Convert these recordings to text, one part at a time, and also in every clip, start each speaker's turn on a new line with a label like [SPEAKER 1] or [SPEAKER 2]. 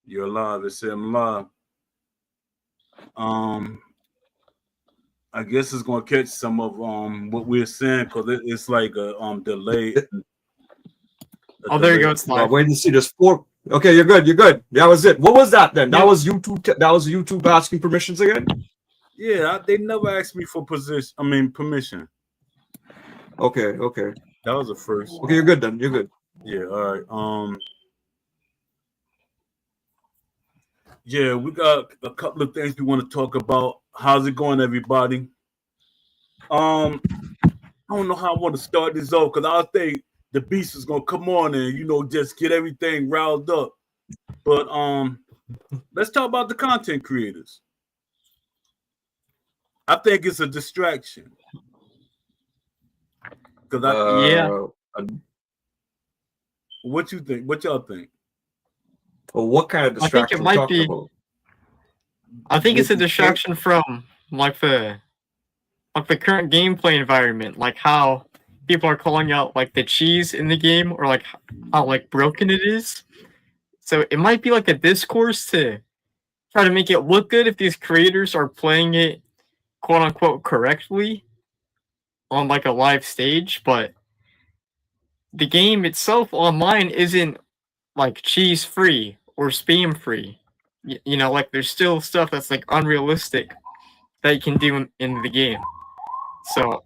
[SPEAKER 1] You're live. It said I'm live. Um, I guess it's gonna catch some of what we're saying because it's like a delay, a
[SPEAKER 2] Oh, there you
[SPEAKER 1] delay.
[SPEAKER 2] go. It's live.
[SPEAKER 3] Wait to see. There's four. Okay, you're good. You're good. That was it. What was that then? That
[SPEAKER 2] Yep.
[SPEAKER 3] was YouTube. That was YouTube asking permissions again.
[SPEAKER 1] Yeah, they never asked me for position. I mean permission.
[SPEAKER 3] Okay. Okay.
[SPEAKER 1] That was a first.
[SPEAKER 3] Okay. You're good then. You're good.
[SPEAKER 1] Yeah. All right. Yeah, we got a couple of things we want to talk about. How's it going, everybody? I don't know how I want to start this off because I think the beast is gonna come on and just get everything riled up. But let's talk about the content creators. I think it's a distraction. Cause
[SPEAKER 2] Yeah.
[SPEAKER 1] what you think? What y'all think?
[SPEAKER 3] Well, what kind of
[SPEAKER 2] I think it
[SPEAKER 3] distraction we
[SPEAKER 2] might
[SPEAKER 3] talking
[SPEAKER 2] be.
[SPEAKER 3] about?
[SPEAKER 2] I think it's a
[SPEAKER 3] What you think?
[SPEAKER 2] distraction from the current gameplay environment, like how people are calling out like the cheese in the game, or like how like broken it is. So it might be like a discourse to try to make it look good if these creators are playing it quote unquote correctly on like a live stage, but the game itself online isn't like cheese free or spam free. Like there's still stuff that's like unrealistic that you can do in the game. So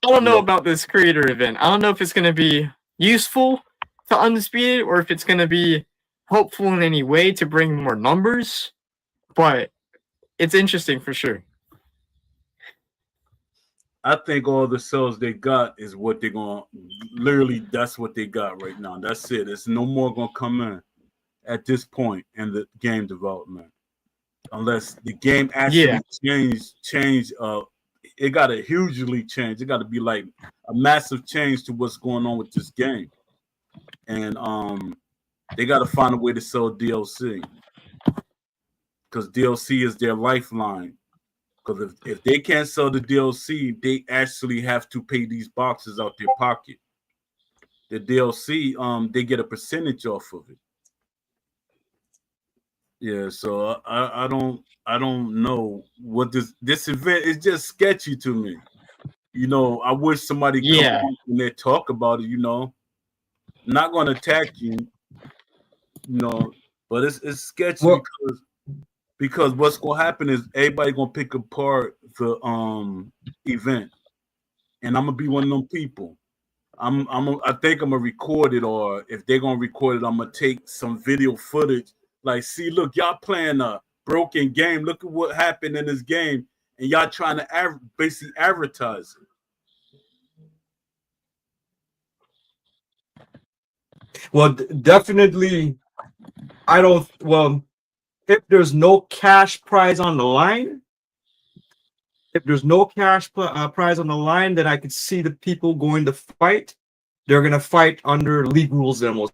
[SPEAKER 2] I don't know
[SPEAKER 3] Yeah.
[SPEAKER 2] about this creator event. I don't know if it's going to be useful to Undisputed or if it's going to be helpful in any way to bring more numbers, but it's interesting for sure.
[SPEAKER 1] I think all the cells they got is what they're gonna literally. That's what they got right now. That's it. It's no more gonna come in at this point in the game development unless the game
[SPEAKER 2] Yeah.
[SPEAKER 1] actually change. It got to hugely change. It got to be like a massive change to what's going on with this game, and they got to find a way to sell DLC because DLC is their lifeline. Because if they can't sell the DLC, they actually have to pay these boxes out their pocket. The DLC, they get a percentage off of it. Yeah, so I don't know what this event is just sketchy to me. I wish somebody come
[SPEAKER 2] Yeah.
[SPEAKER 1] on and they talk about it. Not going to attack you, but it's sketchy
[SPEAKER 3] Well,
[SPEAKER 1] because what's gonna happen is everybody gonna pick apart the event, and I'm gonna be one of them people. I think I'm gonna record it, or if they're gonna record it, I'm gonna take some video footage. Like, see, look, y'all playing a broken game. Look at what happened in this game, and y'all trying to basically advertise it.
[SPEAKER 3] well, definitely. I don't. Well, if there's no cash prize on the line, if there's no prize on the line, then I could see the people going to fight. They're gonna fight under league rules, then we'll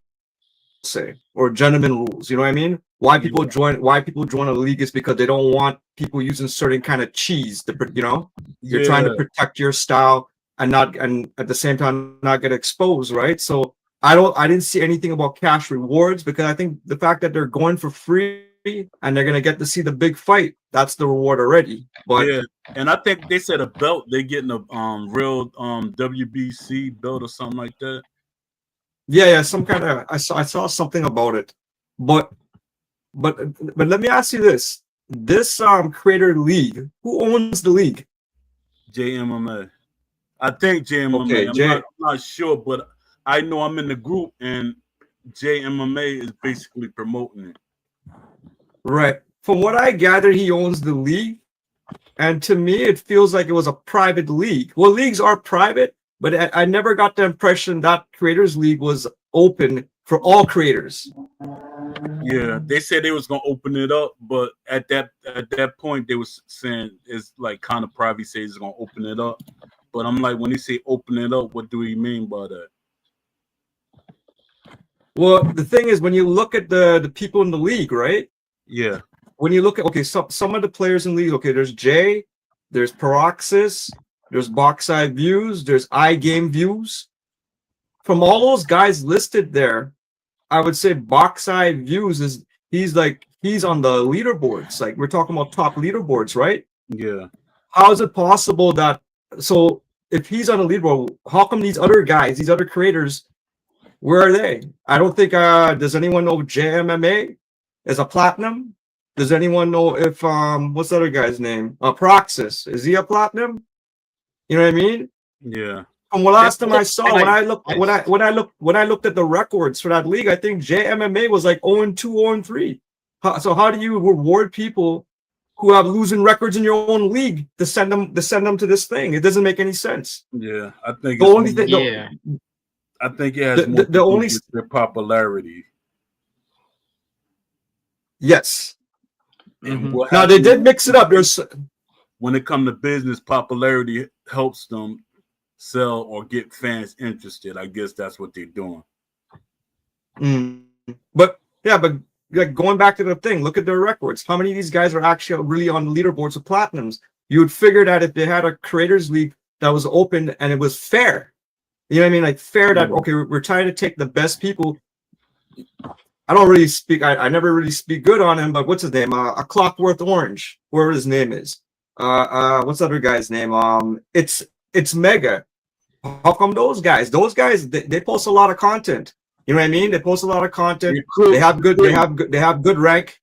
[SPEAKER 3] say, or gentleman rules. You know what I mean? Why people join a league is because they don't want people using certain kind of cheese. You're trying to
[SPEAKER 1] Yeah,
[SPEAKER 3] protect your style and at the same time not get exposed, right? So I didn't see anything about cash rewards because I think the fact that they're going for free and they're gonna get to see the big fight, that's the reward already. But
[SPEAKER 1] yeah, and I think they said a belt. They're getting a real WBC belt or something like that.
[SPEAKER 3] yeah, some kind of I saw something about it. But but let me ask you this. This creator league, who owns the league?
[SPEAKER 1] JMMA. I think JMMA.
[SPEAKER 3] Okay,
[SPEAKER 1] I'm not sure, but I know I'm in the group and JMMA is basically promoting it.
[SPEAKER 3] right. From what I gather, he owns the league. And to me, it feels like it was a private league. Well, leagues are private, but I never got the impression that Creators League was open for all creators.
[SPEAKER 1] Yeah, they said they was gonna open it up, but at that point they was saying it's like kind of private. Says it's gonna open it up, but I'm like, when they say open it up, what do you mean by that?
[SPEAKER 3] Well, the thing is, when you look at the people in the league, right?
[SPEAKER 1] Yeah,
[SPEAKER 3] When you look at, okay, some of the players in the league, okay, there's Jay, there's Paroxys, there's Boxeye Views, there's iGame Views. From all those guys listed there, I would say Boxeye Views he's on the leaderboards. Like we're talking about top leaderboards, right?
[SPEAKER 1] Yeah.
[SPEAKER 3] How is it possible that so if he's on a leaderboard, how come these other guys, these other creators, where are they? I don't think does anyone know JMMA is a platinum? Does anyone know if what's the other guy's name? Proxys, is he a platinum? You know what I mean?
[SPEAKER 1] Yeah.
[SPEAKER 3] From the last time I saw, when I looked at the records for that league, I think JMMA was like 0-2, 0-3. So how do you reward people who have losing records in your own league to send them to this thing? It doesn't make any sense.
[SPEAKER 1] Yeah. I think
[SPEAKER 3] The only thing,
[SPEAKER 1] I think it has more to do with their popularity.
[SPEAKER 3] Yes.
[SPEAKER 1] And
[SPEAKER 3] now they did mix it up. There's
[SPEAKER 1] when it comes to business, popularity helps them sell or get fans interested. I guess that's what they're doing.
[SPEAKER 3] But like going back to the thing, look at their records. How many of these guys are actually really on the leaderboards of platinums? You would figure that if they had a creators league that was open and it was fair, you know what I mean? Like fair that, okay, we're trying to take the best people. I don't really speak, I never really speak good on him, but what's his name? A Clockworth Orange, whoever his name is. What's the other guy's name? It's Mega. How come those guys, they post a lot of content. You know what I mean? They post a lot of content. They have good rank.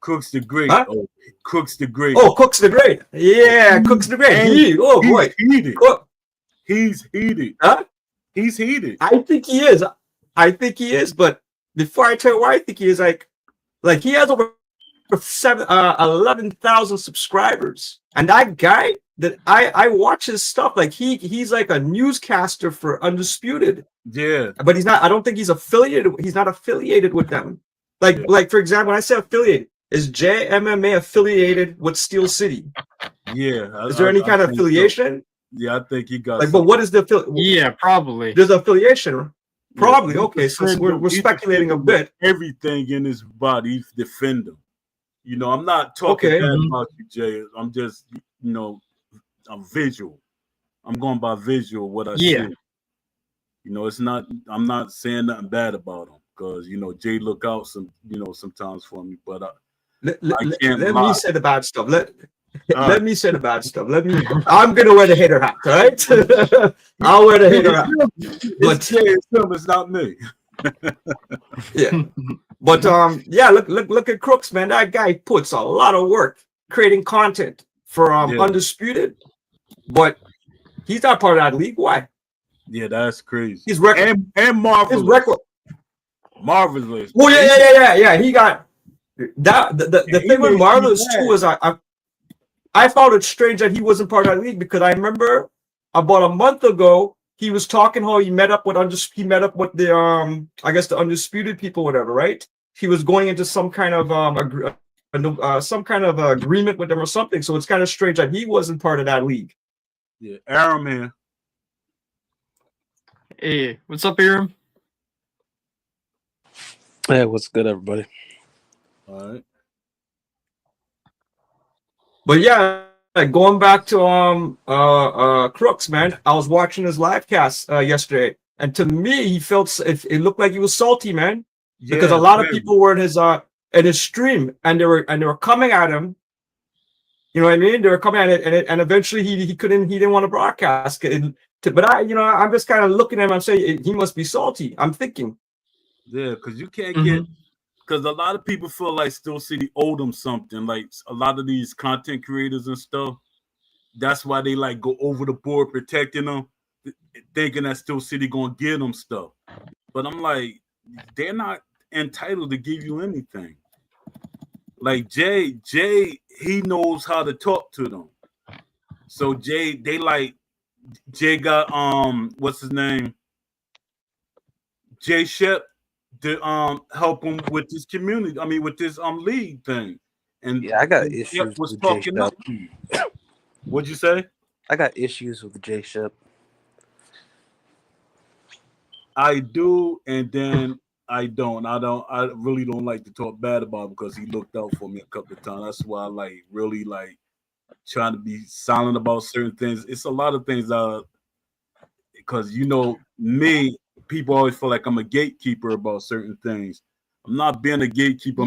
[SPEAKER 1] Cook's the Great.
[SPEAKER 3] Huh?
[SPEAKER 1] Oh, Cook's the Great.
[SPEAKER 3] Oh, Cook's the Great. Yeah, Cook's the Great. Boy.
[SPEAKER 1] Heated.
[SPEAKER 3] Cook.
[SPEAKER 1] He's heated.
[SPEAKER 3] Huh?
[SPEAKER 1] He's heated.
[SPEAKER 3] I think he is. But before I tell you why I think he is, like he has over 11,000 subscribers, and that guy that I watch his stuff, like he's like a newscaster for Undisputed.
[SPEAKER 1] Yeah,
[SPEAKER 3] but he's not. I don't think he's affiliated. He's not affiliated with them. Like for example, when I say affiliated, is JMMA affiliated with Steel City?
[SPEAKER 1] Yeah.
[SPEAKER 3] Is there any kind of affiliation?
[SPEAKER 1] So. Yeah, I think he got.
[SPEAKER 3] Like, but what is the
[SPEAKER 2] Yeah, probably.
[SPEAKER 3] There's affiliation. Probably. Okay, so we're speculating a bit.
[SPEAKER 1] Everything in his body defend him. You know, I'm not talking bad about you, Jay. I'm just, I'm visual. I'm going by visual what I see. You know, it's not. I'm not saying nothing bad about him because Jay look out sometimes for me, but
[SPEAKER 3] let me say the bad stuff. Let me say the bad stuff. I'm gonna wear the hater hat, right? I'll wear the hater hat.
[SPEAKER 1] But it's not me.
[SPEAKER 3] Yeah. But look at Crooks, man. That guy puts a lot of work creating content for Undisputed, but he's not part of that league. Why?
[SPEAKER 1] Yeah, that's crazy.
[SPEAKER 3] His record
[SPEAKER 1] and Marvelous.
[SPEAKER 3] His record.
[SPEAKER 1] Marvelous.
[SPEAKER 3] Oh yeah. He got that. The thing with Marvelous too is I found it strange that he wasn't part of that league because I remember about a month ago he was talking how he met up with the I guess the Undisputed people, whatever, right? He was going into some kind of agreement with them or something. So it's kind of strange that he wasn't part of that league.
[SPEAKER 1] Yeah, Aram here.
[SPEAKER 2] Hey, what's up, Aram?
[SPEAKER 4] Hey, what's good, everybody?
[SPEAKER 1] All right.
[SPEAKER 3] But yeah, going back to Crooks, man, I was watching his live cast yesterday, and to me, it looked like he was salty, man, because a lot of people were in his stream, and they were coming at him. You know what I mean? They were coming at it, and eventually he didn't want to broadcast. But I'm just kind of looking at him. I'm saying he must be salty. I'm thinking.
[SPEAKER 1] Yeah, because you can't get. Because a lot of people feel like Steel City owed them something. Like a lot of these content creators and stuff. That's why they like go over the board protecting them, thinking that Steel City gonna give them stuff. But I'm like, they're not entitled to give you anything. Like Jay, he knows how to talk to them. So Jay got what's his name? Jay Shep to help him with this community. I mean, with this league thing. And
[SPEAKER 4] yeah, I got issues with Jay Shep.
[SPEAKER 1] What'd you say?
[SPEAKER 4] I got issues with Jay Shep.
[SPEAKER 1] I do, and then I don't. I really don't like to talk bad about him because he looked out for me a couple of times. That's why I really trying to be silent about certain things. It's a lot of things because me, people always feel like I'm a gatekeeper about certain things. I'm not being a gatekeeper.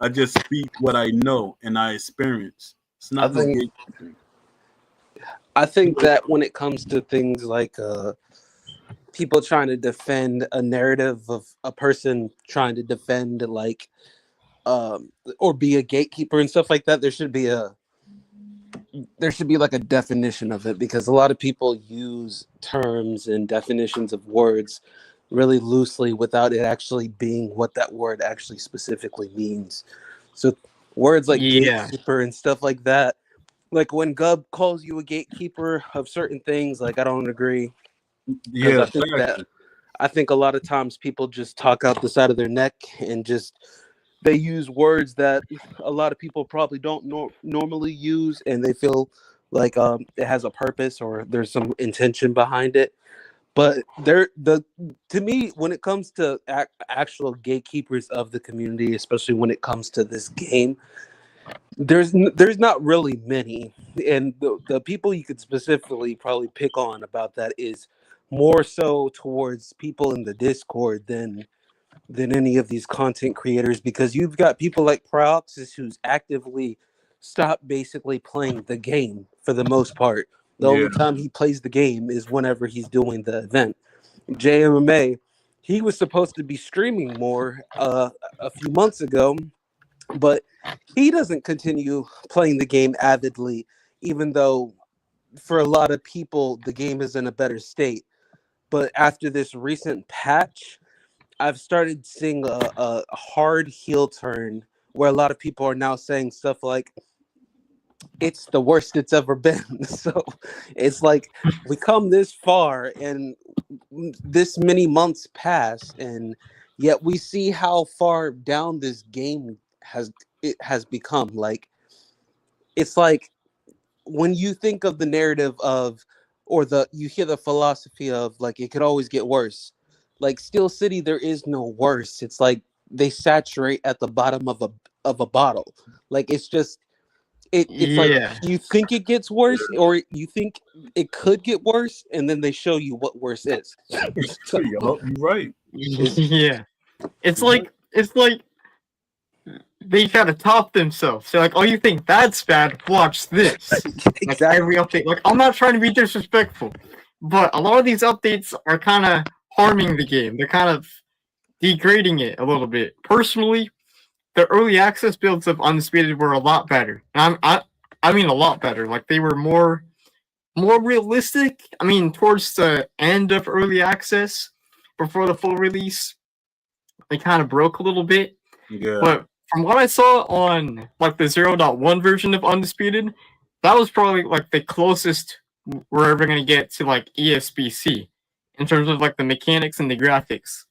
[SPEAKER 1] I just speak what I know and I experience. It's not no gatekeeping.
[SPEAKER 4] I think that when it comes to things like people trying to defend a narrative of a person trying to defend like or be a gatekeeper and stuff like that, there should be like a definition of it, because a lot of people use terms and definitions of words really loosely without it actually being what that word actually specifically means. So words like gatekeeper and stuff like that, like when Gub calls you a gatekeeper of certain things, like I don't agree.
[SPEAKER 1] Yeah,
[SPEAKER 4] I think a lot of times people just talk out the side of their neck and just they use words that a lot of people probably don't normally use, and they feel like it has a purpose or there's some intention behind it. But to me, when it comes to actual gatekeepers of the community, especially when it comes to this game, there's not really many, and the people you could specifically probably pick on about that is more so towards people in the Discord than any of these content creators, because you've got people like Proxys who's actively stopped basically playing the game for the most part. The only time he plays the game is whenever he's doing the event. JMMA, he was supposed to be streaming more a few months ago, but he doesn't continue playing the game avidly, even though for a lot of people the game is in a better state. But after this recent patch, I've started seeing a hard heel turn where a lot of people are now saying stuff like, it's the worst it's ever been. So it's like we come this far and this many months pass, and yet we see how far down this game has become. Like, it's like when you think of the narrative of, or you hear the philosophy of like it could always get worse. Like Steel City, there is no worse. It's like they saturate at the bottom of a bottle. Like it's just it's like you think it gets worse, or you think it could get worse, and then they show you what worse is.
[SPEAKER 1] So, you're right.
[SPEAKER 2] It's like they kind of top themselves. They're like, oh, you think that's bad? Watch this.
[SPEAKER 4] Exactly.
[SPEAKER 2] Like every update. Like, I'm not trying to be disrespectful, but a lot of these updates are kind of harming the game. They're kind of degrading it a little bit. Personally, the early access builds of Undisputed were a lot better. And I mean a lot better. Like they were more realistic. I mean, towards the end of early access, before the full release, they kind of broke a little bit.
[SPEAKER 1] Yeah.
[SPEAKER 2] But from what I saw on like the 0.1 version of Undisputed, that was probably like the closest we're ever gonna get to like ESBC in terms of like the mechanics and the graphics.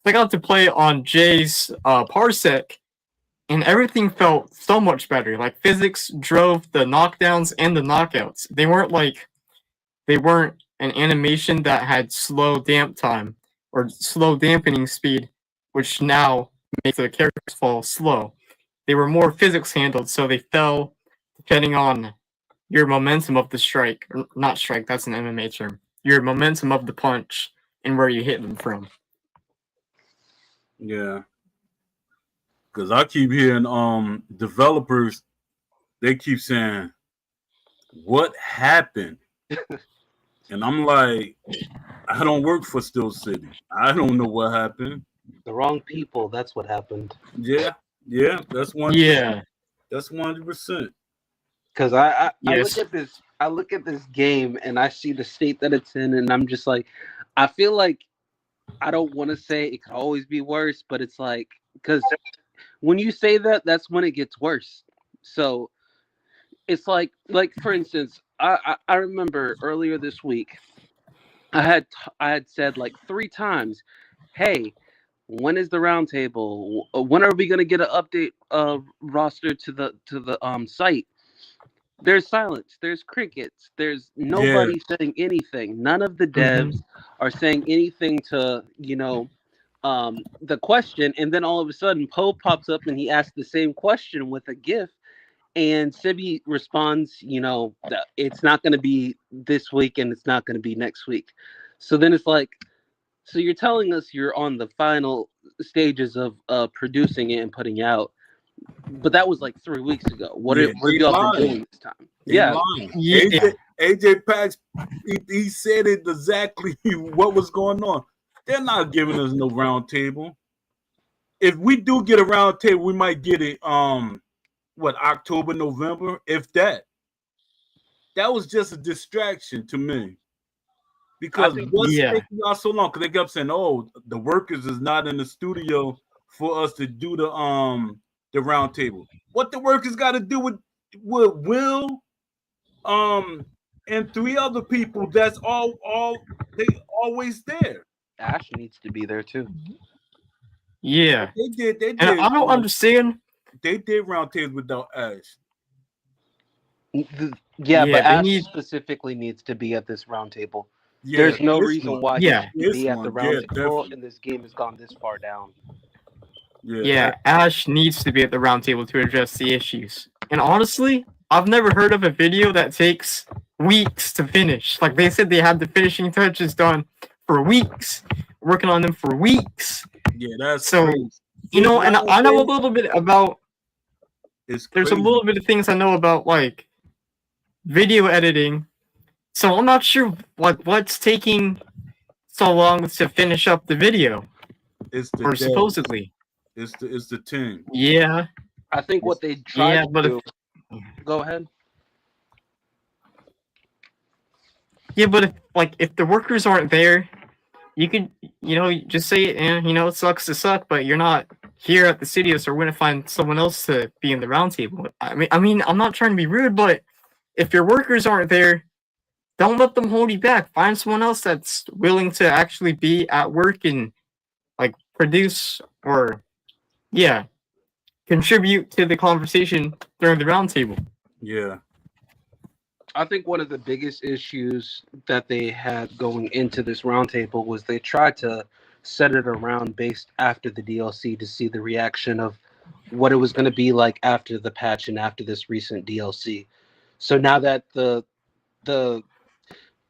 [SPEAKER 2] I got to play on Jay's Parsec, and everything felt so much better. Like physics drove the knockdowns and the knockouts. They weren't an animation that had slow damp time or slow dampening speed, which now makes the characters fall slow. They were more physics handled, so they fell depending on your momentum of the strike. Or not strike, that's an MMA term. Your momentum of the punch and where you hit them from.
[SPEAKER 1] Yeah. Because I keep hearing developers, they keep saying, what happened? And I'm like, I don't work for Steel City. I don't know what happened.
[SPEAKER 4] The wrong people, that's what happened.
[SPEAKER 1] Yeah, that's 100%.
[SPEAKER 2] Yeah.
[SPEAKER 1] That's 100%.
[SPEAKER 4] Because I look at this game and I see the state that it's in, and I'm just like, I feel like I don't want to say it could always be worse, but it's like, because when you say that, that's when it gets worse. So it's like for instance, I remember earlier this week, I had said like 3 times, hey, when is the roundtable? When are we gonna get an update roster to the site? There's silence. There's crickets. There's nobody saying anything. None of the devs are saying anything to the question. And then all of a sudden, Poe pops up and he asks the same question with a GIF. And Sibi responds, it's not going to be this week and it's not going to be next week. So then it's like, so you're telling us you're on the final stages of producing it and putting out. But that was like 3 weeks ago. What
[SPEAKER 1] Yeah,
[SPEAKER 4] have
[SPEAKER 1] they
[SPEAKER 4] y'all been
[SPEAKER 1] lying.
[SPEAKER 4] doing this time?
[SPEAKER 1] They
[SPEAKER 4] Yeah,
[SPEAKER 1] lying.
[SPEAKER 2] Yeah.
[SPEAKER 1] AJ Pax, he said it exactly what was going on. They're not giving us no round table. If we do get a round table, we might get it October, November, if that. That was just a distraction to me. Because what's
[SPEAKER 2] Yeah.
[SPEAKER 1] taking y'all so long? Because they kept saying, "Oh, the workers is not in the studio for us to do the round table." What the workers got to do with Will, and 3 other people? That's all they always there.
[SPEAKER 4] Ash needs to be there too.
[SPEAKER 2] Yeah.
[SPEAKER 1] They did.
[SPEAKER 2] And I don't understand.
[SPEAKER 1] They did round tables without Ash.
[SPEAKER 4] Yeah,
[SPEAKER 2] Yeah,
[SPEAKER 4] but
[SPEAKER 2] they
[SPEAKER 4] Ash
[SPEAKER 2] need-
[SPEAKER 4] specifically needs to be at this round table.
[SPEAKER 1] Yeah,
[SPEAKER 4] There's no
[SPEAKER 1] this
[SPEAKER 4] reason
[SPEAKER 1] one.
[SPEAKER 4] why
[SPEAKER 2] Yeah.
[SPEAKER 4] he should
[SPEAKER 1] This
[SPEAKER 4] be at the
[SPEAKER 1] one,
[SPEAKER 4] round
[SPEAKER 1] yeah,
[SPEAKER 4] table,
[SPEAKER 1] definitely.
[SPEAKER 4] and this game has gone this far down.
[SPEAKER 2] Yeah, Ash needs to be at the roundtable to address the issues. And honestly, I've never heard of a video that takes weeks to finish. Like they said, they had the finishing touches done for weeks, working on them for weeks.
[SPEAKER 1] Yeah, that's
[SPEAKER 2] So,
[SPEAKER 1] crazy.
[SPEAKER 2] you know, and I know a
[SPEAKER 1] Nowadays,
[SPEAKER 2] little bit about.
[SPEAKER 1] it's
[SPEAKER 2] There's
[SPEAKER 1] crazy.
[SPEAKER 2] a little bit of things I know about, like video editing. So I'm not sure what's taking so long to finish up the video,
[SPEAKER 1] It's the
[SPEAKER 2] or
[SPEAKER 1] devs.
[SPEAKER 2] supposedly.
[SPEAKER 1] It's the team.
[SPEAKER 2] Yeah.
[SPEAKER 4] I think what they tried
[SPEAKER 2] Yeah,
[SPEAKER 4] to
[SPEAKER 2] but
[SPEAKER 4] do. Go ahead.
[SPEAKER 2] Yeah, but if the workers aren't there, you could just say it sucks to suck, but you're not here at the studio, so we're gonna find someone else to be in the roundtable. I mean, I'm not trying to be rude, but if your workers aren't there, don't let them hold you back. Find someone else that's willing to actually be at work and like produce or contribute to the conversation during the roundtable.
[SPEAKER 1] Yeah.
[SPEAKER 4] I think one of the biggest issues that they had going into this roundtable was they tried to set it around based after the DLC to see the reaction of what it was going to be like after the patch and after this recent DLC. So now that the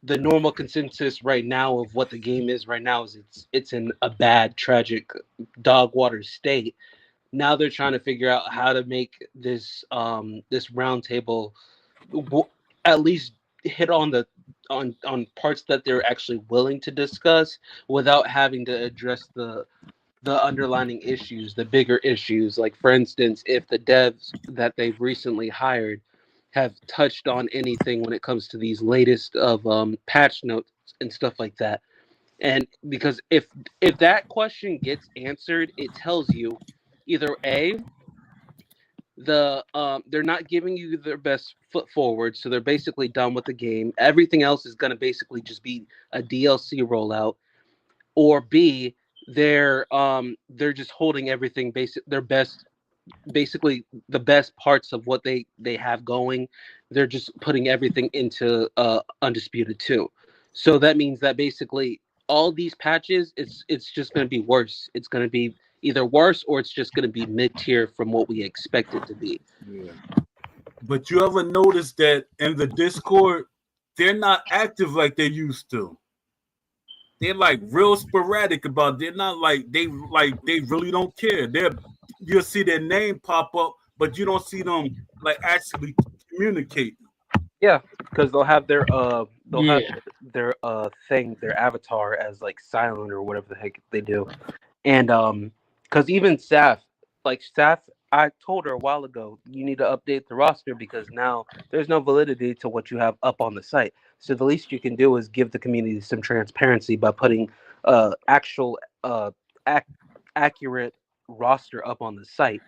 [SPEAKER 4] normal consensus right now of what the game is right now is it's in a bad, tragic, dog water state. Now they're trying to figure out how to make this this roundtable at least hit on the on parts that they're actually willing to discuss without having to address the underlining issues, the bigger issues. Like for instance, if the devs that they've recently hired have touched on anything when it comes to these latest of patch notes and stuff like that. And because if that question gets answered, it tells you either A, they're not giving you their best foot forward, so they're basically done with the game. Everything else is going to basically just be a DLC rollout, or B, they're just holding everything their best, basically the best parts of what they have going. They're just putting everything into Undisputed 2. So that means that basically all these patches, it's just going to be worse. It's going to be either worse or it's just going to be mid-tier from what we expect it to be.
[SPEAKER 1] Yeah. But you ever notice that in the Discord, they're not active like they used to. They're like real sporadic about it. They're not like they really don't care. You'll see their name pop up, but you don't see them like actually communicate.
[SPEAKER 4] Yeah, because they'll have their have their thing, their avatar as like silent or whatever the heck they do. And because even Saf, I told her a while ago, you need to update the roster because now there's no validity to what you have up on the site. So the least you can do is give the community some transparency by putting actual accurate roster up on the site.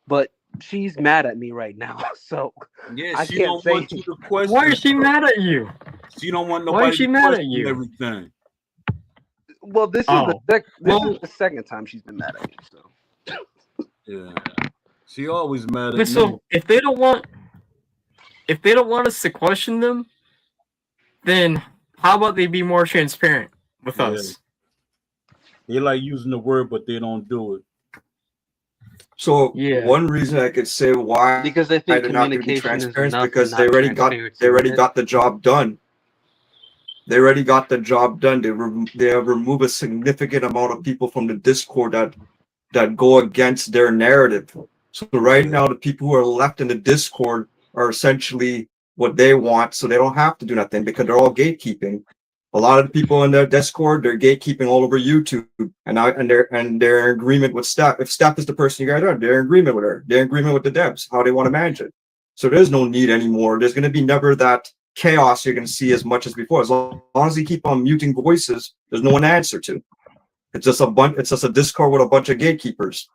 [SPEAKER 4] But she's mad at me right now, so
[SPEAKER 1] Yeah,
[SPEAKER 4] I
[SPEAKER 1] she
[SPEAKER 4] can't
[SPEAKER 1] don't
[SPEAKER 4] say
[SPEAKER 1] want you to question.
[SPEAKER 2] Why is she mad at you?
[SPEAKER 1] She don't want
[SPEAKER 2] Why
[SPEAKER 1] nobody
[SPEAKER 2] is she
[SPEAKER 1] to
[SPEAKER 2] mad at
[SPEAKER 1] question
[SPEAKER 2] you?
[SPEAKER 1] everything.
[SPEAKER 4] Well, this is the second time she's been mad at me. So
[SPEAKER 1] Yeah, she always mad at
[SPEAKER 2] But
[SPEAKER 1] me.
[SPEAKER 2] so if they don't want us to question them, then how about they be more transparent with us?
[SPEAKER 1] They like using the word, but they don't do it.
[SPEAKER 3] So
[SPEAKER 2] Yeah.
[SPEAKER 3] one reason I could say why
[SPEAKER 4] because they think
[SPEAKER 3] they're not going to be
[SPEAKER 4] communication is
[SPEAKER 3] transparent
[SPEAKER 4] enough,
[SPEAKER 3] because
[SPEAKER 4] and
[SPEAKER 3] they
[SPEAKER 4] not
[SPEAKER 3] already
[SPEAKER 4] transparency.
[SPEAKER 3] got the job done. They already got the job done. They have removed a significant amount of people from the Discord that that go against their narrative. So right now, the people who are left in the Discord are essentially what they want, so they don't have to do nothing because they're all gatekeeping. A lot of the people in their Discord, they're gatekeeping all over YouTube, and they're in agreement with Steph. If Steph is the person you guys are, they're in agreement with her. They're in agreement with the devs, how they want to manage it. So there's no need anymore. There's going to be never that chaos you're going to see as much as before. As long as you keep on muting voices, there's no one to answer to. It's just a bunch. It's just a Discord with a bunch of gatekeepers.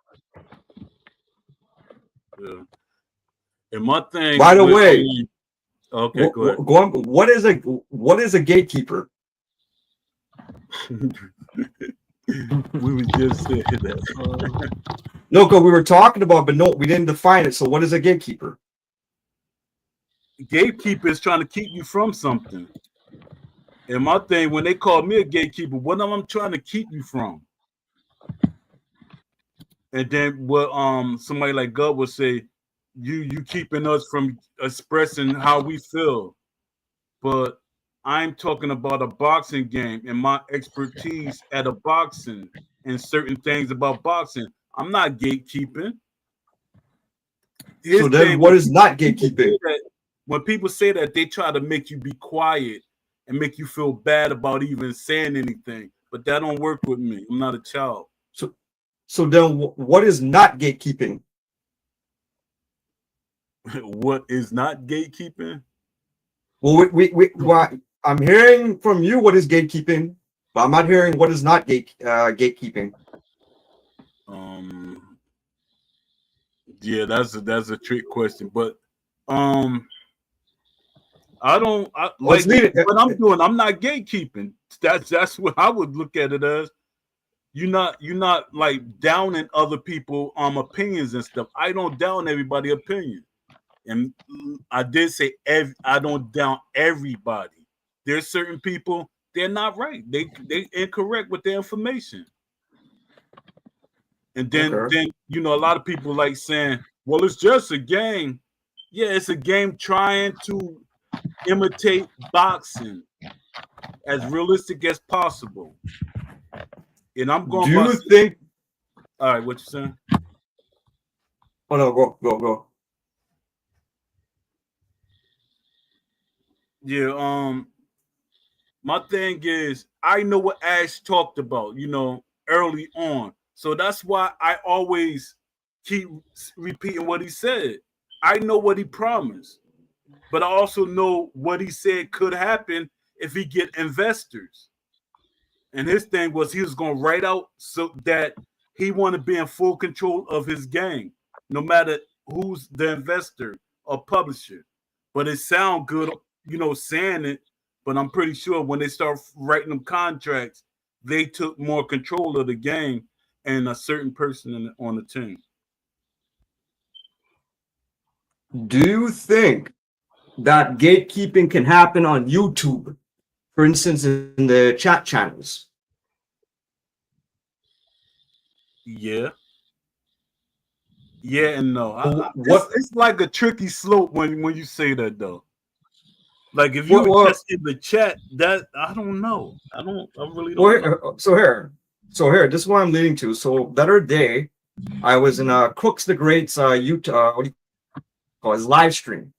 [SPEAKER 1] Yeah. And my thing.
[SPEAKER 3] By the way,
[SPEAKER 1] okay, go ahead.
[SPEAKER 3] Go on. What is a gatekeeper?
[SPEAKER 1] We were just saying that.
[SPEAKER 3] No, because we were talking about, but no, we didn't define it. So, what is a gatekeeper?
[SPEAKER 1] Gatekeeper is trying to keep you from something. And my thing, when they call me a gatekeeper, what am I trying to keep you from? And then what somebody like God would say, you keeping us from expressing how we feel. But I'm talking about a boxing game and my expertise at a boxing and certain things about boxing. I'm not gatekeeping.
[SPEAKER 3] So then what is not gatekeeping?
[SPEAKER 1] When people say that, they try to make you be quiet and make you feel bad about even saying anything. But that don't work with me. I'm not a child.
[SPEAKER 3] So then what is not gatekeeping?
[SPEAKER 1] What is not gatekeeping?
[SPEAKER 3] Well, well, I'm hearing from you what is gatekeeping, but I'm not hearing what is not gatekeeping.
[SPEAKER 1] Yeah, that's a trick question, but I don't like what I'm doing. I'm not gatekeeping. That's what I would look at it as. You're not like downing other people opinions and stuff. I don't down everybody's opinion, and I did say I don't down everybody. There's certain people they're not right. They incorrect with their information. And then a lot of people like saying, well, it's just a game. Yeah, it's a game trying to imitate boxing as realistic as possible. And I'm going.
[SPEAKER 3] Do you think?
[SPEAKER 1] All right, what you saying?
[SPEAKER 3] Oh no, go.
[SPEAKER 1] Yeah. My thing is, I know what Ash talked about, early on. So that's why I always keep repeating what he said. I know what he promised, but I also know what he said could happen if he get investors. And his thing was he was going to write out so that he want to be in full control of his game, no matter who's the investor or publisher. But it sound good, saying it. But I'm pretty sure when they start writing them contracts, they took more control of the game and a certain person on the team.
[SPEAKER 3] Do you think that gatekeeping can happen on YouTube, for instance, in the chat channels?
[SPEAKER 1] Yeah and no. It's like a tricky slope when you say that, though. Like if you were just in the chat, that I don't know. I really don't know.
[SPEAKER 3] So here, this is what I'm leading to. So the other day, I was in Crooks the Great's YouTube, what do you call his live stream,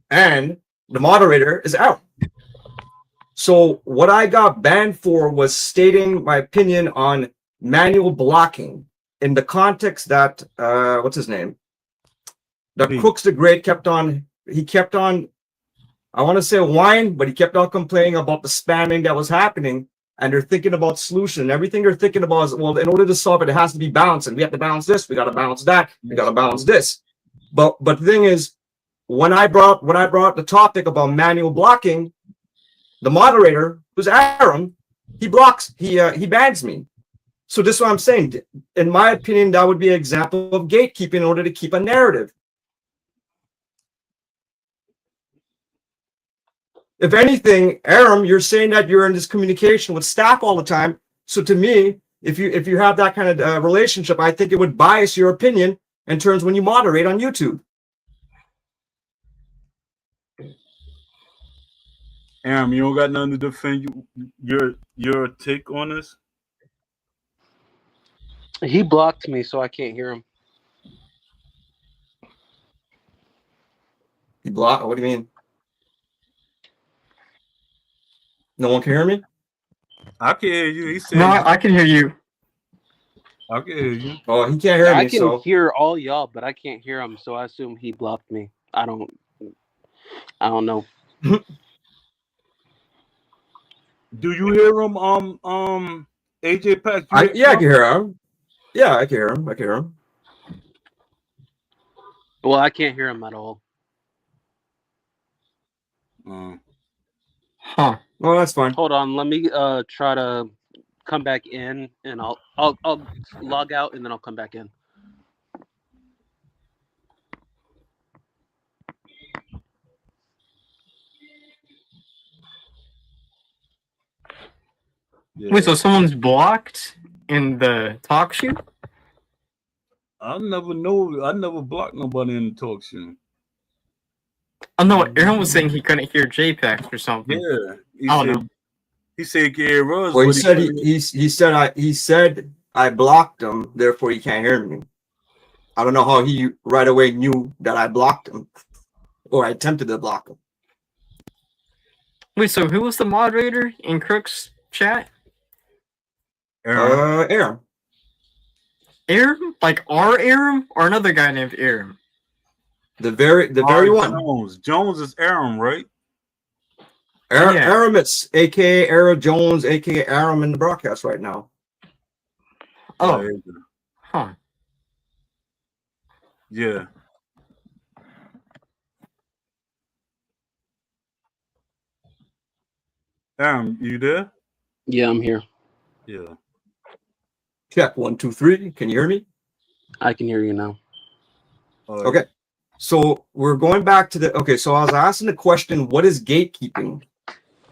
[SPEAKER 3] and the moderator is out. So what I got banned for was stating my opinion on manual blocking in the context that what's his name? That Crooks the Great kept on. I want to say whine, but he kept on complaining about the spamming that was happening, and they're thinking about solution. And everything they're thinking about is, well, in order to solve it, it has to be balanced, and we have to balance this, we got to balance that, we got to balance this. But the thing is, when I brought the topic about manual blocking, the moderator, who's Aaron, he bans me. So this is what I'm saying. In my opinion, that would be an example of gatekeeping in order to keep a narrative. If anything, Aram, you're saying that you're in this communication with staff all the time. So to me, if you have that kind of relationship, I think it would bias your opinion in terms when you moderate on YouTube.
[SPEAKER 1] Aram, you don't got nothing to defend your take on this?
[SPEAKER 4] He blocked me, so I can't hear him.
[SPEAKER 3] He blocked. What do you mean? No one can hear me?
[SPEAKER 1] I can hear you. He said,
[SPEAKER 2] No, I can hear you.
[SPEAKER 1] I can hear you.
[SPEAKER 3] Oh, he can't hear
[SPEAKER 4] I
[SPEAKER 3] me.
[SPEAKER 4] can
[SPEAKER 3] So
[SPEAKER 4] hear all y'all, but I can't hear him, so I assume he blocked me. I don't know.
[SPEAKER 1] Do you hear him? AJ Pack.
[SPEAKER 3] I can hear him. Yeah, I can hear him. I can hear him.
[SPEAKER 4] Well, I can't hear him at all.
[SPEAKER 2] Huh.
[SPEAKER 3] Well, that's fine.
[SPEAKER 4] Hold on, let me try to come back in, and I'll log out, and then I'll come back in.
[SPEAKER 1] Yeah.
[SPEAKER 2] Wait, so someone's blocked in the talk show?
[SPEAKER 1] I never know. I never blocked nobody in the talk show.
[SPEAKER 2] Oh no, Aaron was saying he couldn't hear JPEGs or something.
[SPEAKER 1] Yeah, he said he could hear us.
[SPEAKER 3] Well, he
[SPEAKER 1] but
[SPEAKER 3] said
[SPEAKER 1] couldn't-
[SPEAKER 3] he said I blocked him, therefore he can't hear me. I don't know how he right away knew that I blocked him, or I attempted to block him.
[SPEAKER 2] Wait, so who was the moderator in Crook's chat?
[SPEAKER 1] Aaron.
[SPEAKER 3] Aaron.
[SPEAKER 2] Aaron? Like our Aaron or another guy named Aaron?
[SPEAKER 3] The very one.
[SPEAKER 1] Jones is Aaron, right?
[SPEAKER 3] Aaron,
[SPEAKER 2] Yeah.
[SPEAKER 3] Aaron, it's aka Aaron Jones, aka Aaron in the broadcast right now.
[SPEAKER 2] Oh,
[SPEAKER 1] Yeah.
[SPEAKER 2] huh.
[SPEAKER 1] Yeah. Aaron, you there?
[SPEAKER 4] Yeah, I'm here.
[SPEAKER 1] Yeah.
[SPEAKER 3] Check 1, 2, 3. Can you hear me?
[SPEAKER 4] I can hear you now.
[SPEAKER 3] Okay. So we're going back to the okay. So I was asking the question, what is gatekeeping?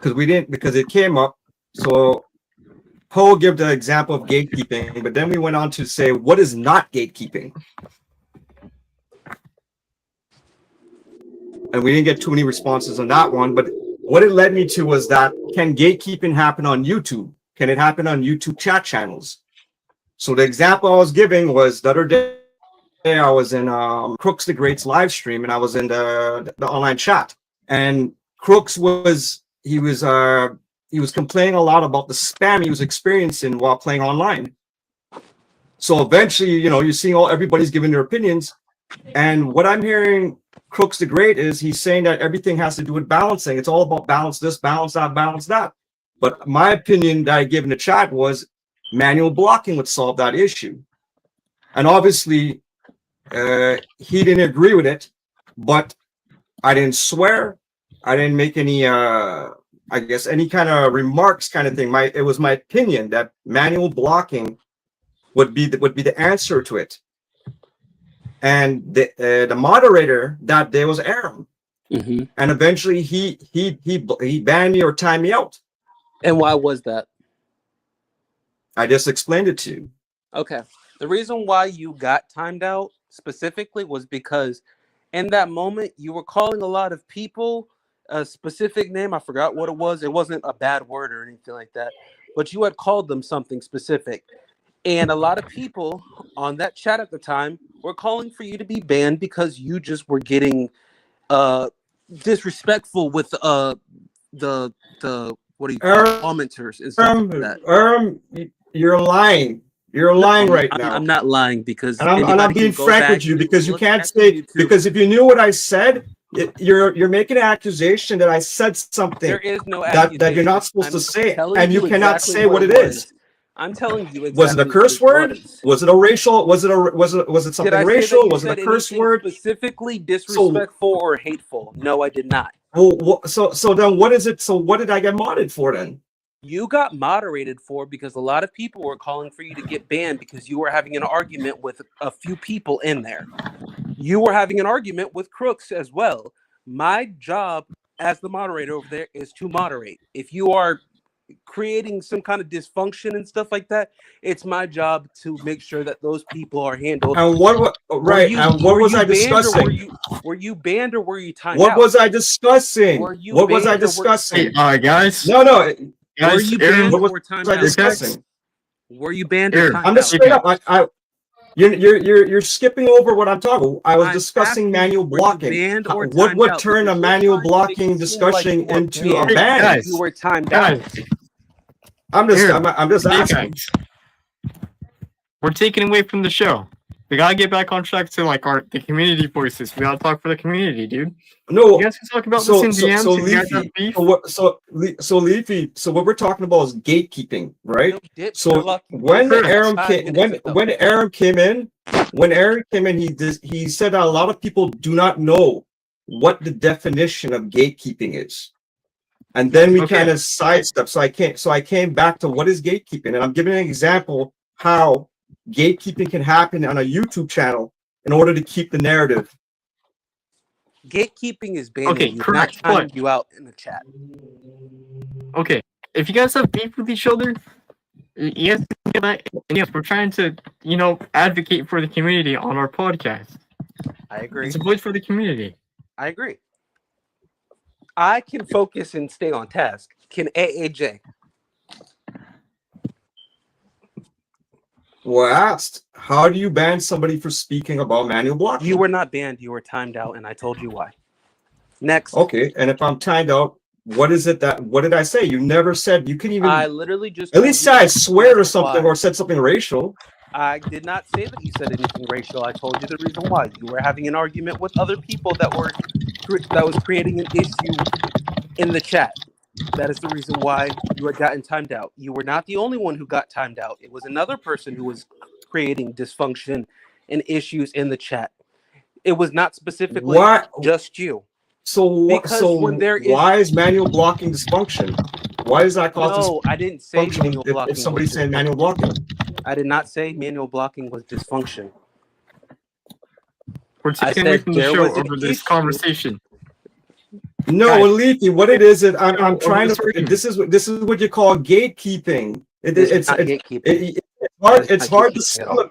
[SPEAKER 3] Because it came up. So Poe gave the example of gatekeeping, but then we went on to say, what is not gatekeeping? And we didn't get too many responses on that one, but what it led me to was that, can gatekeeping happen on YouTube? Can it happen on YouTube chat channels? So the example I was giving was the other day, I was in Crooks the Great's live stream, and I was in the online chat, and Crooks was complaining a lot about the spam he was experiencing while playing online. So eventually, you're seeing everybody's giving their opinions, and what I'm hearing Crooks the Great is he's saying that everything has to do with balancing. It's all about balance this, balance that, balance that. But my opinion that I gave in the chat was manual blocking would solve that issue, and obviously he didn't agree with it, but I didn't swear. I didn't make any, I guess, any kind of remarks kind of thing. It was my opinion that manual blocking would be the answer to it. And the moderator that day was Aaron.
[SPEAKER 4] Mm-hmm.
[SPEAKER 3] And eventually he banned me or timed me out.
[SPEAKER 4] And why was that?
[SPEAKER 3] I just explained it to you.
[SPEAKER 4] Okay. The reason why you got timed out specifically was because in that moment you were calling a lot of people a specific name. I forgot what it was. It wasn't a bad word or anything like that, but you had called them something specific. And a lot of people on that chat at the time were calling for you to be banned because you just were getting disrespectful with the what do you call it? Commenters and stuff like that.
[SPEAKER 3] You're lying. You're lying right now.
[SPEAKER 4] I'm not lying because
[SPEAKER 3] and I'm being frank with you because you can't say because if you knew what I said, you're making an accusation that I said something
[SPEAKER 4] there is no
[SPEAKER 3] that you're not supposed to say, and you cannot say what it is.
[SPEAKER 4] I'm telling you exactly.
[SPEAKER 3] Was it a curse word? Was it a racial? Was it something racial? Was it a curse word?
[SPEAKER 4] Specifically disrespectful or hateful? No, I did not.
[SPEAKER 3] Well, so then what is it? So what did I get modded for then?
[SPEAKER 4] You got moderated for because a lot of people were calling for you to get banned because you were having an argument with a few people in there. You were having an argument with Crooks as well. My job as the moderator over there is to moderate. If you are creating some kind of dysfunction and stuff like that, it's my job to make sure that those people are handled.
[SPEAKER 3] And what was I discussing?
[SPEAKER 4] Were you banned or were you timed
[SPEAKER 3] out?
[SPEAKER 4] What
[SPEAKER 3] was I discussing? What was I discussing?
[SPEAKER 2] Hey, guys.
[SPEAKER 3] No.
[SPEAKER 4] Were you banned or timed out?
[SPEAKER 3] Discussing?
[SPEAKER 4] Were you banned
[SPEAKER 2] Here,
[SPEAKER 4] or timed
[SPEAKER 3] I'm just
[SPEAKER 4] out?
[SPEAKER 3] straight up. You're skipping over what I'm talking. I was
[SPEAKER 4] I'm
[SPEAKER 3] discussing
[SPEAKER 4] asking,
[SPEAKER 3] manual
[SPEAKER 4] were you
[SPEAKER 3] blocking.
[SPEAKER 4] banned or
[SPEAKER 3] What
[SPEAKER 4] timed
[SPEAKER 3] would
[SPEAKER 4] out?
[SPEAKER 3] turn a
[SPEAKER 4] Because you're
[SPEAKER 3] manual
[SPEAKER 4] trying to make it
[SPEAKER 3] blocking
[SPEAKER 4] seem like
[SPEAKER 3] discussion
[SPEAKER 4] you were
[SPEAKER 3] into a
[SPEAKER 4] banned
[SPEAKER 3] ban?
[SPEAKER 4] and
[SPEAKER 2] guys,
[SPEAKER 4] you were timed out.
[SPEAKER 2] guys,
[SPEAKER 3] I'm just
[SPEAKER 2] hey
[SPEAKER 3] asking.
[SPEAKER 2] guys, we're taking away from the show. We gotta get back on track to like the community voices. We gotta talk for the community, dude.
[SPEAKER 3] No,
[SPEAKER 2] You guys can talk about this
[SPEAKER 3] so
[SPEAKER 2] in
[SPEAKER 3] so
[SPEAKER 2] DMs
[SPEAKER 3] so
[SPEAKER 2] if you guys have
[SPEAKER 3] Leafy.
[SPEAKER 2] beef.
[SPEAKER 3] So Leafy. So what we're talking about is gatekeeping, right?
[SPEAKER 4] No, dip,
[SPEAKER 3] So
[SPEAKER 4] blocking
[SPEAKER 3] when
[SPEAKER 4] was
[SPEAKER 3] Aaron
[SPEAKER 4] 5
[SPEAKER 3] came,
[SPEAKER 4] minutes ago.
[SPEAKER 3] when Aaron came in, he said that a lot of people do not know what the definition of gatekeeping is. And then we
[SPEAKER 2] Okay.
[SPEAKER 3] kind of sidestep. So I came back to what is gatekeeping, and I'm giving an example how gatekeeping can happen on a YouTube channel in order to keep the narrative.
[SPEAKER 4] Gatekeeping is banning
[SPEAKER 2] Okay,
[SPEAKER 4] you, not
[SPEAKER 2] correct,
[SPEAKER 4] timing
[SPEAKER 2] but-
[SPEAKER 4] you out in the chat.
[SPEAKER 2] Okay, if you guys have beef with each other, you guys can get that. And yes, we're trying to, advocate for the community on our podcast.
[SPEAKER 4] I agree.
[SPEAKER 2] It's a voice for the community.
[SPEAKER 4] I agree. I can focus and stay on task. Can AAJ?
[SPEAKER 3] Well, I asked, how do you ban somebody for speaking about manual blocking?
[SPEAKER 4] You were not banned. You were timed out, and I told you why. Next.
[SPEAKER 3] Okay, and if I'm timed out, what did I say? You never said you can even
[SPEAKER 4] I literally just
[SPEAKER 3] at
[SPEAKER 4] told
[SPEAKER 3] least
[SPEAKER 4] you
[SPEAKER 3] say I swear or something
[SPEAKER 4] why.
[SPEAKER 3] or said something racial.
[SPEAKER 4] I did not say that you said anything racial. I told you the reason why. You were having an argument with other people that was creating an issue in the chat. That is the reason why you had gotten timed out. You were not the only one who got timed out. It was another person who was creating dysfunction and issues in the chat. It was not specifically just you.
[SPEAKER 3] Why is manual blocking dysfunction? Why does that cause
[SPEAKER 4] No, I didn't say manual blocking.
[SPEAKER 3] if somebody's saying manual blocking?
[SPEAKER 4] I did not say manual blocking was dysfunction.
[SPEAKER 2] We're taking away from the show over this conversation.
[SPEAKER 3] No,
[SPEAKER 2] Guys,
[SPEAKER 3] Leafy, what it is that I'm trying to. This is what you call gatekeeping. It's hard to sell it,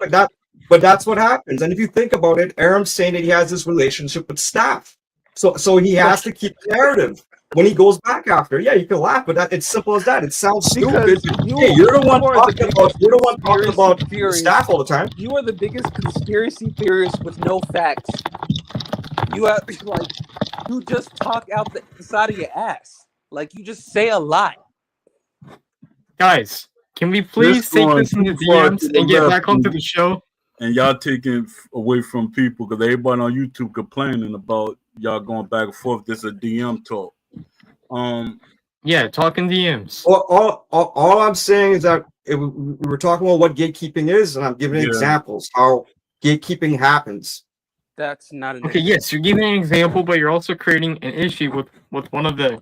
[SPEAKER 3] but that's what happens. And if you think about it, Aram's saying that he has this relationship with staff, so he has to keep the narrative. When he goes back after, yeah, you can laugh, but it's simple as that. It sounds stupid. You're the one talking about the staff all the time.
[SPEAKER 4] You are the biggest conspiracy theorist with no facts. You have you just talk out the side of your ass. Like you just say a lot.
[SPEAKER 2] Guys, can we please take this into DMs and get back onto the show?
[SPEAKER 1] And y'all taking away from people because everybody on YouTube complaining about y'all going back and forth. This is a DM talk.
[SPEAKER 2] Yeah, talking DMs.
[SPEAKER 3] All I'm saying is that we were talking about what gatekeeping is, and I'm giving examples how gatekeeping happens.
[SPEAKER 4] That's not an
[SPEAKER 2] okay. Yes, you're giving an example, but you're also creating an issue with one of the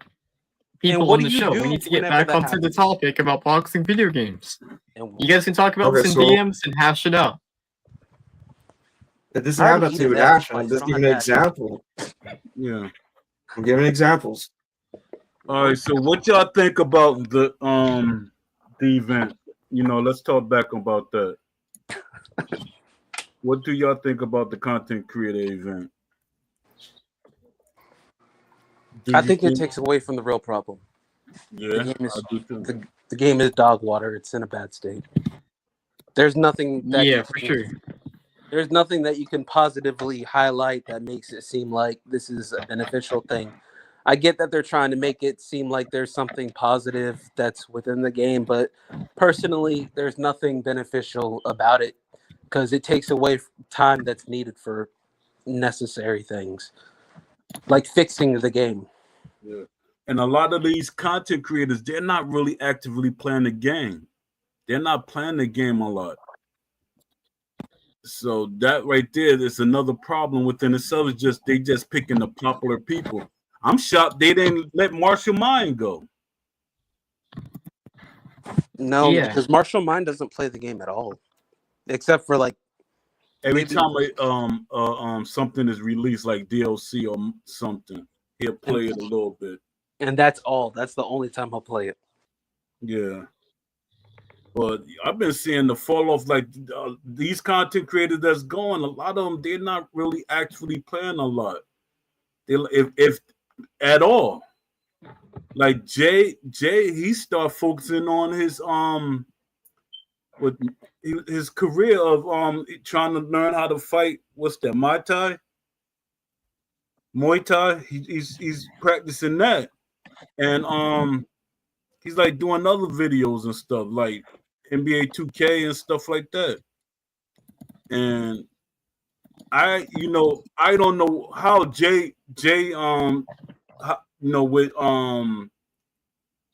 [SPEAKER 2] people on the show. We need to get back onto the topic about boxing video games. You guys can talk about this in DMs and hash it out.
[SPEAKER 3] It doesn't have nothing to do with action. I'm just giving an example.
[SPEAKER 1] Yeah,
[SPEAKER 3] I'm giving examples.
[SPEAKER 1] All right. So, what y'all think about the event? Let's talk back about that. What do y'all think about the content creator event?
[SPEAKER 4] I think it takes away from the real problem.
[SPEAKER 1] Yeah,
[SPEAKER 4] the game is dog water. It's in a bad state. There's nothing.
[SPEAKER 2] For sure.
[SPEAKER 4] There's nothing that you can positively highlight that makes it seem like this is a beneficial thing. I get that they're trying to make it seem like there's something positive that's within the game, but personally, there's nothing beneficial about it because it takes away time that's needed for necessary things, like fixing the game.
[SPEAKER 1] Yeah. And a lot of these content creators, they're not really actively playing the game. They're not playing the game a lot. So that right there is another problem within itself. Is they just picking the popular people. I'm shocked they didn't let Martial Mind go.
[SPEAKER 4] No, because Martial Mind doesn't play the game at all, except for
[SPEAKER 1] every time something is released, like DLC or something, he'll play it a little bit.
[SPEAKER 4] And that's all. That's the only time he'll play it. Yeah.
[SPEAKER 1] But I've been seeing the fall off, these content creators that's going, a lot of them, they're not really actually playing a lot. If at all. Like Jay, he started focusing on with his career of trying to learn how to fight. What's that? Muay Thai. He's practicing that, and he's like doing other videos and stuff like NBA 2K and stuff like that. And I don't know how Jay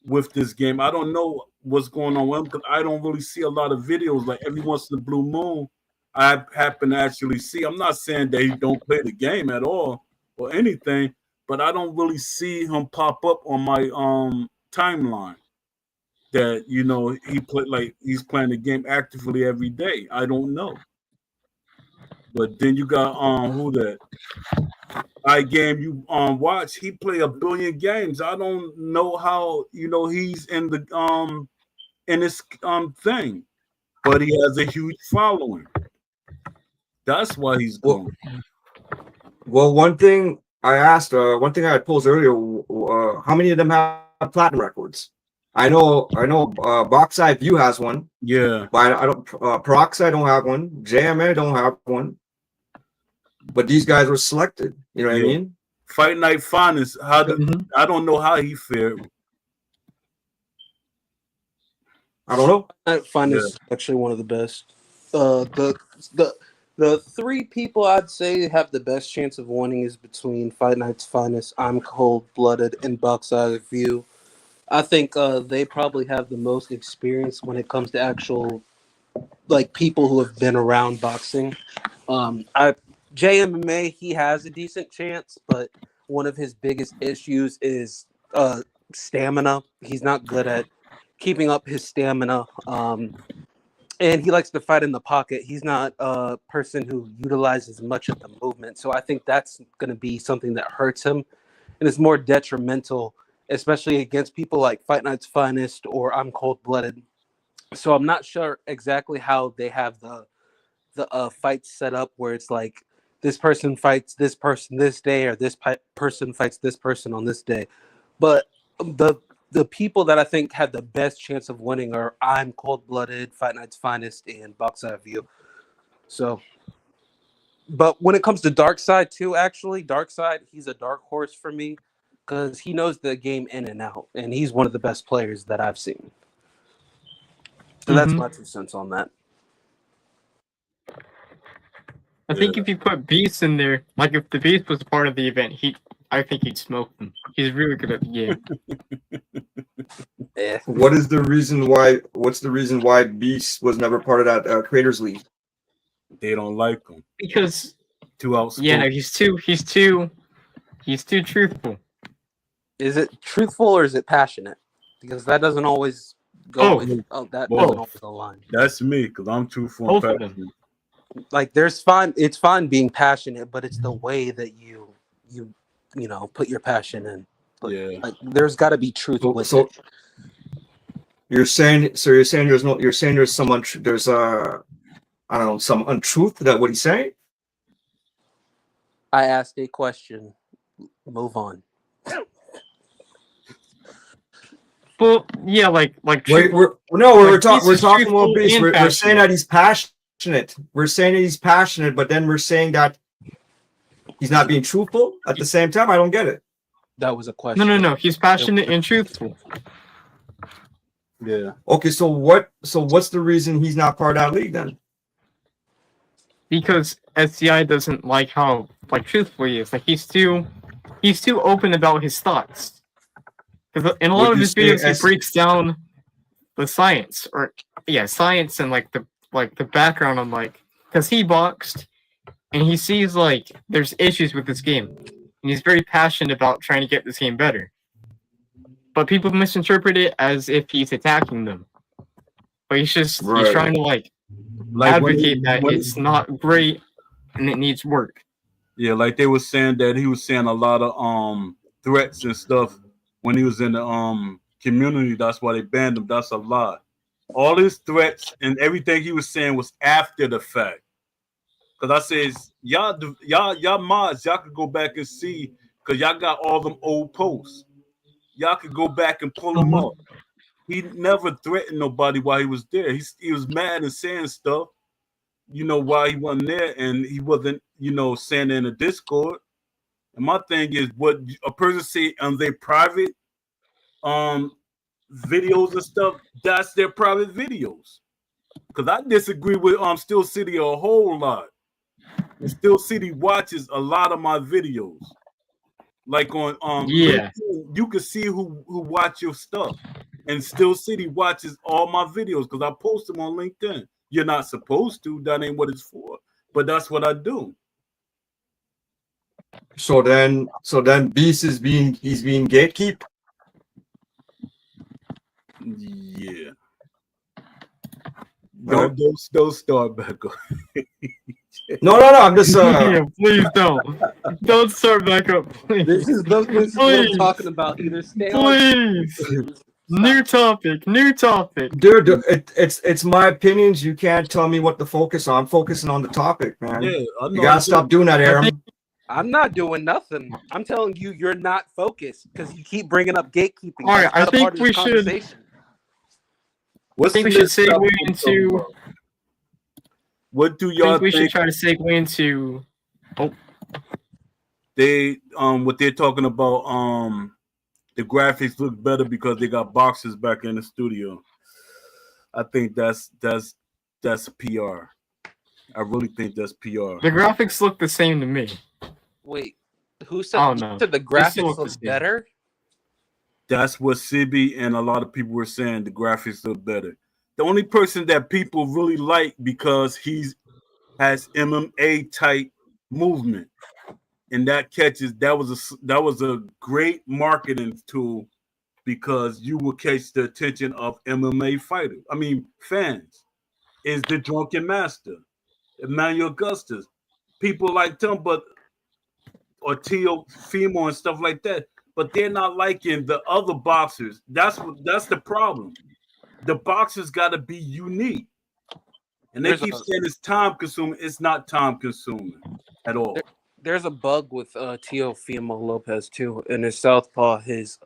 [SPEAKER 1] with this game. I don't know what's going on with him because I don't really see a lot of videos. Like every once in a blue moon, I happen to actually see. I'm not saying that he don't play the game at all or anything, but I don't really see him pop up on my timeline. That he's playing the game actively every day. I don't know. But then you got who that game you watch, he play a billion games. I don't know how he's in the in this thing, but he has a huge following. That's why he's going.
[SPEAKER 3] Well, one thing I had posed earlier, how many of them have platinum records? I know, Box Eye View has one.
[SPEAKER 1] Yeah,
[SPEAKER 3] but I don't. Peroxide don't have one. JMA don't have one. But these guys were selected. You know what I mean?
[SPEAKER 1] Fight Night Finest. I don't know how he fared.
[SPEAKER 3] I don't know.
[SPEAKER 4] Night Finest is actually one of the best. The three people I'd say have the best chance of winning is between Fight Night's Finest, I'm Cold Blooded, and Box Eye View. I think they probably have the most experience when it comes to actual people who have been around boxing. JMMA, he has a decent chance, but one of his biggest issues is stamina. He's not good at keeping up his stamina, and he likes to fight in the pocket. He's not a person who utilizes much of the movement, so I think that's going to be something that hurts him, and is more detrimental, especially against people like Fight Night's Finest or I'm Cold Blooded. So I'm not sure exactly how they have the fights set up, where it's like this person fights this person this day, or this person fights this person on this day. But the people that I think had the best chance of winning are I'm Cold Blooded, Fight Night's Finest, and Box Eye View. So, but when it comes to Dark Side too, actually, Dark Side, he's a dark horse for me because he knows the game in and out, and he's one of the best players that I've seen. So that's my 2 cents on that.
[SPEAKER 2] I think if you put Beas in there, like if the Beas was a part of the event, I think he'd smoke him. He's really good at the game.
[SPEAKER 3] What's the reason why Beast was never part of that Creators League?
[SPEAKER 1] They don't like him
[SPEAKER 2] because
[SPEAKER 1] too outspoken.
[SPEAKER 2] Yeah, no, he's too truthful.
[SPEAKER 4] Is it truthful or is it passionate? Because that doesn't always go. Doesn't always align.
[SPEAKER 1] That's me, because I'm truthful and passionate.
[SPEAKER 4] It's fine being passionate, but it's the way that you put your passion in. There's got to be truth with it.
[SPEAKER 3] You're saying there's some untruth to that what he's saying?
[SPEAKER 4] I asked a question. Move on.
[SPEAKER 2] Well, yeah, we're
[SPEAKER 3] talking about Beast. We're saying that he's passionate. We're saying that he's passionate, but then we're saying that he's not being truthful at the same time. I don't get it.
[SPEAKER 4] That was a question.
[SPEAKER 2] No. He's passionate and truthful.
[SPEAKER 1] Yeah.
[SPEAKER 3] Okay, so what's the reason he's not part of that league then?
[SPEAKER 2] Because SCI doesn't like how truthful he is. He's too open about his thoughts. Because in a lot of his videos, he breaks down the science, science and the background on because he boxed and he sees there's issues with this game, and he's very passionate about trying to get this game better. But people misinterpret it as if he's attacking them. But he's just he's trying to advocate that it's not great and it needs work.
[SPEAKER 1] Yeah, like they were saying that he was saying a lot of threats and stuff when he was in the community. That's why they banned him. That's a lie. All his threats and everything he was saying was after the fact. Because I says, y'all mods, y'all could go back and see, because y'all got all them old posts. Y'all could go back and pull them up. he never threatened nobody while he was there. He was mad and saying stuff, while he wasn't there, and he wasn't, saying it in a Discord. And my thing is, what a person say on their private videos and stuff, that's their private videos. Because I disagree with Steel City a whole lot. And Steel City watches a lot of my videos. Like on
[SPEAKER 2] Yeah.
[SPEAKER 1] LinkedIn, you can see who watch your stuff. And Steel City watches all my videos because I post them on LinkedIn. You're not supposed to. That ain't what it's for. But that's what I do.
[SPEAKER 3] So then Beast is being gatekeep.
[SPEAKER 1] Yeah.
[SPEAKER 3] All
[SPEAKER 1] Don't start back up.
[SPEAKER 3] No. I'm just
[SPEAKER 2] Yeah, please don't start back up, please.
[SPEAKER 4] This is what I'm
[SPEAKER 2] Please.
[SPEAKER 4] talking about. Either stay
[SPEAKER 2] Please.
[SPEAKER 4] on.
[SPEAKER 2] New topic.
[SPEAKER 3] dude. It's my opinions. You can't tell me what to focus on. I'm focusing on the topic, man.
[SPEAKER 1] Yeah, I know.
[SPEAKER 3] You gotta stop doing that, Aaron.
[SPEAKER 4] I'm not doing nothing. I'm telling you, you're not focused because you keep bringing up gatekeeping.
[SPEAKER 2] All right,
[SPEAKER 4] That's not
[SPEAKER 2] I
[SPEAKER 4] a
[SPEAKER 2] think
[SPEAKER 4] part of
[SPEAKER 2] we
[SPEAKER 4] this
[SPEAKER 2] should-
[SPEAKER 4] conversation.
[SPEAKER 1] What's
[SPEAKER 2] I think we
[SPEAKER 1] the
[SPEAKER 2] should
[SPEAKER 1] next
[SPEAKER 2] segue
[SPEAKER 1] topic
[SPEAKER 2] into.
[SPEAKER 1] about? What do
[SPEAKER 2] I
[SPEAKER 1] y'all
[SPEAKER 2] think we should
[SPEAKER 1] think
[SPEAKER 2] try to segue into.
[SPEAKER 1] they what they're talking about? The graphics look better because they got boxes back in the studio. I think that's PR. I really think that's PR.
[SPEAKER 2] The graphics look the same to me.
[SPEAKER 4] Wait, who said,
[SPEAKER 2] Oh, no.
[SPEAKER 4] said the
[SPEAKER 2] They still
[SPEAKER 4] graphics
[SPEAKER 2] look the
[SPEAKER 4] look
[SPEAKER 2] same.
[SPEAKER 4] better?
[SPEAKER 1] That's what Sibi and a lot of people were saying. The graphics look better. The only person that people really like because has MMA type movement, and that was a great marketing tool because you will catch the attention of MMA fighters. I mean, fans. Is the Drunken Master, Emmanuel Augustus, people like them, or Tio Fimo and stuff like that. But they're not liking the other boxers. That's the problem. The boxers got to be unique, and they keep saying it's time consuming. It's not time consuming at all.
[SPEAKER 4] There's a bug with Teofimo Lopez too. In his southpaw, his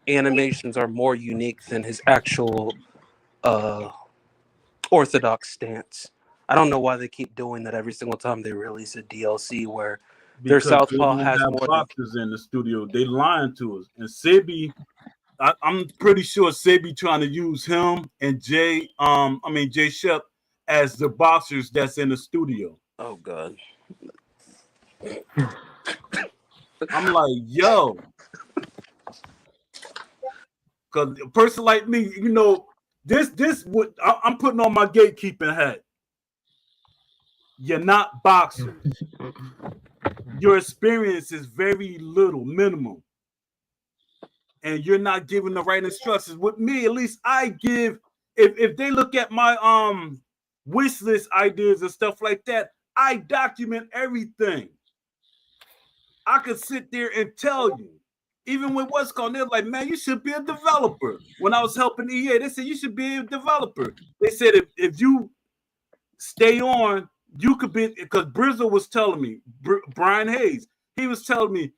[SPEAKER 4] animations are more unique than his actual orthodox stance. I don't know why they keep doing that every single time they release a DLC where their
[SPEAKER 1] Because
[SPEAKER 4] southpaw
[SPEAKER 1] they don't
[SPEAKER 4] has
[SPEAKER 1] have
[SPEAKER 4] more.
[SPEAKER 1] boxers in the studio. They lying to us. And Sebi, I'm pretty sure Sebi trying to use him and Jay Shep as the boxers that's in the studio.
[SPEAKER 4] Oh God.
[SPEAKER 1] I'm like, yo. Because a person like me, this what I'm putting on my gatekeeping hat. You're not boxers. Your experience is very little, minimal. And you're not giving the right instructions. With me, at least I give, if they look at my wish list ideas and stuff like that, I document everything. I could sit there and tell you. Even with what's called, they're like, man, you should be a developer. When I was helping EA, they said you should be a developer. They said if you stay on, you could be, because Brizzle was telling me, Brian Hayes, he was telling me,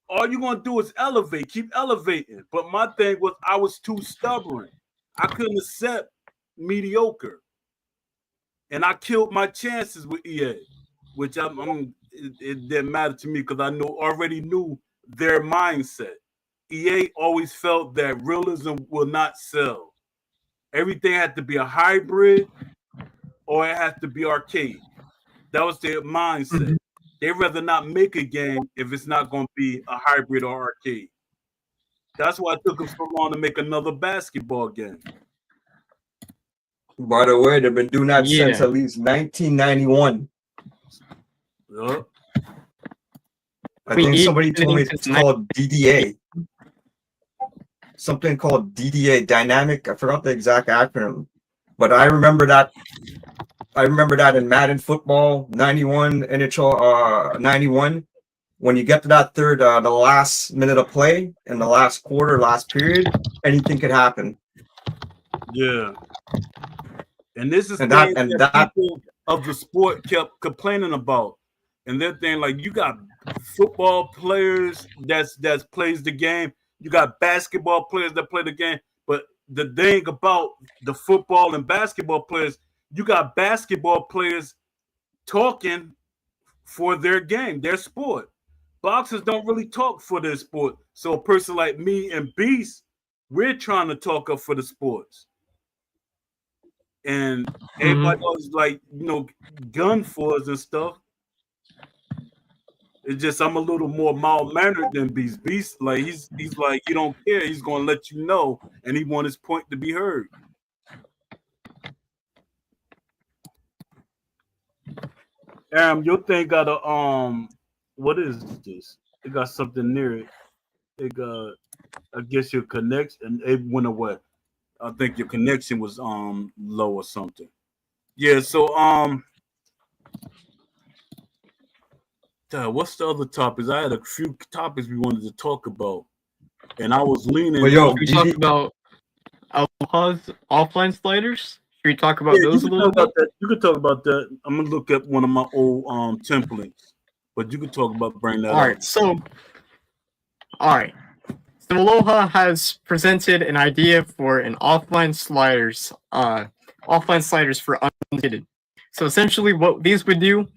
[SPEAKER 1] all you're gonna do is elevate, keep elevating. But my thing was I was too stubborn. I couldn't accept mediocre. And I killed my chances with EA, which it didn't matter to me because I already knew their mindset. EA always felt that realism will not sell. Everything had to be a hybrid or it had to be arcade. That was their mindset. Mm-hmm. They'd rather not make a game if it's not going to be a hybrid or arcade. That's why it took them so long to make another basketball game.
[SPEAKER 3] By the way, they've been doing that since at least 1991.
[SPEAKER 1] Yep.
[SPEAKER 3] I think somebody told me it's called DDA. Something called DDA, Dynamic. I forgot the exact acronym, but I remember that. I remember that in Madden Football 91, NHL 91. When you get to that third, the last minute of play in the last quarter, last period, anything could happen.
[SPEAKER 1] Yeah. And this is that people of the sport kept complaining about. And they're saying, like, you got football players that plays the game, you got basketball players that play the game, but the thing about the football and basketball players, you got basketball players talking for their game, their sport. Boxers don't really talk for their sport. So a person like me and Beast, we're trying to talk up for the sports. And everybody else like, gun for us and stuff. It's just I'm a little more mild mannered than Beast. Beast, like he's like he don't care. He's gonna let you know, and he want his point to be heard. Your thing got a what is this? It got something near it. It got, I guess your connection. It went away. I think your connection was low or something. Yeah. So what's the other topics? I had a few topics we wanted to talk about, and I was leaning.
[SPEAKER 3] But yo,
[SPEAKER 2] we talk about Alpha's offline sliders. Should we talk about those a little bit?
[SPEAKER 1] You could talk about that. I'm gonna look at one of my old templates, but you could talk about bring that.
[SPEAKER 2] All right. So Aloha has presented an idea for an offline sliders for unlimited. So essentially, what these would do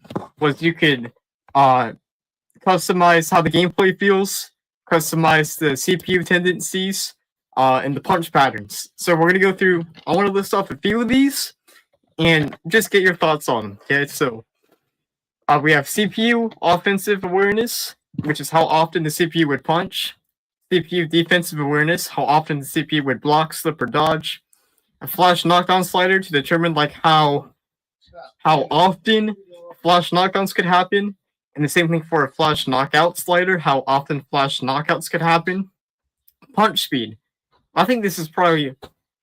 [SPEAKER 2] was you could customize how the gameplay feels, customize the CPU tendencies, and the punch patterns. So we're gonna go through. I want to list off a few of these and just get your thoughts on them. Okay, so we have CPU offensive awareness, which is how often the CPU would punch. CPU defensive awareness, how often the CPU would block, slip, or dodge. A flash knockdown slider to determine like how often flash knockdowns could happen. And the same thing for a flash knockout slider, how often flash knockouts could happen. Punch speed. I think this is probably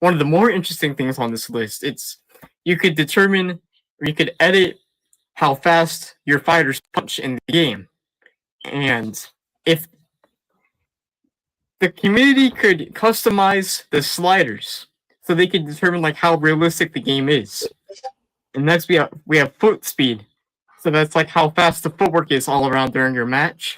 [SPEAKER 2] one of the more interesting things on this list. You could determine, or you could edit how fast your fighters punch in the game. And if the community could customize the sliders so they could determine like how realistic the game is. And next we have foot speed. So that's like how fast the footwork is all around during your match.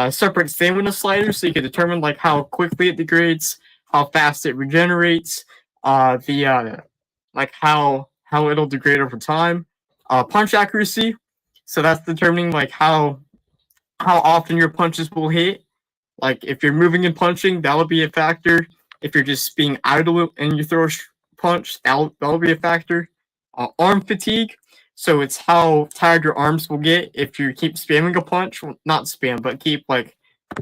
[SPEAKER 2] Separate stamina sliders so you can determine like how quickly it degrades, how fast it regenerates, like how it'll degrade over time. Punch accuracy. So that's determining like how often your punches will hit. Like if you're moving and punching, that'll be a factor. If you're just being idle and you throw a punch, that'll be a factor. Arm fatigue. So it's how tired your arms will get if you keep spamming a punch. Well, not spam, but keep like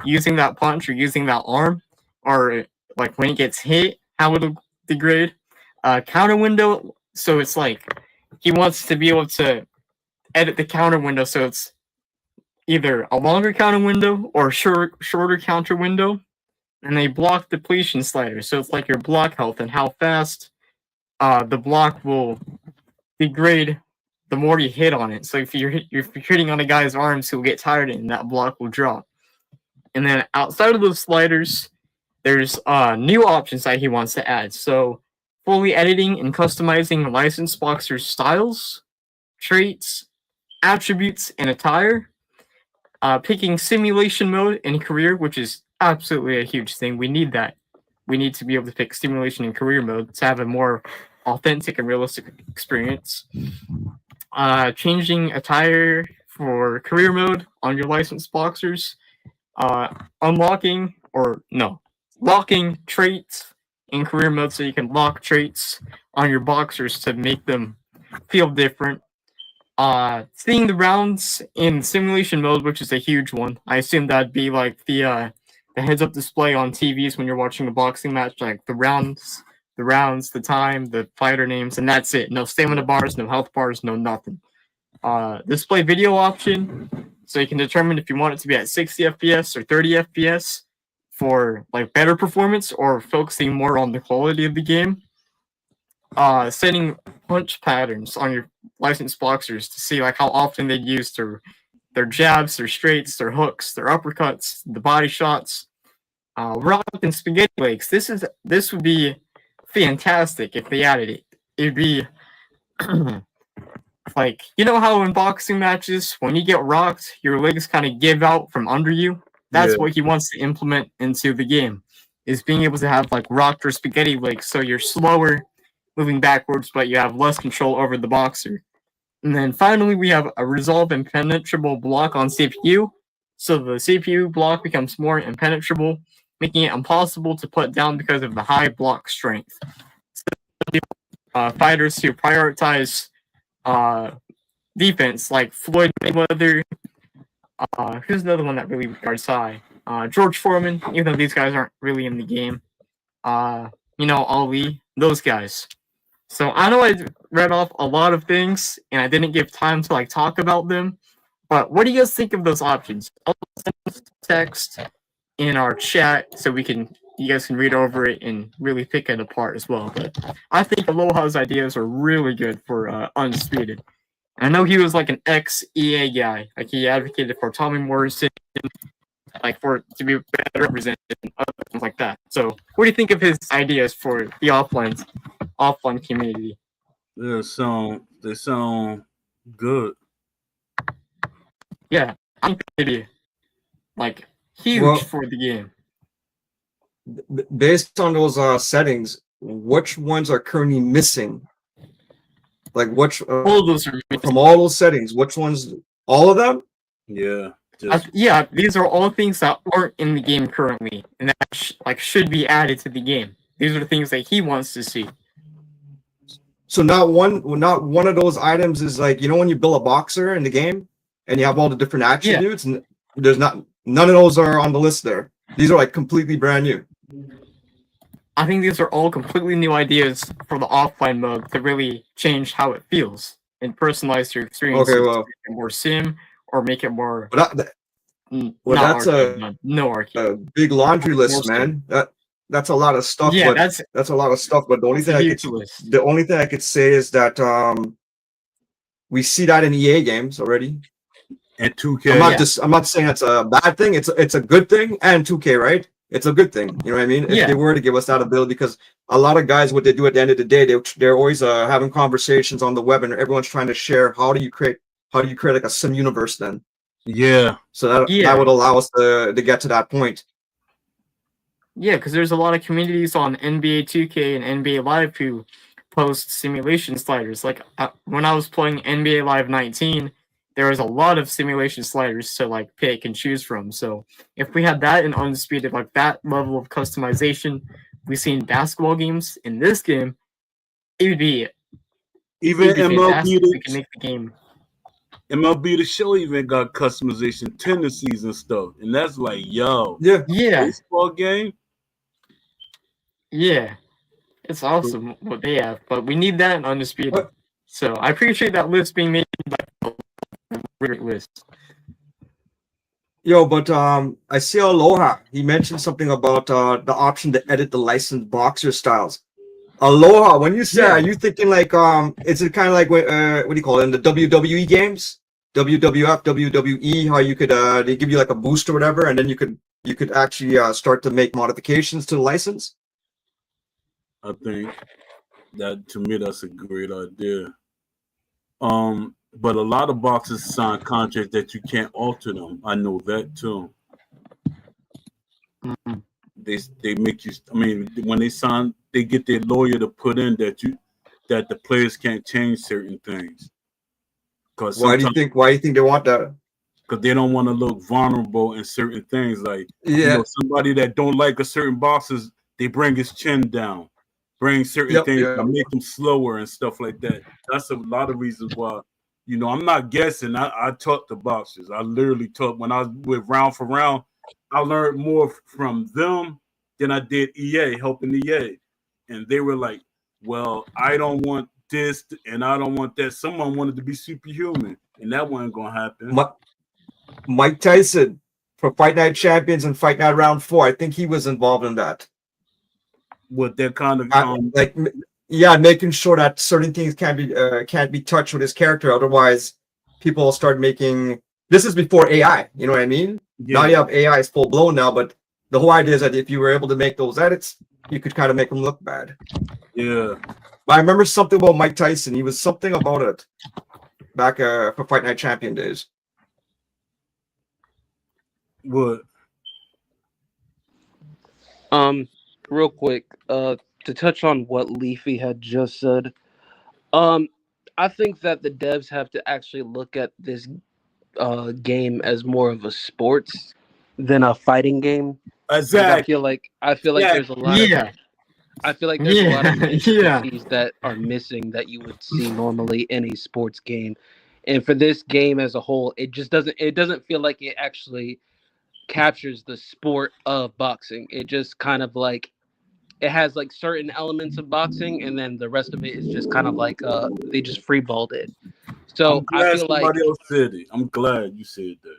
[SPEAKER 2] using that punch or using that arm, or like when it gets hit, how it'll degrade. Counter window. So it's like he wants to be able to edit the counter window so it's either a longer counter window or shorter counter window. And a block depletion slider. So it's like your block health and how fast the block will degrade the more you hit on it. So if you're hitting on a guy's arms, he'll get tired and that block will drop. And then outside of those sliders, there's new options that he wants to add. So fully editing and customizing licensed boxers' styles, traits, attributes, and attire. Picking simulation mode and career, which is absolutely a huge thing. We need that. We need to be able to pick simulation and career mode to have a more authentic and realistic experience. Changing attire for career mode on your licensed boxers. Locking traits in career mode so you can lock traits on your boxers to make them feel different. Seeing the rounds in simulation mode, which is a huge one. I assume that'd be like the heads-up display on TVs when you're watching a boxing match, like the rounds, the time, the fighter names, and that's it. No stamina bars, no health bars, no nothing. Display video option, so you can determine if you want it to be at 60 FPS or 30 FPS for like better performance, or focusing more on the quality of the game. Setting punch patterns on your licensed boxers to see like how often they use their jabs, their straights, their hooks, their uppercuts, the body shots. Rock and spaghetti legs. This would be fantastic if they added it. It'd be like, you know how in boxing matches when you get rocked, your legs kind of give out from under you. That's what he wants to implement into the game. is being able to have like rocked or spaghetti legs, so you're slower moving backwards, but you have less control over the boxer. And then finally, we have a resolve impenetrable block on CPU. So the CPU block becomes more impenetrable, making it impossible to put down because of the high block strength. So, fighters who prioritize defense, like Floyd Mayweather, who's another one that really regards high? George Foreman, even though these guys aren't really in the game. Ali, those guys. So I know I read off a lot of things and I didn't give time to like talk about them, but what do you guys think of those options? I'll send text in our chat so you guys can read over it and really pick it apart as well. But I think Aloha's ideas are really good for Undisputed. I know he was like an ex-EA guy. Like he advocated for Tommy Morrison, like for it to be better represented and other things like that. So what do you think of his ideas for the offline community?
[SPEAKER 1] They sound good.
[SPEAKER 2] Yeah, I think they'd be like huge
[SPEAKER 3] Well,
[SPEAKER 2] for the game.
[SPEAKER 3] Based on those settings, which ones are currently missing? Like which
[SPEAKER 2] All of those are
[SPEAKER 3] from all those settings, which ones? All of them?
[SPEAKER 1] Yeah.
[SPEAKER 2] yeah, these are all things that aren't in the game currently, and that should be added to the game. These are the things that he wants to see.
[SPEAKER 3] So not one of those items is like, when you build a boxer in the game and you have all the different attributes, and there's none of those are on the list there. These are like completely brand new.
[SPEAKER 2] I think these are all completely new ideas for the offline mode to really change how it feels and personalize your experience.
[SPEAKER 3] Okay, well,
[SPEAKER 2] make it more sim or make it more.
[SPEAKER 3] That's a big laundry list, man. That's a lot of stuff.
[SPEAKER 2] Yeah,
[SPEAKER 3] but that's a lot of stuff. But the only thing I could say is that we see that in EA games already.
[SPEAKER 1] And 2K.
[SPEAKER 3] I'm not saying it's a bad thing. It's a good thing. And 2K, right? It's a good thing. You know what I mean? If they were to give us that ability, because a lot of guys, what they do at the end of the day, they're always having conversations on the web, and everyone's trying to share how do you create like a sim universe then.
[SPEAKER 1] Yeah.
[SPEAKER 3] So that would allow us to get to that point.
[SPEAKER 2] Yeah, because there's a lot of communities on NBA 2K and NBA Live who post simulation sliders. Like when I was playing NBA Live 19, there was a lot of simulation sliders to like pick and choose from. So if we had that in Undisputed, like that level of customization we see in basketball games, in this game, it would be
[SPEAKER 1] MLB
[SPEAKER 2] we can make the game.
[SPEAKER 1] MLB The Show even got customization tendencies and stuff, and that's like,
[SPEAKER 2] yeah,
[SPEAKER 1] baseball game.
[SPEAKER 2] Yeah, it's awesome what they have, but we need that in Undisputed. So I appreciate that list being made by a great list.
[SPEAKER 3] Yo, but I see Aloha. He mentioned something about the option to edit the licensed boxer styles. Aloha, when you say, are you thinking like is it kind of like what do you call it in the WWE games? WWF, WWE, how you could they give you like a boost or whatever, and then you could actually start to make modifications to the license.
[SPEAKER 1] I think that to me that's a great idea. But a lot of boxers sign contracts that you can't alter them. I know that too.
[SPEAKER 2] Mm-hmm.
[SPEAKER 1] They make you. I mean, when they sign, they get their lawyer to put in that the players can't change certain things.
[SPEAKER 3] Why do you think they want that?
[SPEAKER 1] Because they don't want to look vulnerable in certain things. Like somebody that don't like a certain boxers, they bring his chin down, bring certain things, make him slower and stuff like that. That's a lot of reasons why. I'm not guessing. I taught the boxers. I literally taught when I was with Round for Round. I learned more from them than I did EA, helping EA. And they were like, well, I don't want this and I don't want that. Someone wanted to be superhuman, and that wasn't going to happen.
[SPEAKER 3] Mike Tyson for Fight Night Champions and Fight Night Round 4. I think he was involved in that.
[SPEAKER 1] With that kind of
[SPEAKER 3] making sure that certain things can't be touched with his character, otherwise people will start making. This is before AI, you know what I mean? Yeah. Now you have AI is full blown now, but the whole idea is that if you were able to make those edits, you could kind of make them look bad.
[SPEAKER 1] Yeah.
[SPEAKER 3] But I remember something about Mike Tyson. He was something about it back for Fight Night Champion days.
[SPEAKER 1] What?
[SPEAKER 4] Real quick, to touch on what Leafy had just said, um, I think that the devs have to actually look at this game as more of a sports than a fighting game, because
[SPEAKER 1] Exactly.
[SPEAKER 4] I feel like there's a lot of
[SPEAKER 2] Yeah,
[SPEAKER 4] I feel like there's a lot of
[SPEAKER 2] yeah, yeah.
[SPEAKER 4] intricacies that are missing that you would see normally in a sports game. And for this game as a whole, it doesn't feel like it actually captures the sport of boxing. It just kind of like it has like certain elements of boxing, and then the rest of it is just kind of like they just freeballed it.
[SPEAKER 1] I'm
[SPEAKER 4] So I
[SPEAKER 1] glad
[SPEAKER 4] feel like
[SPEAKER 1] somebody else said it. I'm glad you said that.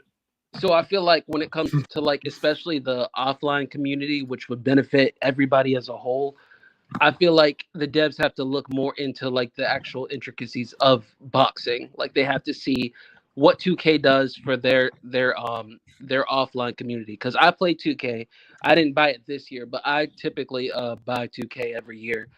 [SPEAKER 4] when it comes to like especially the offline community, which would benefit everybody as a whole, I feel like the devs have to look more into like the actual intricacies of boxing. Like they have to see what 2K does for their offline community. Because I play 2K. I didn't buy it this year, but I typically buy 2K every year.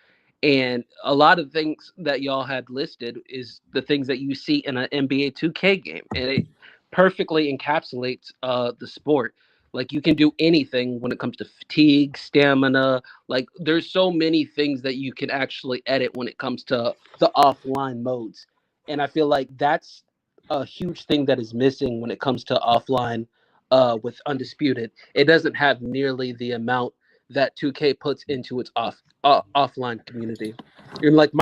[SPEAKER 4] And a lot of things that y'all had listed is the things that you see in an NBA 2K game, and it perfectly encapsulates the sport. Like you can do anything when it comes to fatigue, stamina, like there's so many things that you can actually edit when it comes to the offline modes. And I feel like that's a huge thing that is missing when it comes to offline with Undisputed. It doesn't have nearly the amount that 2K puts into its offline community. And like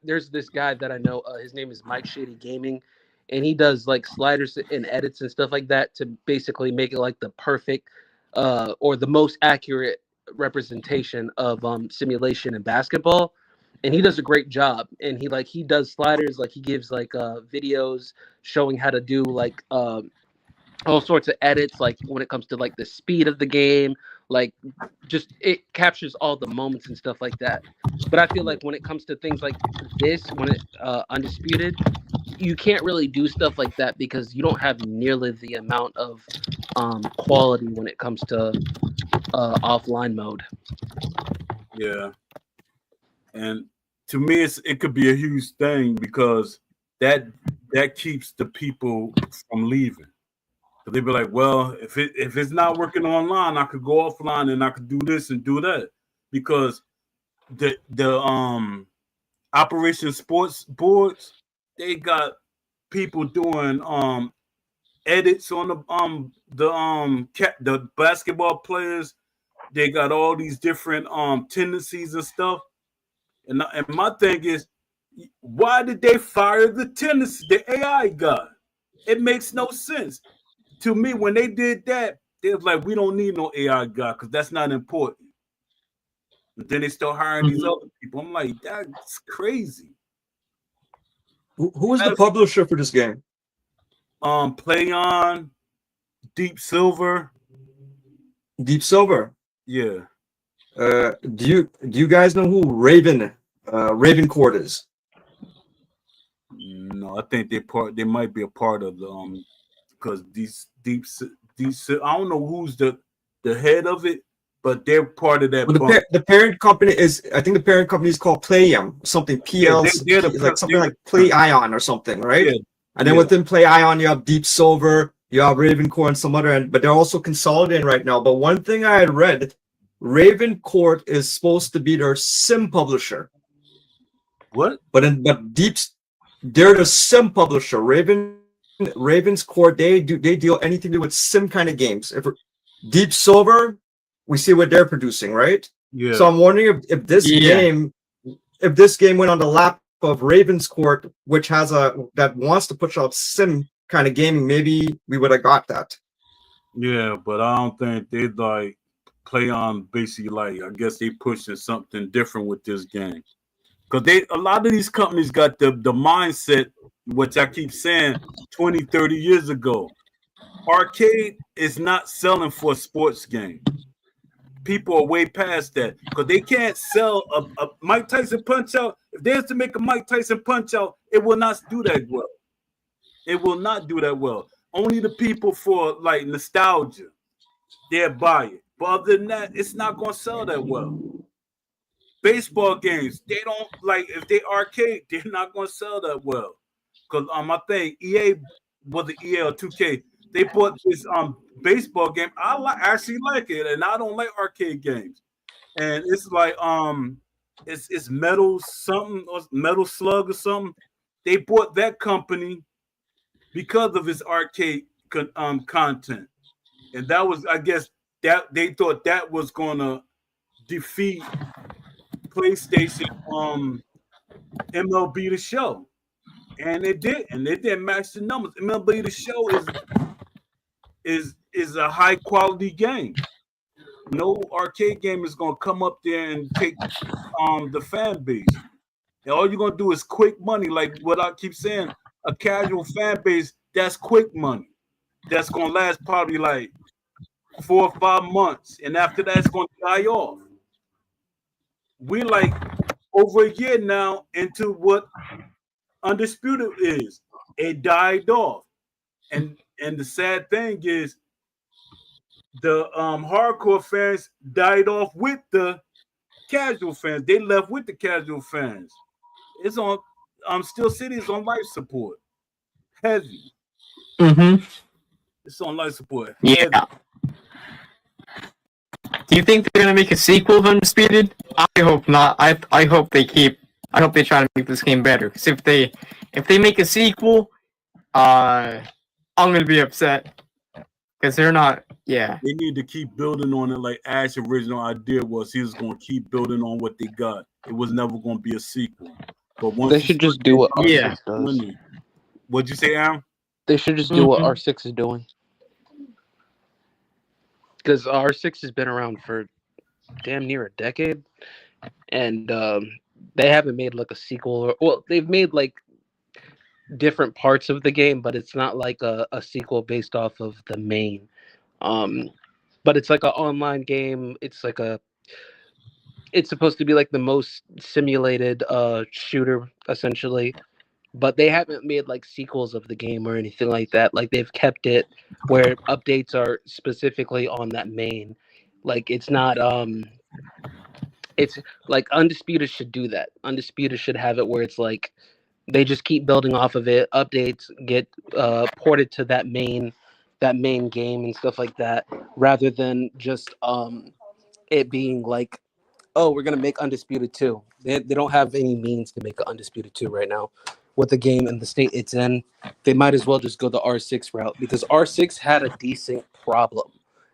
[SPEAKER 4] there's this guy that I know, his name is Mike Shady Gaming, and he does like sliders and edits and stuff like that to basically make it like the perfect or the most accurate representation of simulation and basketball. And he does a great job, and he does sliders, like he gives like videos showing how to do like all sorts of edits, like when it comes to like the speed of the game, like just it captures all the moments and stuff like that. But I feel like when it comes to things like this, when it Undisputed, you can't really do stuff like that because you don't have nearly the amount of quality when it comes to offline mode.
[SPEAKER 1] Yeah. And to me, it could be a huge thing because that that keeps the people from leaving. So they'd be like, well, if it's not working online, I could go offline and I could do this and do that. Because the Operation Sports boards, they got people doing edits on the basketball players. They got all these different tendencies and stuff. And my thing is, why did they fire the AI guy? It makes no sense to me. When they did that, they was like, we don't need no AI guy because that's not important. But then they start hiring these other people. I'm like, that's crazy.
[SPEAKER 3] Who is the publisher for this game?
[SPEAKER 1] Play on Deep Silver.
[SPEAKER 3] Deep Silver.
[SPEAKER 1] Yeah.
[SPEAKER 3] Do you guys know who Raven Court is?
[SPEAKER 1] No, I think they might be a part of the because these I don't know who's the head of it, but they're part of that.
[SPEAKER 3] Well, the parent company is, I think the parent company is called Playim, something PL, like something like Play Ion or something, right?
[SPEAKER 1] Yeah,
[SPEAKER 3] and then within Play Ion, you have Deep Silver, you have Raven Court, and some other end, but they're also consolidating right now. But one thing I had read, Raven Court is supposed to be their sim publisher.
[SPEAKER 1] What?
[SPEAKER 3] But they're the sim publisher. Raven's Court, they deal anything to do with sim kind of games. Deep Silver, we see what they're producing, right?
[SPEAKER 1] Yeah.
[SPEAKER 3] So I'm wondering if this game went on the lap of Raven's Court, which has that wants to push out sim kind of gaming, maybe we would have got that.
[SPEAKER 1] Yeah, but I don't think they'd like play on basically like, I guess they pushing something different with this game. Because a lot of these companies got the mindset, which I keep saying 20, 30 years ago. Arcade is not selling for a sports game. People are way past that because they can't sell a Mike Tyson Punch Out. If they have to make a Mike Tyson Punch Out, it will not do that well. It will not do that well. Only the people for like nostalgia, they'll buy it. But other than that, it's not going to sell that well. Baseball games, they don't like, if they arcade, they're not going to sell that well. Because I think EA, was it EA or 2K, they bought this baseball game. Actually like it, and I don't like arcade games. And it's like it's metal something or metal slug or something. They bought that company because of its arcade content, and that was, I guess, that they thought that was gonna defeat PlayStation MLB The Show, and it did, and it didn't match the numbers. MLB The Show is a high quality game. No arcade game is gonna come up there and take the fan base. And all you're gonna do is quick money, like what I keep saying. A casual fan base, that's quick money. That's gonna last probably like 4 or 5 months, and after that, it's gonna die off. We like over a year now into what Undisputed is. It died off, and the sad thing is, the hardcore fans died off with the casual fans. They left with the casual fans. It's on Steel City is on life support. Heavy.
[SPEAKER 2] Mm-hmm.
[SPEAKER 1] It's on life support.
[SPEAKER 2] Yeah.
[SPEAKER 1] Heavy.
[SPEAKER 2] Do you think they're gonna make a sequel of Undisputed? I hope not. I hope they try to make this game better. Because if they make a sequel, I'm gonna be upset. Because they're not. Yeah.
[SPEAKER 1] They need to keep building on it, like Ash's original idea was. He was going to keep building on what they got. It was never going to be a sequel. But once
[SPEAKER 4] They should just do what
[SPEAKER 2] Yeah.
[SPEAKER 4] R6 does.
[SPEAKER 1] What'd you say, Aaron?
[SPEAKER 4] They should just do what R6 is doing. Because R6 has been around for damn near a decade, and they haven't made like a sequel. Well, they've made like different parts of the game, but it's not like a sequel based off of the main. But it's like an online game. It's supposed to be like the most simulated shooter, essentially. But they haven't made like sequels of the game or anything like that. Like they've kept it where updates are specifically on that main. Like it's not it's like Undisputed should do that. Undisputed should have it where it's like they just keep building off of it. Updates get ported to that main game and stuff like that, rather than just it being like, oh, we're gonna make Undisputed 2. They don't have any means to make an Undisputed 2 right now. With the game and the state it's in, they might as well just go the R6 route, because R6 had a decent problem,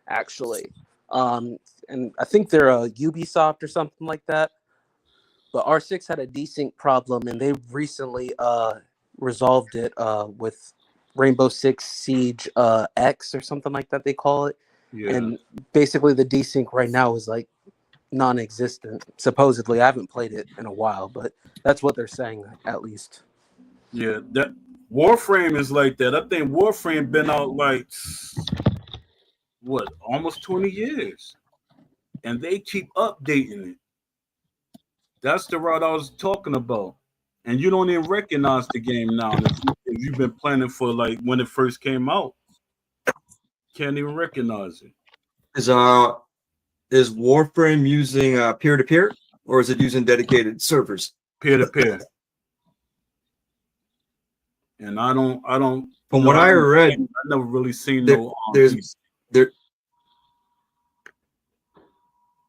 [SPEAKER 4] actually. And I think they're a Ubisoft or something like that. But R6 had a decent problem, and they recently resolved it with Rainbow Six Siege X or something like that they call it.
[SPEAKER 1] Yeah.
[SPEAKER 4] And basically the desync right now is like non-existent. Supposedly, I haven't played it in a while, but that's what they're saying, at least.
[SPEAKER 1] Yeah, that Warframe is like that. I think Warframe been out like almost 20 years, and they keep updating it. That's the route I was talking about, and you don't even recognize the game now. If you've been planning for like when it first came out, can't even recognize it.
[SPEAKER 3] Is Warframe using peer-to-peer, or is it using dedicated servers?
[SPEAKER 1] Peer-to-peer. And I don't.
[SPEAKER 3] From what I read,
[SPEAKER 1] I never really seen
[SPEAKER 3] there's.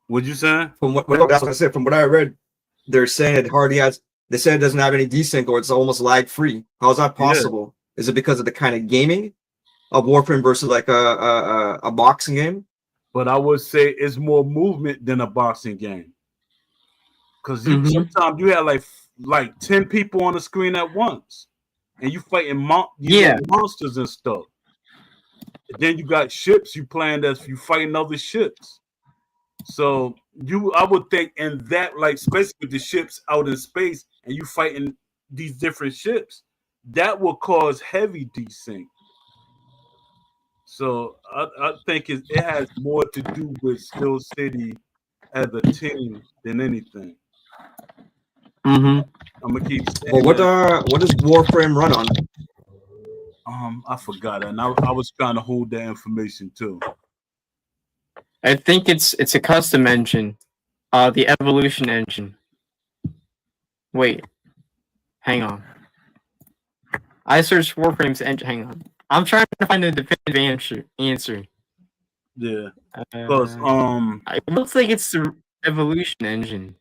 [SPEAKER 1] What'd you say?
[SPEAKER 3] From what that's what I said. From what I read, they're saying it hardly has. They said it doesn't have any desync, or it's almost lag free. How is that possible? Yeah. Is it because of the kind of gaming of Warframe versus like a boxing game?
[SPEAKER 1] But I would say it's more movement than a boxing game, because sometimes you have like 10 people on the screen at once, and you fighting monsters and stuff. And then you got ships you playing as you fighting other ships. So I would think in that, like, especially with the ships out in space and you fighting these different ships, that will cause heavy desync. So I think it has more to do with Steel City as a team than anything. I'm gonna keep saying.
[SPEAKER 3] Well, what does Warframe run on?
[SPEAKER 1] I forgot, and I was trying to hold that information too.
[SPEAKER 2] I think it's a custom engine, the Evolution engine. Wait, hang on. I searched Warframe's engine. Hang on. I'm trying to find a definitive answer.
[SPEAKER 1] Yeah, because
[SPEAKER 2] it looks like it's the Evolution engine.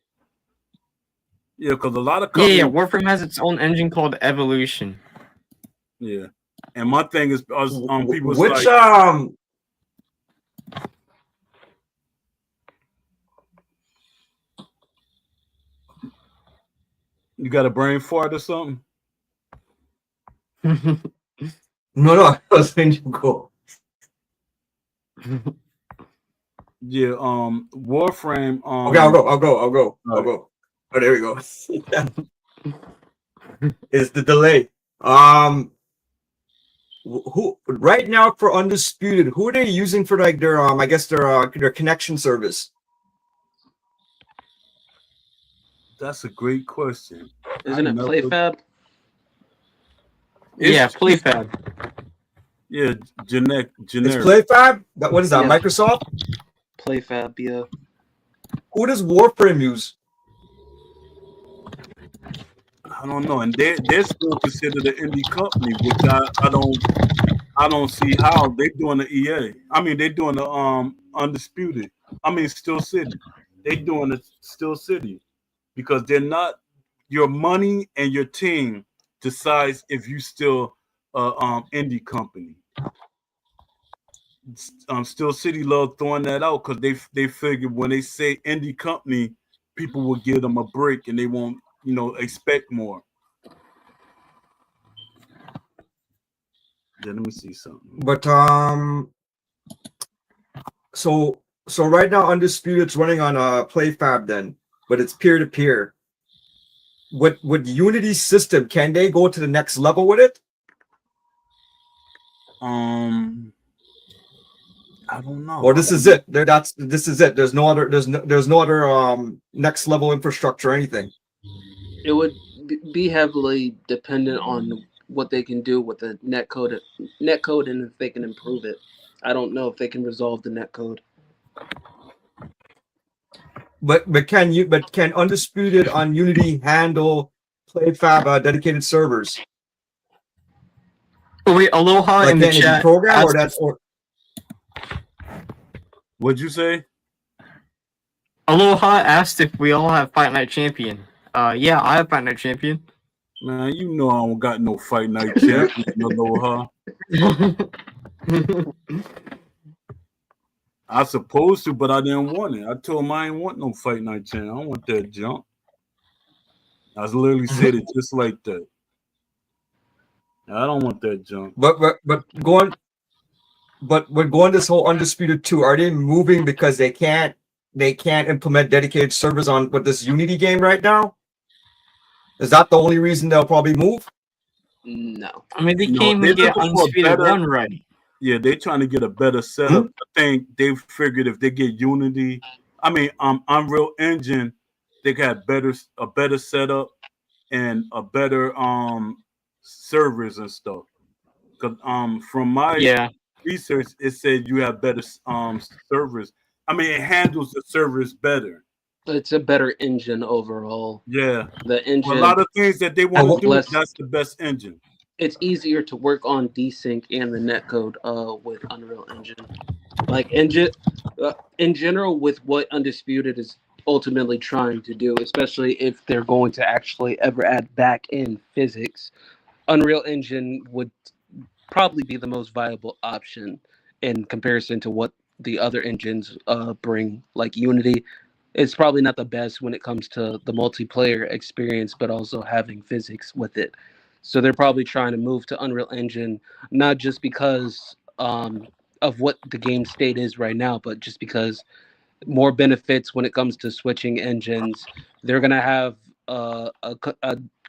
[SPEAKER 1] yeah, because a lot of
[SPEAKER 2] Yeah,
[SPEAKER 1] companies,
[SPEAKER 2] Warframe has its own engine called Evolution.
[SPEAKER 1] yeah. And my thing is, people's
[SPEAKER 3] Which
[SPEAKER 1] like, you got a brain fart or something?
[SPEAKER 3] no, I was saying you go.
[SPEAKER 1] Yeah, Warframe.
[SPEAKER 3] Okay, I'll go.
[SPEAKER 1] Right.
[SPEAKER 3] Oh, there we go. Is the delay? Who right now for Undisputed? Who are they using for like their I guess their connection service?
[SPEAKER 1] That's a great question.
[SPEAKER 4] Isn't it PlayFab?
[SPEAKER 2] Yeah, PlayFab.
[SPEAKER 1] Yeah, generic.
[SPEAKER 3] It's PlayFab. What is that?
[SPEAKER 4] Yeah.
[SPEAKER 3] Microsoft.
[SPEAKER 4] PlayFab, yeah.
[SPEAKER 3] Who does Warframe use?
[SPEAKER 1] I don't know, and they're still considered an indie company, which I don't see how they're doing the EA. I mean, they're doing the Undisputed. I mean, Steel City. They're doing the Steel City because they're not. Your money and your team decides if you still indie company. Steel City love throwing that out because they figure when they say indie company, people will give them a break and they won't expect more. Then let me see something.
[SPEAKER 3] But so right now Undisputed's running on PlayFab then, but it's peer to peer. With Unity system, can they go to the next level with it?
[SPEAKER 1] I don't know.
[SPEAKER 3] Or this is it. This is it. There's no other next level infrastructure or anything.
[SPEAKER 4] It would be heavily dependent on what they can do with the netcode and if they can improve it. I don't know if they can resolve the netcode.
[SPEAKER 3] But can Undisputed on Unity handle PlayFab dedicated servers?
[SPEAKER 2] Oh, wait, Aloha
[SPEAKER 3] Like,
[SPEAKER 2] in the
[SPEAKER 3] can it be
[SPEAKER 2] chat.
[SPEAKER 3] programmed or that's or
[SPEAKER 1] What'd you say?
[SPEAKER 2] Aloha asked if we all have Fight Night Champion. Yeah, I have Fight Night Champion.
[SPEAKER 1] Man, you know I don't got no Fight Night champion, Aloha. I supposed to, but I didn't want it. I told him I ain't want no Fight Night champion. I don't want that junk. I literally said it just like that. I don't want that junk.
[SPEAKER 3] But going this whole Undisputed 2, are they moving because they can't implement dedicated servers on with this Unity game right now? Is that the only reason they'll probably move?
[SPEAKER 4] No.
[SPEAKER 2] I mean, they can't even get Undisputed 1 ready.
[SPEAKER 1] Yeah, they're trying to get a better setup. I think they figured if they get Unity, Unreal Engine, they got a better setup and a better servers and stuff. Cause from my research, it said you have better servers. I mean, it handles the servers better.
[SPEAKER 4] It's a better engine overall.
[SPEAKER 1] Yeah,
[SPEAKER 4] the engine.
[SPEAKER 1] A lot of things that they want to do. That's the best engine.
[SPEAKER 4] It's easier to work on desync and the netcode with Unreal Engine. Like in general, with what Undisputed is ultimately trying to do, especially if they're going to actually ever add back-end physics, Unreal Engine would probably be the most viable option in comparison to what the other engines bring, like Unity. It's probably not the best when it comes to the multiplayer experience, but also having physics with it. So they're probably trying to move to Unreal Engine, not just because of what the game state is right now, but just because more benefits when it comes to switching engines. They're going to have a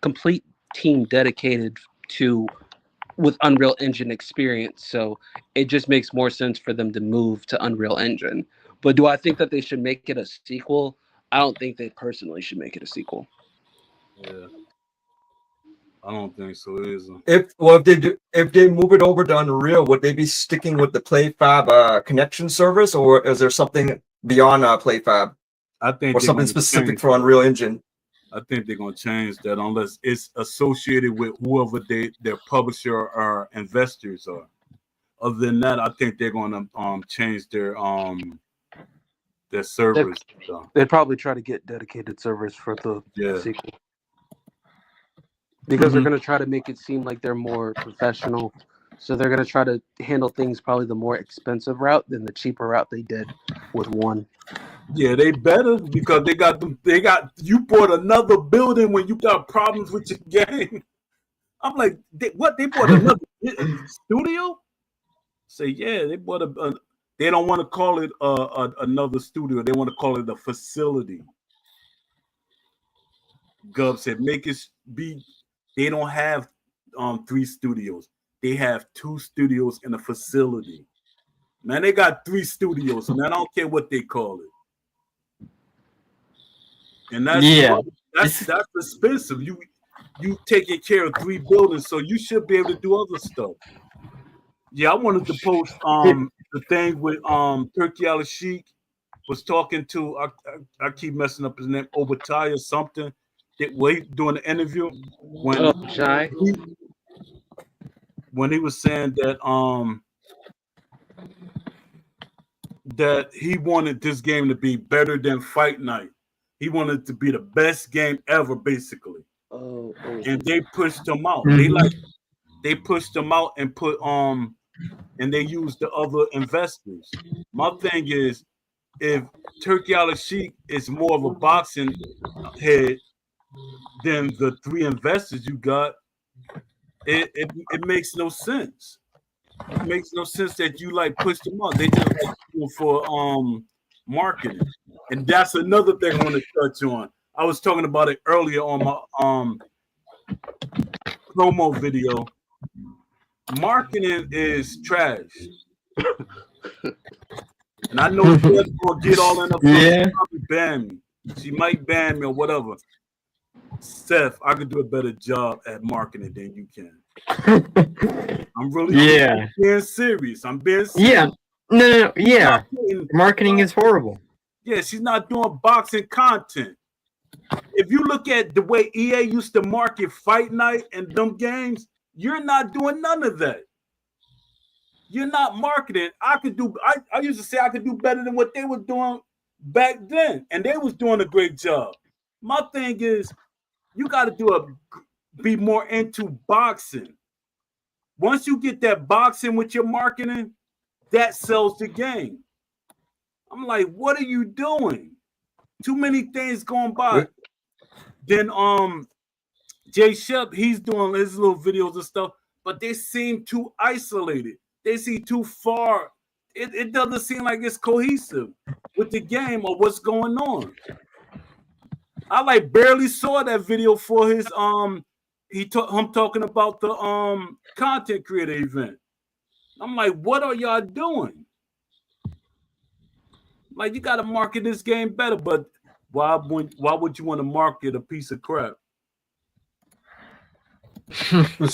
[SPEAKER 4] complete team dedicated to with Unreal Engine experience. So it just makes more sense for them to move to Unreal Engine. But do I think that they should make it a sequel? I don't think they personally should make it a sequel.
[SPEAKER 1] Yeah. I don't think so either.
[SPEAKER 3] If they move it over to Unreal, would they be sticking with the PlayFab connection service, or is there something beyond PlayFab?
[SPEAKER 1] I think
[SPEAKER 3] or something specific for Unreal Engine.
[SPEAKER 1] I think they're gonna change that unless it's associated with whoever their publisher or investors are. Other than that, I think they're gonna change their servers. So,
[SPEAKER 4] They'd probably try to get dedicated servers for the
[SPEAKER 1] yeah.
[SPEAKER 4] sequel because they're going to try to make it seem like they're more professional. So they're going to try to handle things probably the more expensive route than the cheaper route they did with 1.
[SPEAKER 1] Yeah, they better because they got you bought another building when you got problems with your game. I'm like, they bought another studio? Say, yeah, they bought a they don't want to call it another studio. They want to call it a facility. Gov said, make it be. They don't have 3 studios. They have 2 studios in a facility. Man, they got 3 studios. Man, I don't care what they call it. And that's expensive. You taking care of 3 buildings, so you should be able to do other stuff. Yeah, I wanted to post the thing with Turkey Al Sheik was talking to I keep messing up his name, Obadiah something. Doing the interview when he was saying that he wanted this game to be better than Fight Night. He wanted it to be the best game ever, basically. And they pushed him out. They pushed him out and put and they used the other investors. My thing is, if Turkey Al Sheik is more of a boxing head than the 3 investors you got, it makes no sense. It makes no sense that you like push them out. They just like for marketing. And that's another thing I want to touch on. I was talking about it earlier on my promo video. Marketing is trash. And I know Steph's gonna get all in the probably ban me. She might ban me or whatever. Steph, I could do a better job at marketing than you can. I'm really being serious. I'm being serious.
[SPEAKER 2] Yeah. No. Yeah. Marketing is horrible.
[SPEAKER 1] Yeah, she's not doing boxing content. If you look at the way EA used to market Fight Night and them games, you're not doing none of that. You're not marketing. I used to say I could do better than what they were doing back then, and they was doing a great job. My thing is, you got to be more into boxing. Once you get that boxing with your marketing, that sells the game. I'm like, what are you doing? Too many things going by. Then Jay Shep, he's doing his little videos and stuff, but they seem too isolated. They seem too far. It doesn't seem like it's cohesive with the game or what's going on. I like barely saw that video for his him talking about the content creator event. I'm like, what are y'all doing? Like, you got to market this game better, but why would you want to market a piece of crap?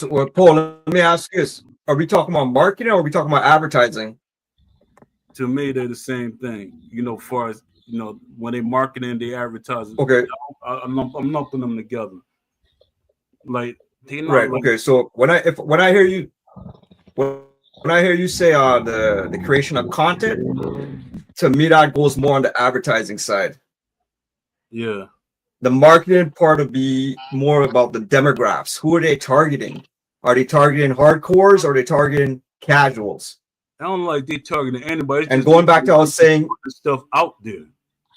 [SPEAKER 3] Well, Paul, let me ask you this. Are we talking about marketing or are we talking about advertising?
[SPEAKER 1] To me, they're the same thing. As far as, when they marketing, they advertising.
[SPEAKER 3] Okay.
[SPEAKER 1] I'm lumping them together. Like,
[SPEAKER 3] right. Okay. So when I hear you, when I hear you say the creation of content, to me that goes more on the advertising side.
[SPEAKER 1] Yeah.
[SPEAKER 3] The marketing part would be more about the demographics. Who are they targeting? Are they targeting hardcores or are they targeting casuals?
[SPEAKER 1] I don't like they targeting anybody.
[SPEAKER 3] And going back to I was saying
[SPEAKER 1] stuff out there.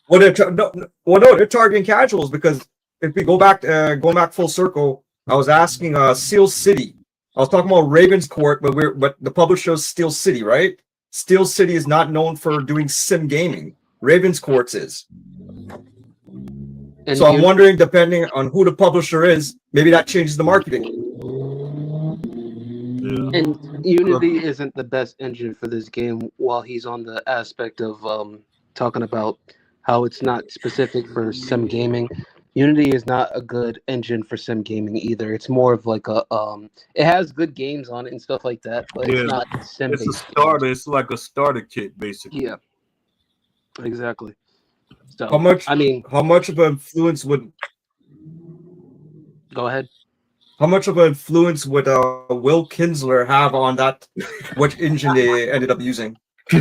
[SPEAKER 3] Well, they're targeting casuals because if we go back full circle, I was asking Steel City. I was talking about Raven's Court, but the publisher is Steel City, right? Steel City is not known for doing sim gaming. Raven's Court is. So I'm wondering, depending on who the publisher is, maybe that changes the marketing.
[SPEAKER 1] Yeah.
[SPEAKER 4] And Unity isn't the best engine for this game while he's on the aspect of talking about how it's not specific for sim gaming. Unity is not a good engine for sim gaming either. It's more of like it has good games on it and stuff like that, but it's not sim.
[SPEAKER 1] It's a starter. It's like a starter kit, basically.
[SPEAKER 4] Yeah, exactly. So,
[SPEAKER 3] how much of an influence would
[SPEAKER 4] Go ahead.
[SPEAKER 3] How much of an influence would Will Kinsler have on that? What engine they ended up using? Hey,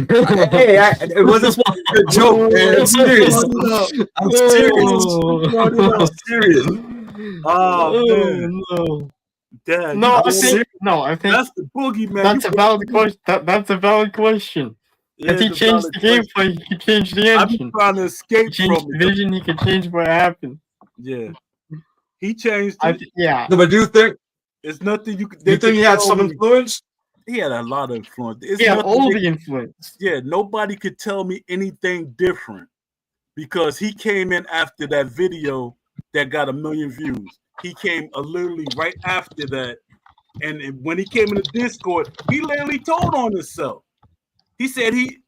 [SPEAKER 3] it wasn't supposed to be a joke, man. I'm serious. I'm serious. I'm serious.
[SPEAKER 1] Oh man,
[SPEAKER 2] no.
[SPEAKER 1] Dad,
[SPEAKER 2] No,
[SPEAKER 1] you
[SPEAKER 2] I think
[SPEAKER 1] that's the boogeyman.
[SPEAKER 2] that's a valid question. That's a valid question.
[SPEAKER 1] Yeah,
[SPEAKER 2] If he
[SPEAKER 1] the
[SPEAKER 2] changed
[SPEAKER 1] valid
[SPEAKER 2] the
[SPEAKER 1] question.
[SPEAKER 2] gameplay, he could change the
[SPEAKER 1] I've been
[SPEAKER 2] engine.
[SPEAKER 1] trying to
[SPEAKER 2] He
[SPEAKER 1] escape
[SPEAKER 2] changed
[SPEAKER 1] from
[SPEAKER 2] the
[SPEAKER 1] it.
[SPEAKER 2] vision, he could change what happened.
[SPEAKER 1] Yeah, he changed it.
[SPEAKER 2] Yeah.
[SPEAKER 3] No, but do you think?
[SPEAKER 1] It's nothing you could.
[SPEAKER 3] Do you think he had
[SPEAKER 1] tell
[SPEAKER 3] some
[SPEAKER 1] me.
[SPEAKER 3] influence?
[SPEAKER 1] He had a lot of influence. It's
[SPEAKER 2] Yeah,
[SPEAKER 1] nothing
[SPEAKER 2] all
[SPEAKER 1] they-
[SPEAKER 2] the influence.
[SPEAKER 1] Yeah, nobody could tell me anything different because he came in after that video that got 1 million views. He came literally right after that, and when he came in the Discord, he literally told on himself. He said he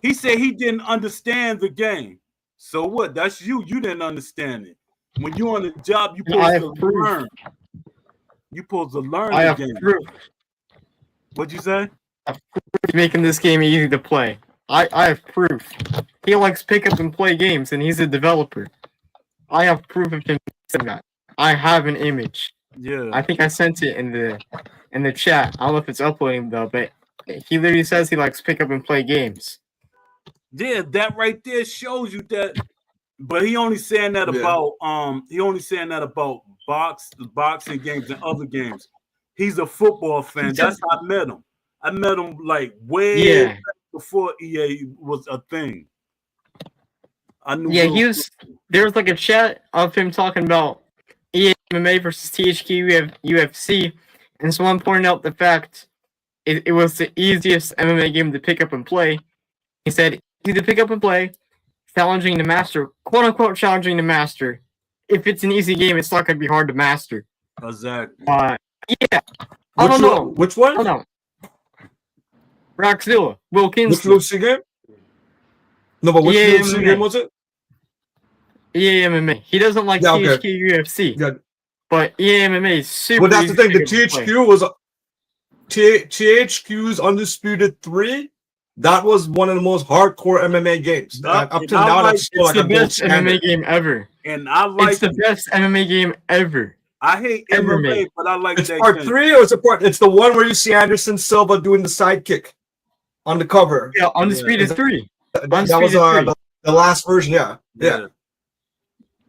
[SPEAKER 1] didn't understand the game. So what? That's you. You didn't understand it. When you're on the job, you're
[SPEAKER 2] I
[SPEAKER 1] supposed
[SPEAKER 2] have
[SPEAKER 1] to
[SPEAKER 2] proof.
[SPEAKER 1] learn. You're supposed to learn
[SPEAKER 2] I
[SPEAKER 1] the
[SPEAKER 2] have
[SPEAKER 1] game.
[SPEAKER 2] proof.
[SPEAKER 1] What'd you say?
[SPEAKER 2] Making this game easy to play. I have proof. He likes pick up and play games, and he's a developer. I have proof of him saying that. I have an image.
[SPEAKER 1] Yeah.
[SPEAKER 2] I think I sent it in the chat. I don't know if it's uploading though, but he literally says he likes pick up and play games.
[SPEAKER 1] Yeah, that right there shows you that. But he only saying that about boxing games and other games. He's a football fan. That's how I met him. I met him like way back before EA was a thing. I knew.
[SPEAKER 2] Yeah, there was like a chat of him talking about EA MMA versus THQ UFC, and someone pointed out the fact it was the easiest MMA game to pick up and play. He said easy to pick up and play, challenging to master, quote unquote challenging to master. If it's an easy game, it's not gonna be hard to master.
[SPEAKER 1] Exactly.
[SPEAKER 2] Yeah. I don't know.
[SPEAKER 3] Which one?
[SPEAKER 2] I don't know. Rockzilla, Will
[SPEAKER 3] Which
[SPEAKER 2] Kinsler.
[SPEAKER 3] UFC game? No, but which
[SPEAKER 2] EA
[SPEAKER 3] UFC
[SPEAKER 2] MMA.
[SPEAKER 3] game was it?
[SPEAKER 2] EA MMA. He doesn't like THQ UFC.
[SPEAKER 3] Yeah.
[SPEAKER 2] But EA MMA is super.
[SPEAKER 3] Well, that's the thing. The
[SPEAKER 2] easy to play.
[SPEAKER 3] THQ was THQ's Undisputed 3. That was one of the most hardcore MMA games. Up to now, that's still
[SPEAKER 2] It's
[SPEAKER 3] like
[SPEAKER 2] the
[SPEAKER 3] a
[SPEAKER 2] best MMA game ever.
[SPEAKER 1] And I like
[SPEAKER 2] It's the best MMA game ever.
[SPEAKER 1] I hate
[SPEAKER 2] ever
[SPEAKER 1] MMA,
[SPEAKER 2] made.
[SPEAKER 1] but I like
[SPEAKER 3] It's
[SPEAKER 1] that
[SPEAKER 3] part
[SPEAKER 1] game.
[SPEAKER 3] 3 or is it part? It's the one where you see Anderson Silva doing the sidekick on the cover.
[SPEAKER 2] Yeah, Undisputed 3.
[SPEAKER 3] That was the last version. Yeah.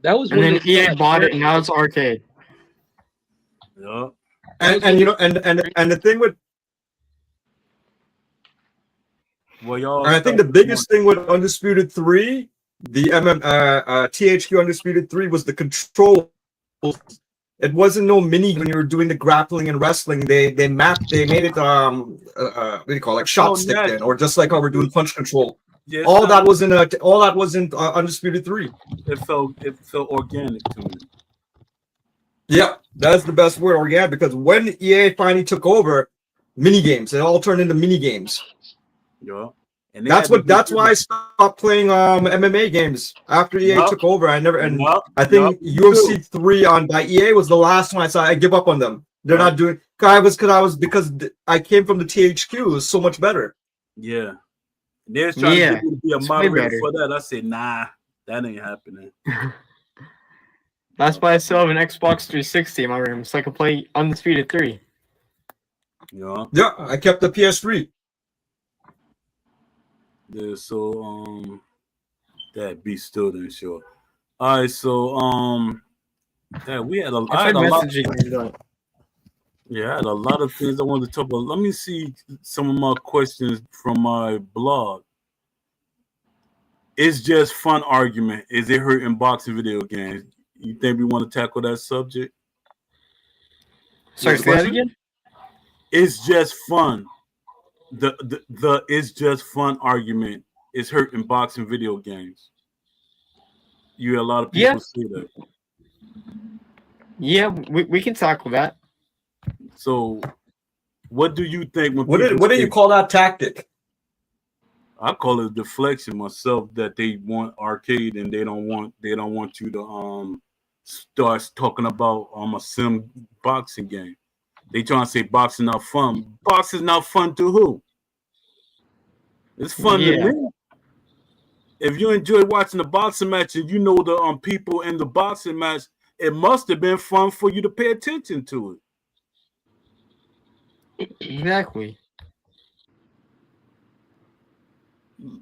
[SPEAKER 4] That was
[SPEAKER 2] And
[SPEAKER 4] when
[SPEAKER 2] then
[SPEAKER 4] they
[SPEAKER 2] EA
[SPEAKER 4] started
[SPEAKER 2] bought it, and
[SPEAKER 4] working.
[SPEAKER 2] now it's arcade.
[SPEAKER 1] Yeah.
[SPEAKER 3] And you know, and the thing with,
[SPEAKER 1] well, y'all.
[SPEAKER 3] and I think the biggest thing with Undisputed 3, the THQ Undisputed 3 was the control. It wasn't no mini when you were doing the grappling and wrestling. They made it what do you call it, like shot stick then, or just like how we're doing punch control.
[SPEAKER 1] Yeah,
[SPEAKER 3] all that was in Undisputed 3.
[SPEAKER 1] It felt organic to me.
[SPEAKER 3] Yeah, that's the best word, organic, because when EA finally took over, mini games, it all turned into mini games.
[SPEAKER 1] Yeah. And
[SPEAKER 3] That's why I stopped playing MMA games after EA took over. I think UFC 3 by EA was the last one I saw. I give up on them. They're not doing because I came from the THQ. It was so much better.
[SPEAKER 1] Yeah. And they're trying to get me to be a moderator for that. I said, nah, that ain't happening.
[SPEAKER 2] That's why I still have an Xbox 360 in my room, so I can play Undisputed 3.
[SPEAKER 1] Yeah.
[SPEAKER 3] Yeah, I kept the PS3.
[SPEAKER 1] Yeah, so that Beas still didn't show up. All right, so we had I had a lot. Yeah, I had a lot of things I wanted to talk about. Let me see some of my questions from my blog. It's just fun argument. Is it hurting boxing video games? You think we want to tackle that subject?
[SPEAKER 2] Sorry, say that again?
[SPEAKER 1] It's just fun. The it's just fun argument is hurting boxing video games. You hear a lot of people say that.
[SPEAKER 2] Yeah, we can tackle that.
[SPEAKER 1] So, what do you think? When
[SPEAKER 3] what do you call that tactic?
[SPEAKER 1] I call it deflection myself. That they want arcade and they don't want you to start talking about a sim boxing game. They trying to say boxing not fun. Boxing not fun to who? It's fun to me. If you enjoy watching the boxing match and you know the people in the boxing match, it must have been fun for you to pay attention to it.
[SPEAKER 2] Exactly.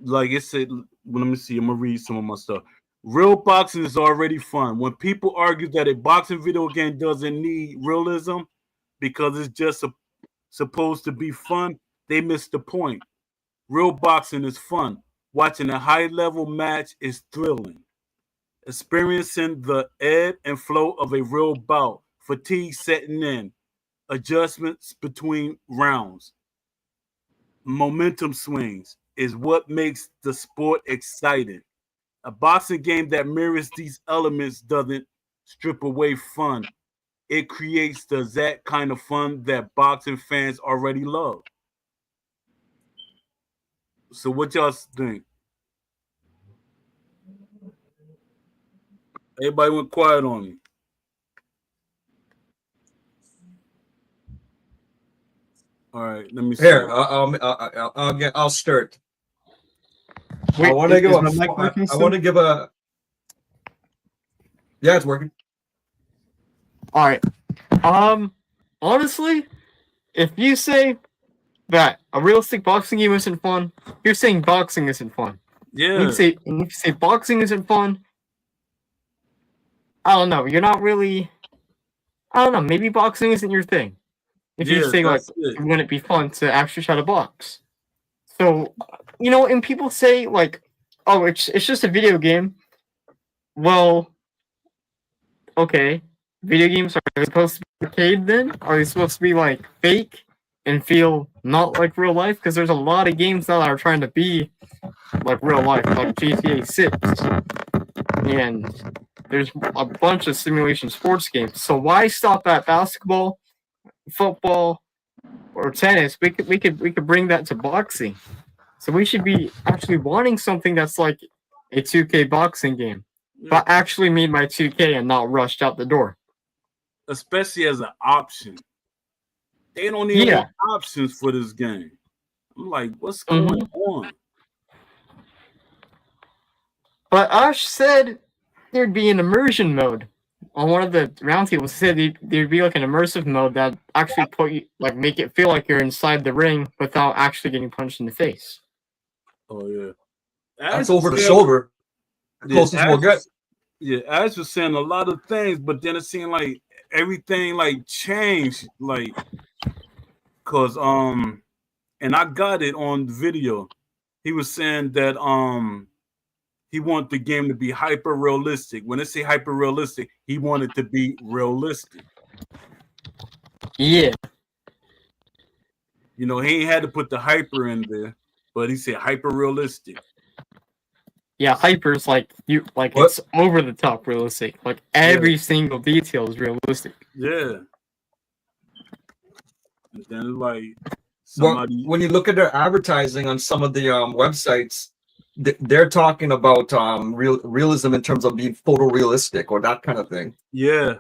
[SPEAKER 1] Like it said, well, let me see. I'm gonna read some of my stuff. Real boxing is already fun. When people argue that a boxing video game doesn't need realism because it's just supposed to be fun, they miss the point. Real boxing is fun. Watching a high-level match is thrilling. Experiencing the ebb and flow of a real bout, fatigue setting in, adjustments between rounds, momentum swings is what makes the sport exciting. A boxing game that mirrors these elements doesn't strip away fun. It creates the exact kind of fun that boxing fans already love. So what y'all think? Everybody went quiet on me. All right, let me see.
[SPEAKER 3] Here, I'll start.
[SPEAKER 2] Wait,
[SPEAKER 3] I want to give
[SPEAKER 2] is my mic working
[SPEAKER 3] I
[SPEAKER 2] still?
[SPEAKER 3] want to give a. Yeah, it's working.
[SPEAKER 2] All right. Honestly, if you say that a realistic boxing game isn't fun, you're saying boxing isn't fun.
[SPEAKER 1] Yeah,
[SPEAKER 2] If you say boxing isn't fun, I don't know. You're not really. I don't know. Maybe boxing isn't your thing. If you
[SPEAKER 1] yeah,
[SPEAKER 2] say like,
[SPEAKER 1] that's it.
[SPEAKER 2] wouldn't it be fun to actually try to box? So, and people say like, oh, it's just a video game. Well, okay, video games are supposed to be arcade then? Are they supposed to be like fake and feel not like real life? Because there's a lot of games now that are trying to be like real life, like GTA 6. And there's a bunch of simulation sports games. So why stop at basketball, football, or tennis? We could bring that to boxing. So we should be actually wanting something that's like a 2K boxing game, but actually made by 2K and not rushed out the door.
[SPEAKER 1] Especially as an option. They don't even want options for this game. I'm like, what's going on?
[SPEAKER 2] But Ash said there'd be an immersion mode. On one of the roundtables, said there'd be like an immersive mode that actually put you like make it feel like you're inside the ring without actually getting punched in the face.
[SPEAKER 1] Oh yeah,
[SPEAKER 3] That's over the shoulder. Closest we'll get.
[SPEAKER 1] Yeah, Ash was saying a lot of things, but then it seemed like everything like changed, like cause and I got it on video. He was saying that he wanted the game to be hyper realistic. When they say hyper realistic, he wanted to be realistic.
[SPEAKER 2] Yeah.
[SPEAKER 1] He ain't had to put the hyper in there, but he said hyper realistic.
[SPEAKER 2] Yeah, hyper is like it's over the top realistic. Like every single detail is realistic.
[SPEAKER 1] Yeah. And then like
[SPEAKER 3] somebody, when you look at their advertising on some of the websites, they're talking about realism in terms of being photorealistic or that kind of thing.
[SPEAKER 1] Yeah,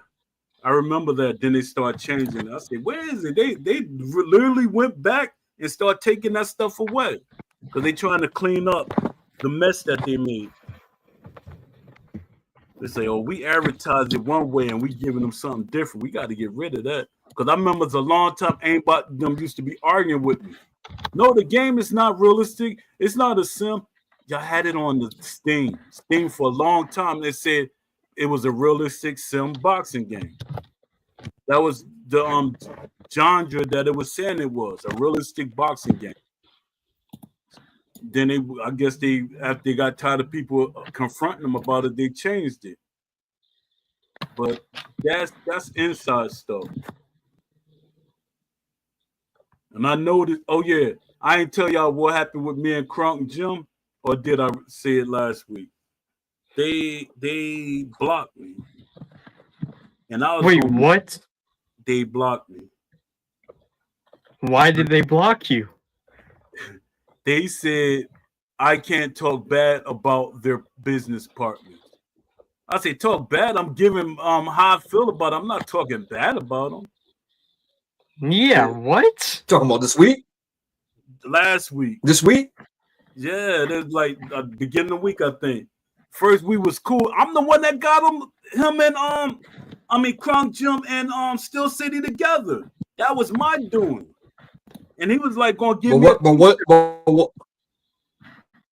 [SPEAKER 1] I remember that. Then they start changing. I said, "Where is it?" They literally went back and start taking that stuff away because they trying to clean up the mess that they made. They say, "Oh, we advertised it one way and we giving them something different. We got to get rid of that." Because I remember it's a long time. Ain't them used to be arguing with me. No, the game is not realistic. It's not a sim. Y'all had it on the Steam for a long time. They said it was a realistic sim boxing game. That was the genre that it was saying it was a realistic boxing game. Then I guess after they got tired of people confronting them about it, they changed it. But that's inside stuff. And I noticed. Oh yeah, I ain't tell y'all what happened with me and Kronk and Jim. Or did I say it last week? They blocked me, and I was
[SPEAKER 2] wait. What?
[SPEAKER 1] They blocked me.
[SPEAKER 2] Why did they block you?
[SPEAKER 1] They said I can't talk bad about their business partners. I say talk bad. I'm giving how I feel about them. I'm not talking bad about them.
[SPEAKER 2] Yeah. What?
[SPEAKER 3] Talking about this week?
[SPEAKER 1] Last week.
[SPEAKER 3] This week?
[SPEAKER 1] Yeah, there's like beginning of the week, I think. First week was cool. I'm the one that got him and Crunk Jim and Still City together. That was my doing. And he was like gonna give me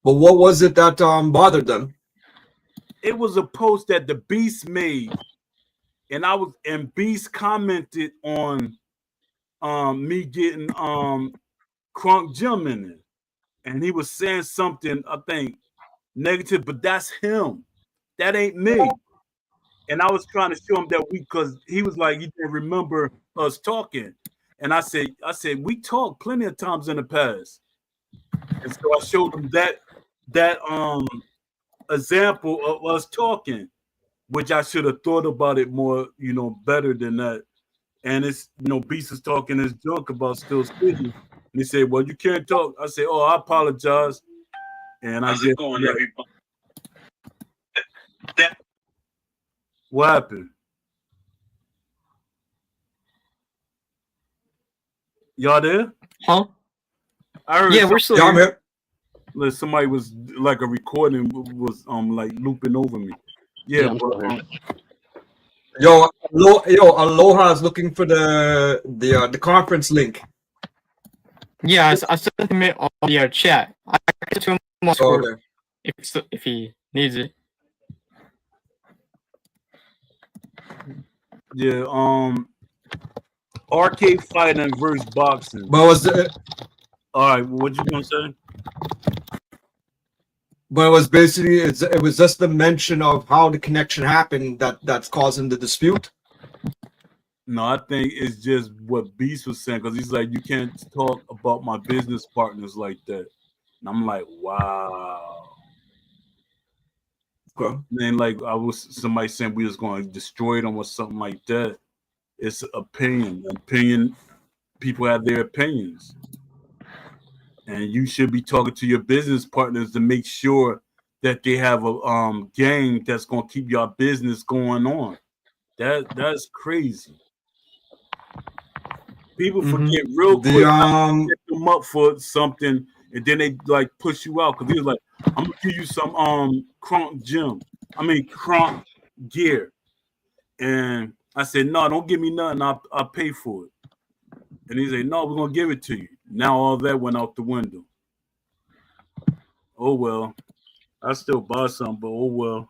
[SPEAKER 3] but what was it that bothered them?
[SPEAKER 1] it was a post that the Beast made, and Beast commented on me getting Crunk Jim in it. And he was saying something, I think, negative, but that's him. That ain't me. And I was trying to show him that because he was like, he didn't remember us talking. And I said, we talked plenty of times in the past. And so I showed him that example of us talking, which I should have thought about it more, better than that. And it's, Beast is talking his junk about Still City. And he said, well, you can't talk. I said, oh, I apologize. And I get going, everybody. What happened? Y'all there?
[SPEAKER 2] Huh?
[SPEAKER 1] I heard
[SPEAKER 2] Yeah, we're still
[SPEAKER 3] Yeah, I'm
[SPEAKER 2] here.
[SPEAKER 3] here.
[SPEAKER 1] like somebody was like a recording was like looping over me. Yeah,
[SPEAKER 4] I'm
[SPEAKER 1] but,
[SPEAKER 4] still here.
[SPEAKER 3] Aloha is looking for the conference link.
[SPEAKER 2] Yeah, I sent him it on the chat. I get to him on
[SPEAKER 3] Oh,
[SPEAKER 2] Discord
[SPEAKER 3] okay.
[SPEAKER 2] if he needs it.
[SPEAKER 1] yeah, arcade fighting versus boxing.
[SPEAKER 3] But
[SPEAKER 1] All right, what you gonna say?
[SPEAKER 3] But it was basically it was just the mention of how the connection happened that's causing the dispute.
[SPEAKER 1] No, I think it's just what Beast was saying because he's like, you can't talk about my business partners like that. And I'm like, wow.
[SPEAKER 3] Okay.
[SPEAKER 1] And then like somebody saying we was going to destroy them or something like that. It's opinion. People have their opinions. And you should be talking to your business partners to make sure that they have a game that's gonna keep your business going on. That's crazy. People forget real quick. Set them up for something, and then they like push you out because he was like, "I'm gonna give you some Crunk gear," and I said, "No, don't give me nothing. I'll pay for it." And he said, "No, we're gonna give it to you." Now all that went out the window. Oh well, I still buy some, but oh well.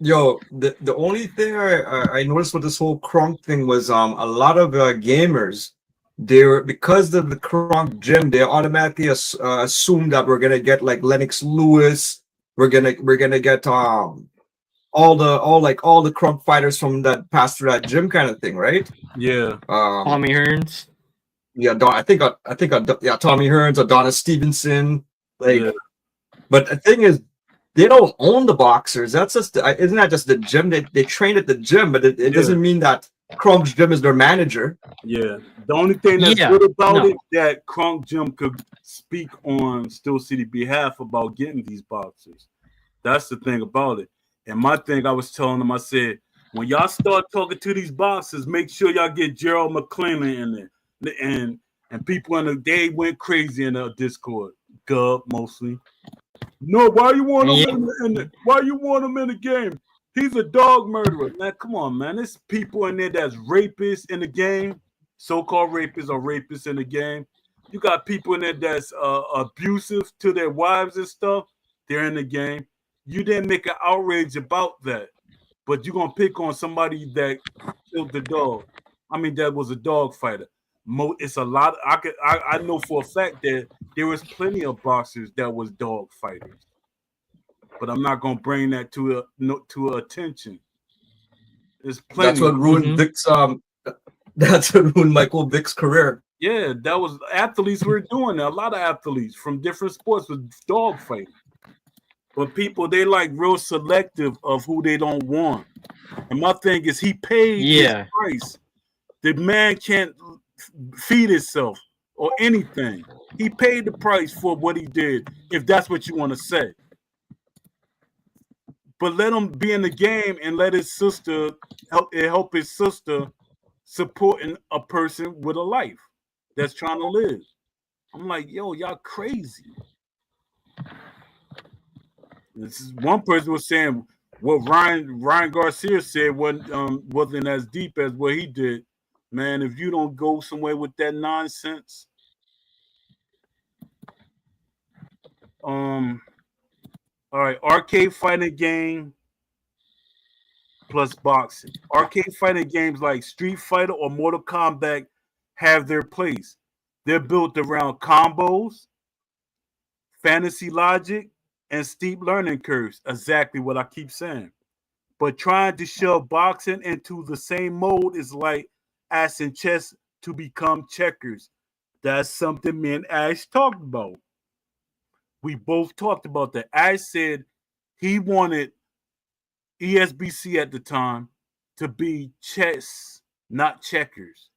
[SPEAKER 3] Yo, the only thing I noticed with this whole Crunk thing was a lot of gamers, they were, because of the Crunk gym, they automatically assume that we're gonna get like Lennox Lewis, we're gonna get all the Crunk fighters from that pass through that gym kind of thing, right?
[SPEAKER 1] Yeah.
[SPEAKER 2] Tommy Hearns.
[SPEAKER 3] Yeah, I think Tommy Hearns, Adonis Stevenson, like.
[SPEAKER 1] Yeah.
[SPEAKER 3] But the thing is, they don't own the boxers. That's just isn't that just the gym? They train at the gym, but it doesn't mean that Crunk's gym is their manager.
[SPEAKER 1] Yeah. The only thing that's good about it that Crunk Gym could speak on Still City behalf about getting these boxers. That's the thing about it. And my thing, I was telling them, I said, when y'all start talking to these boxers, make sure y'all get Gerald McClellan in there. And people they went crazy in the Discord. Gub mostly. No, why you want him why you want him in the game? He's a dog murderer. Man, come on, man. There's people in there that's rapists in the game, so-called rapists or rapists in the game. You got people in there that's abusive to their wives and stuff. They're in the game. You didn't make an outrage about that, but you're gonna pick on somebody that killed the dog. That was a dog fighter. It's a lot. I know for a fact that there was plenty of boxers that was dog fighters, but I'm not gonna bring that to attention. There's plenty.
[SPEAKER 3] That's what ruined Vic's. That's what ruined Michael Vick's career.
[SPEAKER 1] Yeah, that was athletes were doing that. A lot of athletes from different sports was dog fighting. But people, they like real selective of who they don't want. And my thing is, he paid his price. The man can't feed himself or anything. He paid the price for what he did, if that's what you want to say. But let him be in the game and let his sister help his sister supporting a person with a life that's trying to live. I'm like, yo, y'all crazy. This is one person was saying, what Ryan Garcia said wasn't as deep as what he did. Man, if you don't go somewhere with that nonsense, all right, arcade fighting game plus boxing. Arcade fighting games like Street Fighter or Mortal Kombat have their place. They're built around combos, fantasy logic, and steep learning curves. Exactly what I keep saying. But trying to shove boxing into the same mold is like asking chess to become checkers. That's something me and Ash talked about. We both talked about that. Ash said he wanted ESBC at the time to be chess, not checkers.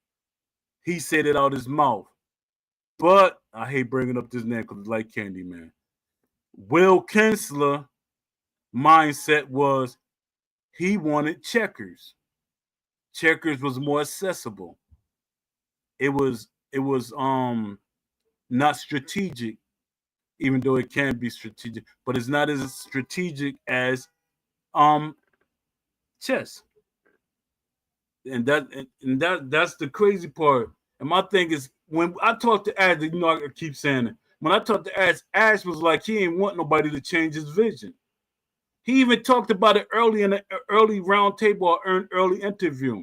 [SPEAKER 1] He said it out his mouth. But I hate bringing up this name because it's like Candyman. Will Kinsler mindset was he wanted checkers. Checkers was more accessible. It was not strategic, even though it can be strategic, but it's not as strategic as chess. And that's the crazy part. And my thing is when I talk to Ash, I keep saying it. When I talked to Ash was like he ain't want nobody to change his vision. He even talked about it early in the early round table or early interview.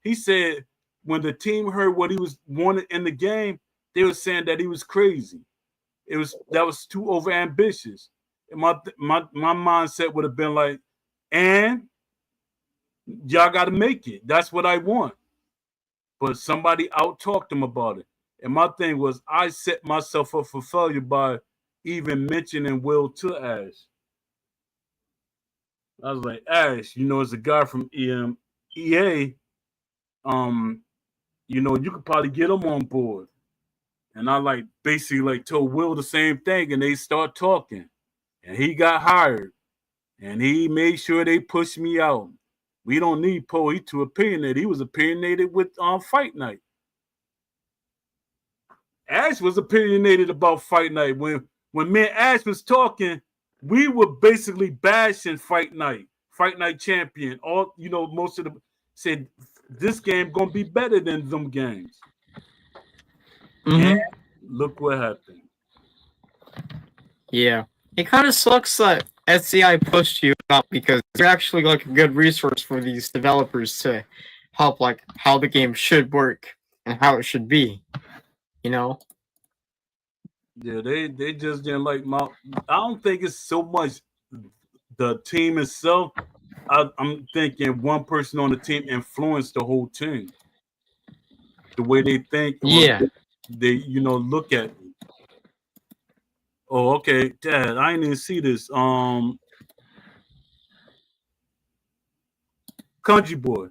[SPEAKER 1] He said when the team heard what he was wanted in the game, they were saying that he was crazy. That was too over ambitious. And my mindset would have been like, and y'all got to make it. That's what I want. But somebody out talked him about it. And my thing was, I set myself up for failure by even mentioning Will to Ash. I was like, Ash, as a guy from EA, you could probably get him on board. And I basically told Will the same thing, and they start talking. And he got hired. And he made sure they pushed me out. We don't need Poe. He too opinionated. He was opinionated with Fight Night. Ash was opinionated about Fight Night. When me and Ash was talking, we were basically bashing Fight Night champion. Most of them said this game gonna be better than them games.
[SPEAKER 2] Mm-hmm.
[SPEAKER 1] And look what happened.
[SPEAKER 2] Yeah. It kind of sucks that SCI pushed you out because you're actually a good resource for these developers to help how the game should work and how it should be.
[SPEAKER 1] Yeah, they just didn't like my. I don't think it's so much the team itself. I'm thinking one person on the team influenced the whole team. The way they think, they look at it. Oh, okay, Dad, I didn't even see this. Country boy.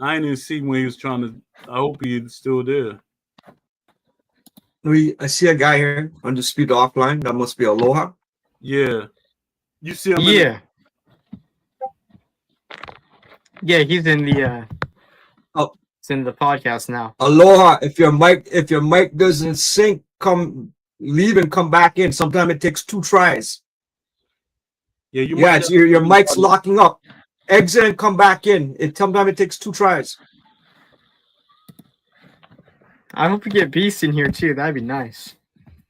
[SPEAKER 1] I didn't even see when he was trying to. I hope he's still there.
[SPEAKER 3] I see a guy here on the speed offline. That must be Aloha.
[SPEAKER 1] Yeah, you see him.
[SPEAKER 2] Yeah, he's in the. It's in the podcast now.
[SPEAKER 3] Aloha. If your mic doesn't sync, leave and come back in. Sometimes it takes 2 tries.
[SPEAKER 1] Yeah,
[SPEAKER 3] your mic's locking up. Exit and come back in. Sometimes it takes 2 tries.
[SPEAKER 2] I hope we get Beas in here too. That'd be nice.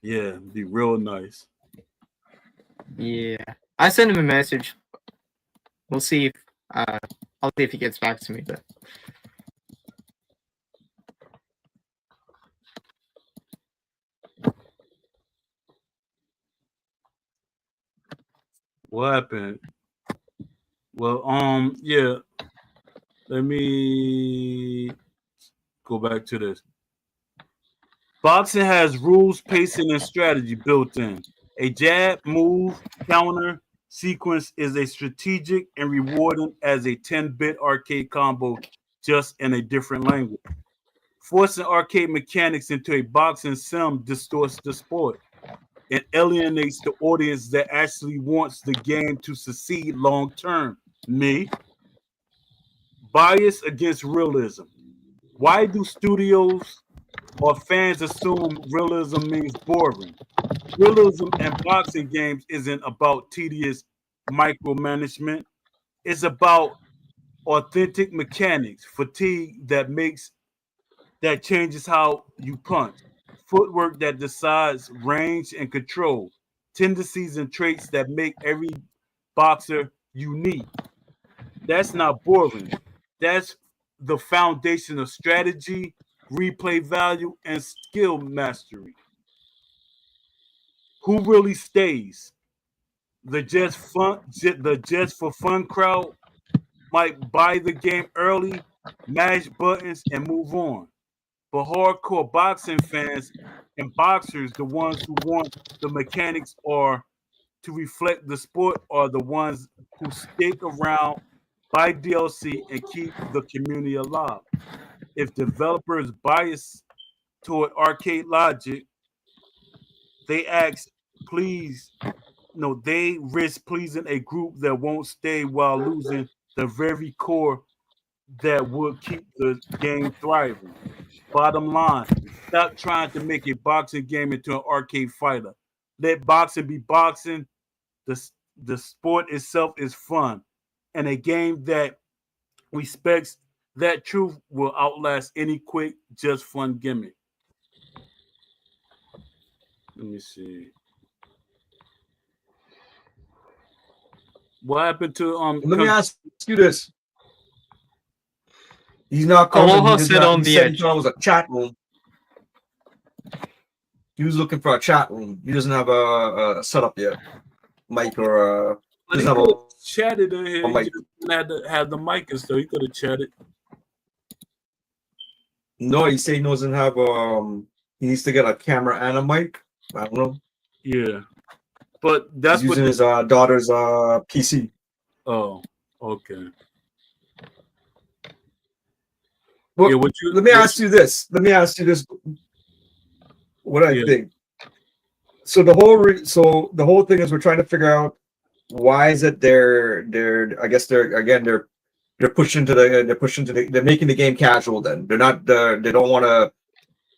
[SPEAKER 1] Yeah, it'd be real nice.
[SPEAKER 2] Yeah, I sent him a message. We'll see if I'll see if he gets back to me. But
[SPEAKER 1] what happened? Well, yeah. Let me go back to this. Boxing has rules, pacing, and strategy built in. A jab, move, counter sequence is as strategic and rewarding as a 10-bit arcade combo, just in a different language. Forcing arcade mechanics into a boxing sim distorts the sport and alienates the audience that actually wants the game to succeed long term. Me. Bias against realism. Why do studios or fans assume realism means boring. Realism in boxing games isn't about tedious micromanagement. It's about authentic mechanics, fatigue that changes how you punch, footwork that decides range and control, tendencies and traits that make every boxer unique. That's not boring. That's the foundation of strategy, replay value, and skill mastery. Who really stays? The just for fun crowd might buy the game early, mash buttons, and move on. But hardcore boxing fans and boxers, the ones who want the mechanics or to reflect the sport, are the ones who stick around, buy DLC, and keep the community alive. If developers bias toward arcade logic, they ask, please, no, they risk pleasing a group that won't stay while losing the very core that would keep the game thriving. Bottom line, stop trying to make a boxing game into an arcade fighter. Let boxing be boxing. The, the sport itself is fun. And a game that respects that truth will outlast any quick, just fun gimmick. Let me see. What happened to
[SPEAKER 3] Let me ask you this. He's not
[SPEAKER 2] Aloha
[SPEAKER 3] coming.
[SPEAKER 2] said on
[SPEAKER 3] He
[SPEAKER 2] the
[SPEAKER 3] said he
[SPEAKER 2] edge.
[SPEAKER 3] thought it was a chat room. He was looking for a chat room. He doesn't have a setup yet. Mic or
[SPEAKER 1] But he
[SPEAKER 3] doesn't have
[SPEAKER 1] could
[SPEAKER 3] a
[SPEAKER 1] have chatted in here.
[SPEAKER 3] Oh
[SPEAKER 1] He
[SPEAKER 3] my-
[SPEAKER 1] just had to have the mic and stuff. He could have chatted.
[SPEAKER 3] no. He said he doesn't have he needs to get a camera and a mic. I don't know.
[SPEAKER 1] Yeah. But that's
[SPEAKER 3] He's
[SPEAKER 1] what
[SPEAKER 3] using his daughter's PC.
[SPEAKER 1] oh, okay.
[SPEAKER 3] Well,
[SPEAKER 1] Yeah, what you
[SPEAKER 3] let me ask you this. What I
[SPEAKER 1] Yeah.
[SPEAKER 3] think. So the whole thing is we're trying to figure out why is it they're I guess they're pushing to they're making the game casual. Then they're not they don't want to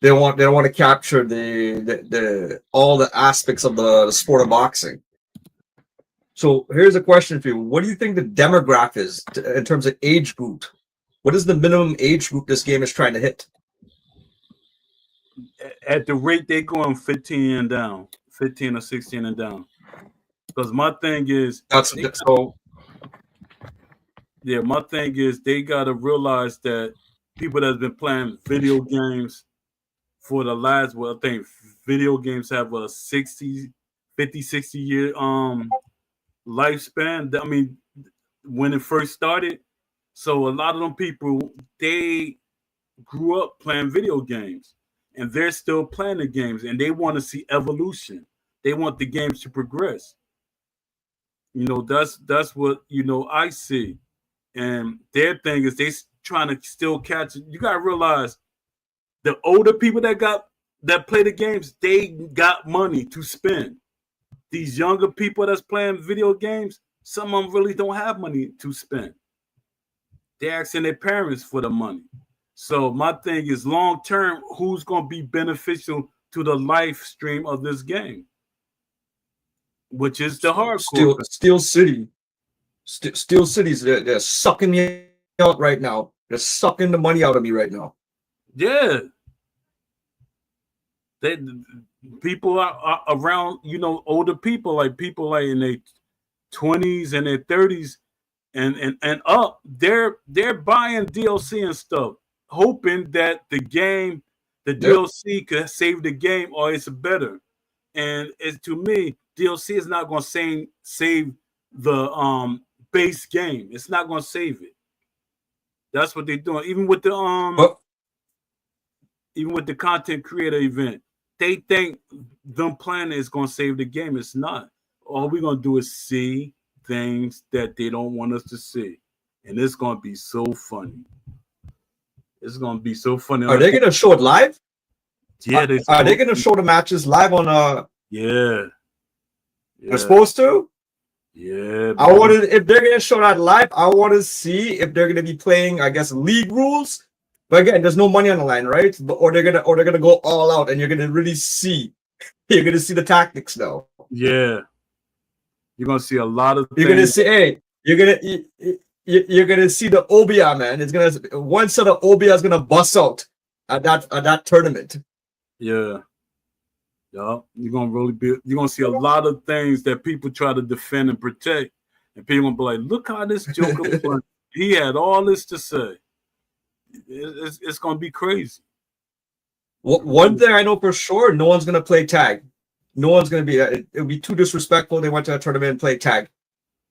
[SPEAKER 3] they don't want to capture the all the aspects of the sport of boxing. So here's a question for you: what do you think the demographic is in terms of age group? What is the minimum age group this game is trying to hit?
[SPEAKER 1] at the rate they going 15 and down, 15 or 16 and down. Because my thing is
[SPEAKER 3] So
[SPEAKER 1] yeah, my thing is they gotta realize that people that's been playing video games for the last I think video games have a 60 year lifespan. I mean, when it first started. So a lot of them people they grew up playing video games and they're still playing the games and they want to see evolution. They want the games to progress. You know, that's what I see. And their thing is trying to still catch it. You gotta realize the older people that play the games, they got money to spend. These younger people that's playing video games, some of them really don't have money to spend. They're asking their parents for the money. So my thing is long term, who's gonna be beneficial to the life stream of this game? Which is the hardcore.
[SPEAKER 3] Steel City. Steel City's they're sucking me out right now. They're sucking the money out of me right now.
[SPEAKER 1] Yeah. They people are around, older people like in their 20s and their 30s and up, they're buying DLC and stuff, hoping that the DLC could save the game or it's better. And it's to me, DLC is not going to save the base game. It's not going to save it. That's what they're doing. Even with the content creator event, they think them playing is going to save the game. It's not. All we're going to do is see things that they don't want us to see. And it's going to be so funny. It's going to be so funny.
[SPEAKER 3] Are they going to show it live?
[SPEAKER 1] Yeah.
[SPEAKER 3] Are they going to show the matches live on
[SPEAKER 1] Yeah.
[SPEAKER 3] They're supposed to?
[SPEAKER 1] Yeah.
[SPEAKER 3] I want to, if they're going to show that live, I want to see if they're going to be playing, I guess, league rules But again, there's no money on the line, right? Or they're gonna go all out, and you're gonna really see the tactics now.
[SPEAKER 1] Yeah, you're gonna see a lot of
[SPEAKER 3] You're
[SPEAKER 1] things.
[SPEAKER 3] gonna see, hey, you're gonna see the Obia, man. It's gonna one set of Obia is gonna bust out at that tournament.
[SPEAKER 1] Yeah. Yeah, you're gonna see a lot of things that people try to defend and protect, and people gonna be like, "Look how this Joker won. He had all this to say." It's gonna be crazy.
[SPEAKER 3] One thing I know for sure, no one's gonna play tag. No one's gonna be. It'll be too disrespectful. They went to a tournament and played tag.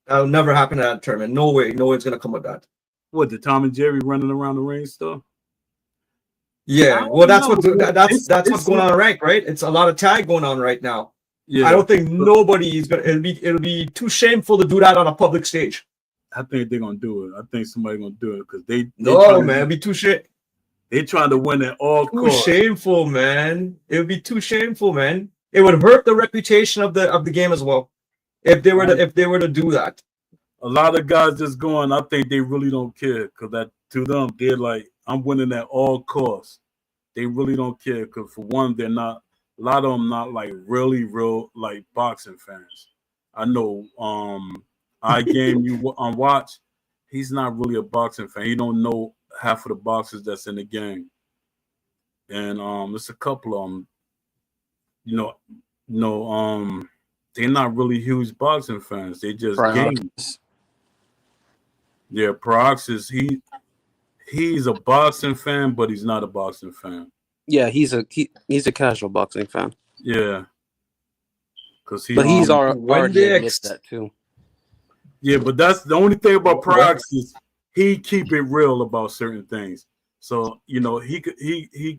[SPEAKER 3] That'll never happen at that tournament. No way. No one's gonna come with that.
[SPEAKER 1] What, the Tom and Jerry running around the ring stuff?
[SPEAKER 3] Yeah, well, that's what's going on rank, right? It's a lot of tag going on right now.
[SPEAKER 1] Yeah,
[SPEAKER 3] I don't think nobody is gonna. It'll be too shameful to do that on a public stage.
[SPEAKER 1] I think they're gonna do it. I think somebody's gonna do it because
[SPEAKER 3] No, man, it'll be too
[SPEAKER 1] They trying to win at all costs.
[SPEAKER 3] Too shameful, man. It would be too shameful, man. It would hurt the reputation of the game as well if they were to do that.
[SPEAKER 1] A lot of guys just going. I think they really don't care because that to them they're like, I'm winning at all costs. They really don't care because for one, they're not. A lot of them not like really real like boxing fans. I know. Game you watch. He's not really a boxing fan. He don't know half of the boxers that's in the game, and it's a couple of them. They're not really huge boxing fans. They just gamers. Yeah, Proxys, he's a boxing fan, but he's not a boxing fan.
[SPEAKER 4] Yeah, he's a casual boxing fan.
[SPEAKER 1] Yeah, because
[SPEAKER 4] he's already admits that too.
[SPEAKER 1] Yeah, but that's the only thing about Proxys. He keep it real about certain things. So he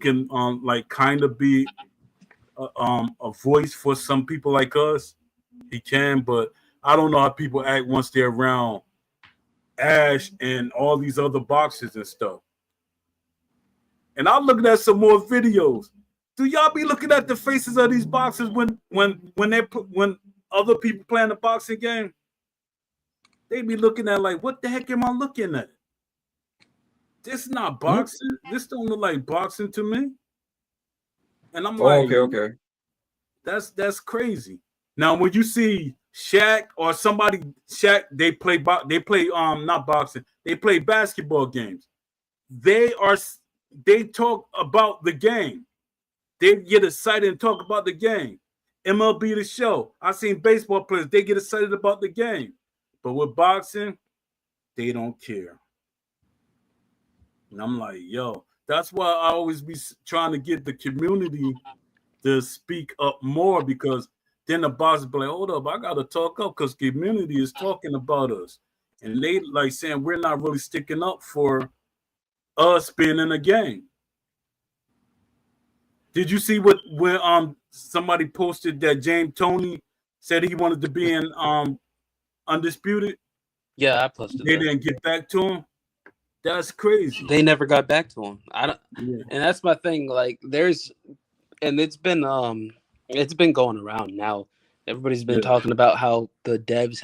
[SPEAKER 1] can like kind of be a voice for some people like us. He can, but I don't know how people act once they're around Ash and all these other boxers and stuff. And I'm looking at some more videos. Do y'all be looking at the faces of these boxers when other people playing the boxing game? They be looking at like, what the heck am I looking at? This is not boxing. This don't look like boxing to me. And I'm like,
[SPEAKER 3] okay.
[SPEAKER 1] That's crazy. Now when you see Shaq or somebody, they play not boxing. They play basketball games. They talk about the game. They get excited and talk about the game. MLB The Show. I seen baseball players. They get excited about the game. But with boxing, they don't care. And I'm like, yo, that's why I always be trying to get the community to speak up more, because then the boxers be like, hold up, I got to talk up because community is talking about us. And they like saying we're not really sticking up for us being in a game. Did you see when somebody posted that James Toney said he wanted to be in Undisputed?
[SPEAKER 4] Yeah, I posted.
[SPEAKER 1] They didn't get back to him. That's crazy.
[SPEAKER 4] They never got back to him. And that's my thing. Like, it's been going around now. Everybody's been talking about how the devs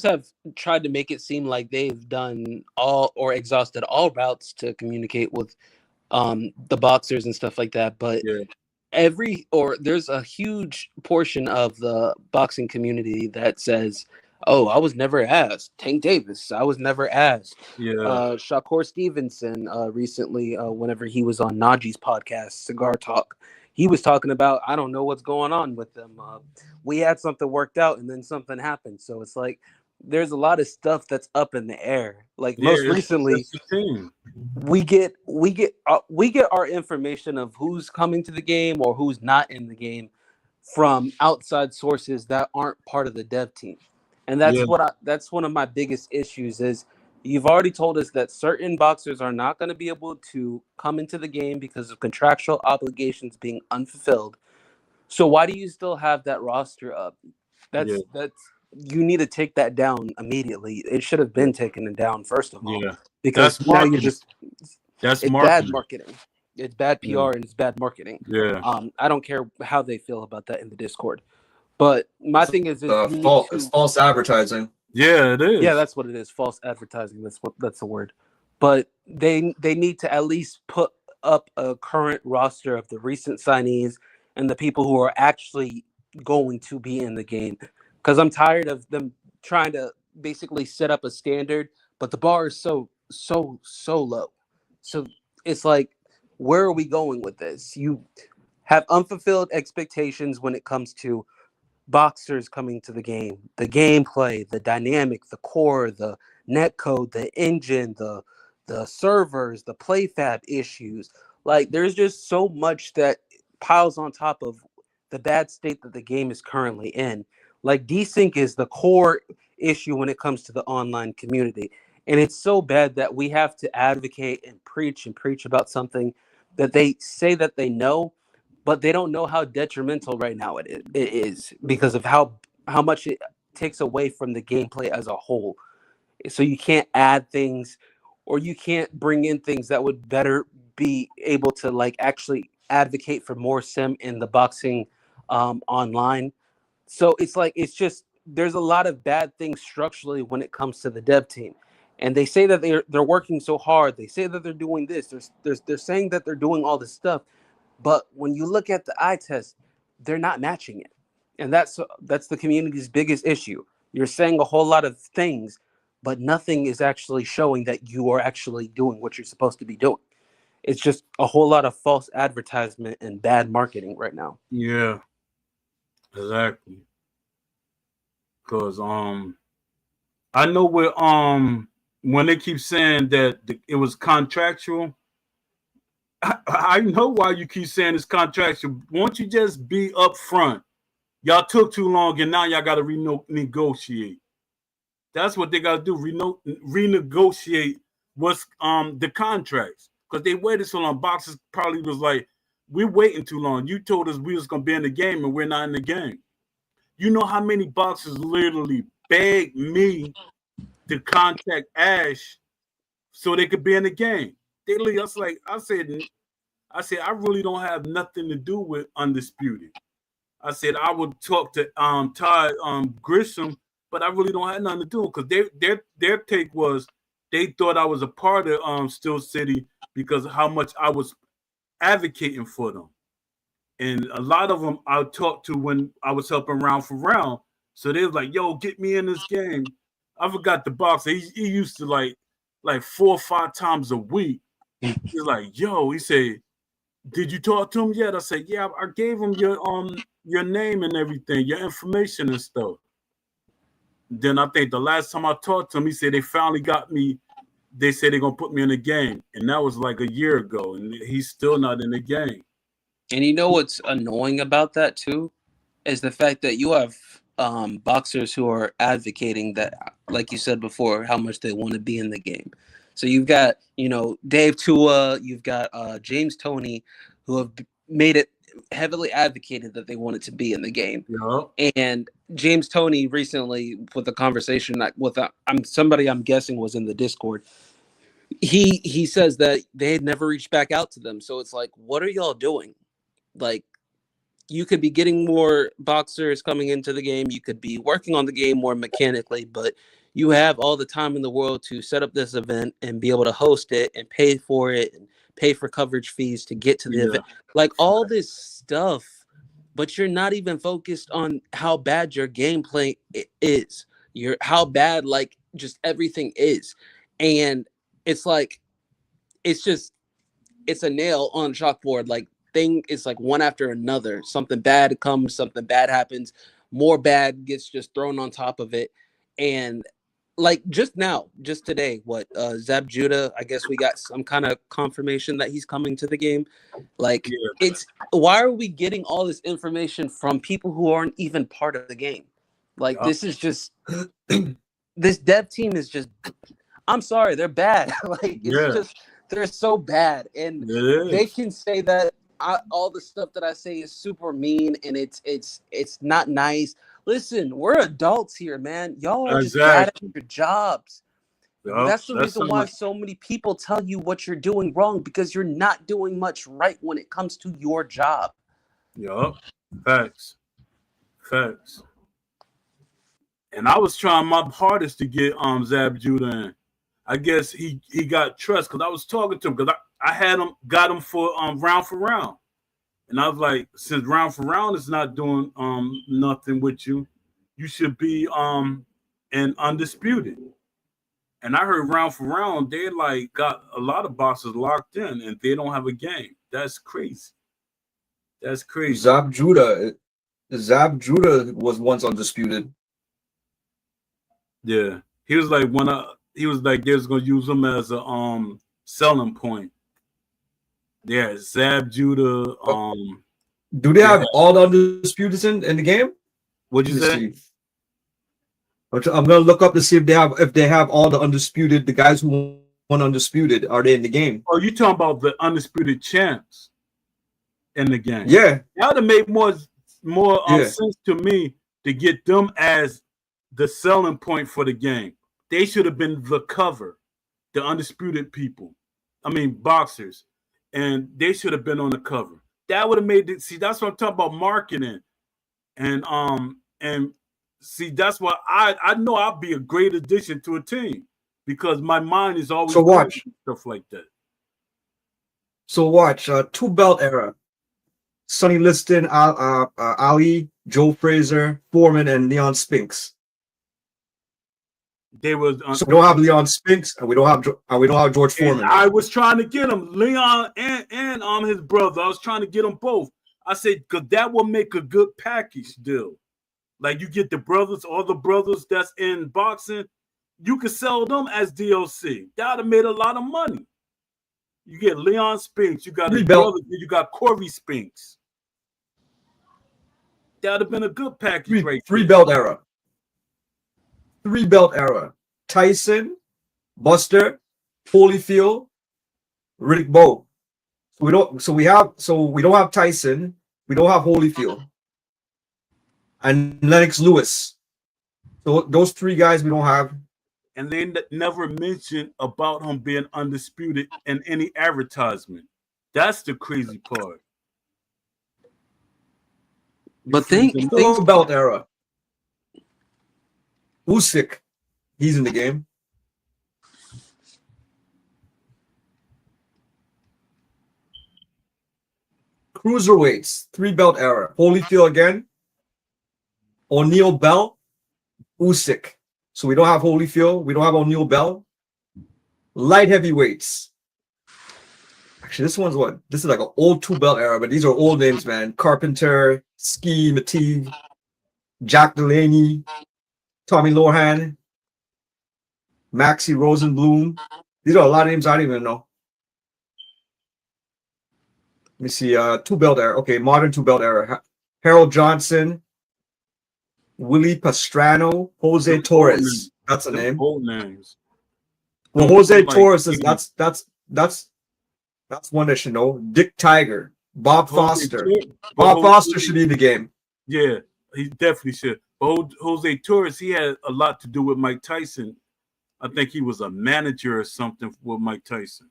[SPEAKER 4] have tried to make it seem like they've done all or exhausted all routes to communicate with the boxers and stuff like that. But there's a huge portion of the boxing community that says, oh, I was never asked. Tank Davis, I was never asked. Shakur Stevenson recently, whenever he was on Najee's podcast, Cigar Talk, he was talking about, I don't know what's going on with them. We had something worked out and then something happened. So it's like there's a lot of stuff that's up in the air. Like most recently, we get our information of who's coming to the game or who's not in the game from outside sources that aren't part of the dev team. And that's one of my biggest issues is you've already told us that certain boxers are not going to be able to come into the game because of contractual obligations being unfulfilled. So why do you still have that roster up? That's you need to take that down immediately. It should have been taken down first of all. Because now it's bad marketing. It's bad PR and it's bad marketing. I don't care how they feel about that in the Discord. But my thing is
[SPEAKER 3] it's false advertising.
[SPEAKER 1] Yeah, it is.
[SPEAKER 4] Yeah, that's what it is. False advertising. That's the word. but they need to at least put up a current roster of the recent signees and the people who are actually going to be in the game. Because I'm tired of them trying to basically set up a standard, but the bar is so low. So it's like, where are we going with this? You have unfulfilled expectations when it comes to boxers coming to the game, the gameplay, the dynamic, the core, the netcode, the engine, the servers, the playfab issues. Like, there's just so much that piles on top of the bad state that the game is currently in. Like, desync is the core issue when it comes to the online community. And it's so bad that we have to advocate and preach about something that they say that they know, but they don't know how detrimental right now it is because of how much it takes away from the gameplay as a whole. So you can't add things, or you can't bring in things that would better be able to like actually advocate for more sim in the boxing online. So it's like, it's just, there's a lot of bad things structurally when it comes to the dev team. And they say that they're working so hard. They say that they're doing this. They're saying that they're doing all this stuff. But when you look at the eye test, they're not matching it. And that's the community's biggest issue. You're saying a whole lot of things, but nothing is actually showing that you are actually doing what you're supposed to be doing. It's just a whole lot of false advertisement and bad marketing right now.
[SPEAKER 1] Yeah, exactly. Because I know where when they keep saying that it was contractual, I know why you keep saying it's contractual. Won't you just be upfront? Y'all took too long, and now y'all got to renegotiate. That's what they got to do. Renegotiate what's the contracts, because they waited so long. Boxers probably was like, "We're waiting too long. You told us we was gonna be in the game, and we're not in the game." You know how many boxers literally begged me to contact Ash so they could be in the game. They literally, I said, I really don't have nothing to do with Undisputed. I said I would talk to Todd Grisham, but I really don't have nothing to do, because their take was they thought I was a part of Steel City because of how much I was advocating for them. And a lot of them I talked to when I was helping round for round. So they was like, "Yo, get me in this game." I forgot the boxer. He used to like 4 or 5 times a week. He's like, "Yo," he said, "Did you talk to him yet?" I said, "Yeah, I gave him your name and everything, your information and stuff." Then I think the last time I talked to him, he said they finally got me. They said they're gonna put me in the game, and that was like a year ago, and he's still not in the game.
[SPEAKER 4] And you know what's annoying about that too is the fact that you have boxers who are advocating that, like you said before, how much they want to be in the game. So you've got, Dave Tua, you've got James Toney, who have made it heavily advocated that they wanted to be in the game.
[SPEAKER 1] Yeah.
[SPEAKER 4] And James Toney recently, with a conversation with somebody I'm guessing was in the Discord, he says that they had never reached back out to them. So it's like, what are y'all doing? Like, you could be getting more boxers coming into the game. You could be working on the game more mechanically, but you have all the time in the world to set up this event and be able to host it and pay for it and pay for coverage fees to get to the event. Like, all this stuff, but you're not even focused on how bad your gameplay is. How bad, like, just everything is. And it's like, it's a nail on chalkboard. Like, thing is like one after another. Something bad comes, something bad happens, more bad gets just thrown on top of it. And like just today, Zab Judah, I guess we got some kind of confirmation that he's coming to the game. Like, it's, why are we getting all this information from people who aren't even part of the game? Like, this is just this dev team is just, I'm sorry, they're bad. Like, it's just, they're so bad, and they can say that all the stuff that I say is super mean and it's not nice. Listen, we're adults here, man. Y'all are just bad at your jobs. That's the reason why so many people tell you what you're doing wrong, because you're not doing much right when it comes to your job.
[SPEAKER 1] Yup. Facts. And I was trying my hardest to get Zab Judah in. I guess he got trust because I was talking to him because I had him got him for round for round, and I was like, since round for round is not doing nothing with you, you should be in undisputed. And I heard round for round they like got a lot of boxers locked in and they don't have a game. That's crazy. That's crazy.
[SPEAKER 3] Zab Judah was once undisputed.
[SPEAKER 1] Yeah, he was like he was like they was gonna use him as a selling point. Yeah, Zab Judah.
[SPEAKER 3] Do they have
[SPEAKER 1] yeah.
[SPEAKER 3] all the undisputeds in the game?
[SPEAKER 1] What'd you
[SPEAKER 3] Let
[SPEAKER 1] say?
[SPEAKER 3] me see. I'm gonna look up to see if they have all the undisputed, the guys who won undisputed, are they in the game?
[SPEAKER 1] Oh, you talking about the undisputed champs in the game?
[SPEAKER 3] Yeah.
[SPEAKER 1] That would have made more
[SPEAKER 3] Yeah.
[SPEAKER 1] sense to me to get them as the selling point for the game. They should have been the cover, the undisputed people. I mean boxers, and they should have been on the cover. That would have made it. See, that's what I'm talking about marketing, and see, that's why I know I'll be a great addition to a team because my mind is always
[SPEAKER 3] So watch.
[SPEAKER 1] stuff like that.
[SPEAKER 3] So watch, two belt era. Sonny Liston, Ali, Joe Frazier, Foreman, and Leon Spinks.
[SPEAKER 1] They was
[SPEAKER 3] So we don't have Leon Spinks, and we don't have George Foreman.
[SPEAKER 1] I was trying to get him, Leon and his brother. I was trying to get them both. I said because that will make a good package deal. Like you get the brothers, all the brothers that's in boxing, you could sell them as DLC. That would have made a lot of money. You get Leon Spinks, you got his brother, you got Corey Spinks. That would have been a good package, right?
[SPEAKER 3] Three belt era. Three belt era. Tyson, Buster, Holyfield, Riddick Bowe. We don't have Tyson, we don't have Holyfield, and Lennox Lewis. So those three guys we don't have.
[SPEAKER 1] And they never mentioned about him being undisputed in any advertisement. That's the crazy part.
[SPEAKER 4] But think
[SPEAKER 3] belt era. Usyk, he's in the game. Cruiserweights, three belt era. Holyfield again. O'Neal Bell, Usyk. So we don't have Holyfield. We don't have O'Neal Bell. Light heavyweights. Actually, this one's what? This is like an old two belt era, but these are old names, man. Carpenter, Ski Mateague, Jack Delaney, Tommy Lohan, Maxie Rosenblum. These are a lot of names I don't even know. Let me see. Two belt era. Okay, modern two belt era. Harold Johnson, Willie Pastrano, Jose Torres. That's a name.
[SPEAKER 1] Old names.
[SPEAKER 3] Well, Jose Torres is that's one that should know. Dick Tiger, Bob Foster. Bob Foster should be in the game.
[SPEAKER 1] Yeah, he definitely should. But Jose Torres, he had a lot to do with Mike Tyson. I think he was a manager or something with Mike Tyson.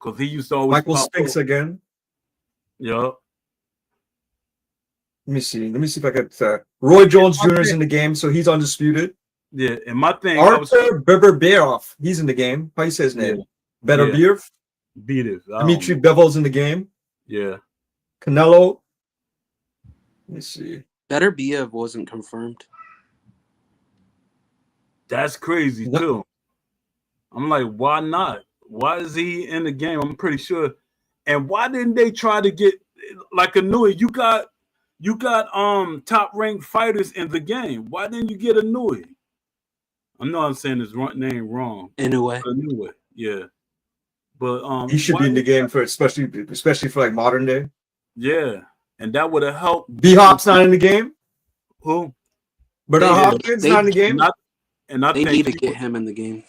[SPEAKER 1] Because he used to always
[SPEAKER 3] Michael Spinks again.
[SPEAKER 1] Yeah.
[SPEAKER 3] Let me see if I could. Roy Jones Jr. is in the game, so he's undisputed.
[SPEAKER 1] Yeah, and my thing.
[SPEAKER 3] Arthur Beberberoff, he's in the game. How you say his name?
[SPEAKER 1] Yeah.
[SPEAKER 3] Beterbiev.
[SPEAKER 1] Beat it.
[SPEAKER 3] Dimitri Bevel's in the game.
[SPEAKER 1] Yeah.
[SPEAKER 3] Canelo. Let me see.
[SPEAKER 4] Beterbiev wasn't confirmed.
[SPEAKER 1] That's crazy too. I'm like, why not? Why is he in the game? I'm pretty sure. And why didn't they try to get like a Nui? You got top ranked fighters in the game. Why didn't you get a Nui? I know I'm saying his name wrong.
[SPEAKER 4] Anyway.
[SPEAKER 1] Yeah. But
[SPEAKER 3] he should be in the game for especially for like modern day.
[SPEAKER 1] Yeah. And that would have helped.
[SPEAKER 3] B Hop's not in the game.
[SPEAKER 1] Who?
[SPEAKER 3] Bernard Hopkins not in the game.
[SPEAKER 4] They need to get him in the game.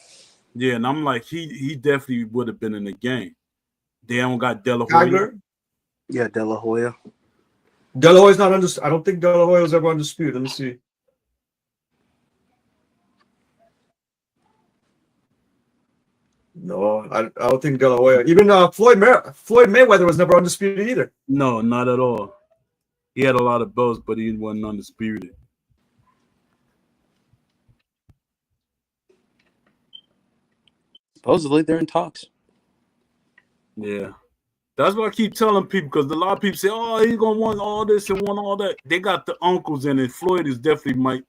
[SPEAKER 1] Yeah, and I'm like, he definitely would have been in the game. They don't got De La Hoya.
[SPEAKER 4] Yeah, De La Hoya.
[SPEAKER 3] De La Hoya's not I don't think De La Hoya was ever undisputed. Let me see. No, I don't think De La Hoya. Even Floyd Mayweather was never undisputed either.
[SPEAKER 1] No, not at all. He had a lot of belts, but he wasn't undisputed.
[SPEAKER 4] Supposedly they're in talks.
[SPEAKER 1] Yeah. That's what I keep telling people, because a lot of people say, "Oh, he's gonna want all this and want all that." They got the uncles in it. Floyd is definitely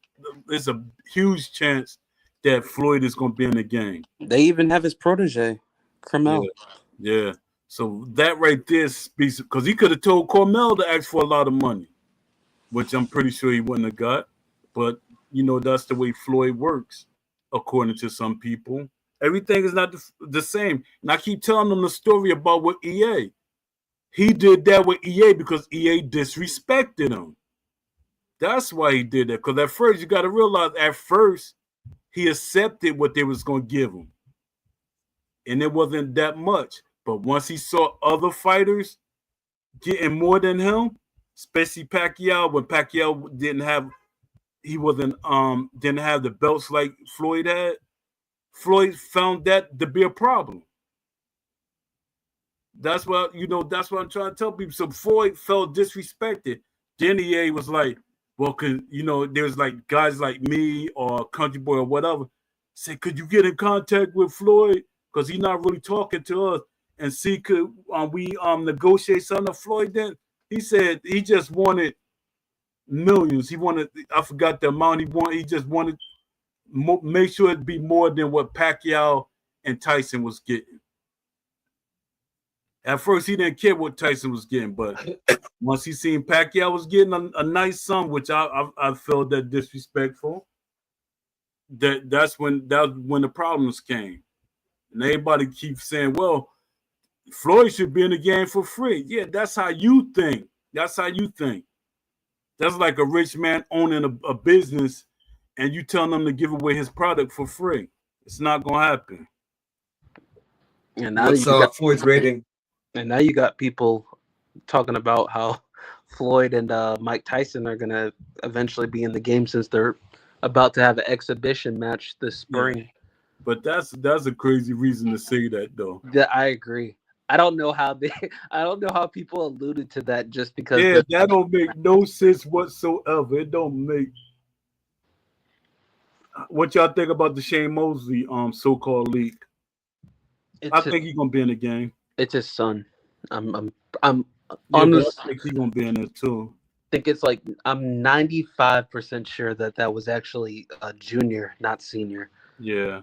[SPEAKER 1] There's a huge chance that Floyd is gonna be in the game.
[SPEAKER 4] They even have his protege, Carmel.
[SPEAKER 1] Yeah. So that right there speaks, because he could have told Cormel to ask for a lot of money, which I'm pretty sure he wouldn't have got. But that's the way Floyd works, according to some people. Everything is not the same. And I keep telling them the story about what EA. He did that with EA because EA disrespected him. That's why he did that. Because at first, you got to realize, at first, he accepted what they was going to give him. And it wasn't that much. But once he saw other fighters getting more than him, especially Pacquiao, when Pacquiao didn't have the belts like Floyd had, Floyd found that to be a problem. That's what I'm trying to tell people. So Floyd felt disrespected. Then EA was like, well, there's like guys like me or Country Boy or whatever say, could you get in contact with Floyd? Because he's not really talking to us, and see, could we negotiate something to Floyd? Then he said he just wanted millions. He wanted, I forgot the amount he wanted. He just wanted make sure it'd be more than what Pacquiao and Tyson was getting. At first, he didn't care what Tyson was getting, but once he seen Pacquiao was getting a nice sum, which I felt that disrespectful, that's when the problems came. And everybody keeps saying, well, Floyd should be in the game for free. Yeah, that's how you think. That's how you think. That's like a rich man owning a business and you telling them to give away his product for free. It's not going to happen.
[SPEAKER 4] And now
[SPEAKER 3] What's Floyd's rating?
[SPEAKER 4] And now you got people talking about how Floyd and Mike Tyson are going to eventually be in the game, since they're about to have an exhibition match this spring.
[SPEAKER 1] Yeah. But that's a crazy reason to say that, though.
[SPEAKER 4] I agree. I don't know how people alluded to that just because.
[SPEAKER 1] Yeah, that don't make no sense whatsoever. It don't make. What y'all think about the Shane Mosley so-called leak? I think he's gonna be in the game.
[SPEAKER 4] It's his son. I'm
[SPEAKER 1] I think he's gonna be in it too.
[SPEAKER 4] I think it's like I'm 95% sure that was actually a junior, not senior.
[SPEAKER 1] Yeah.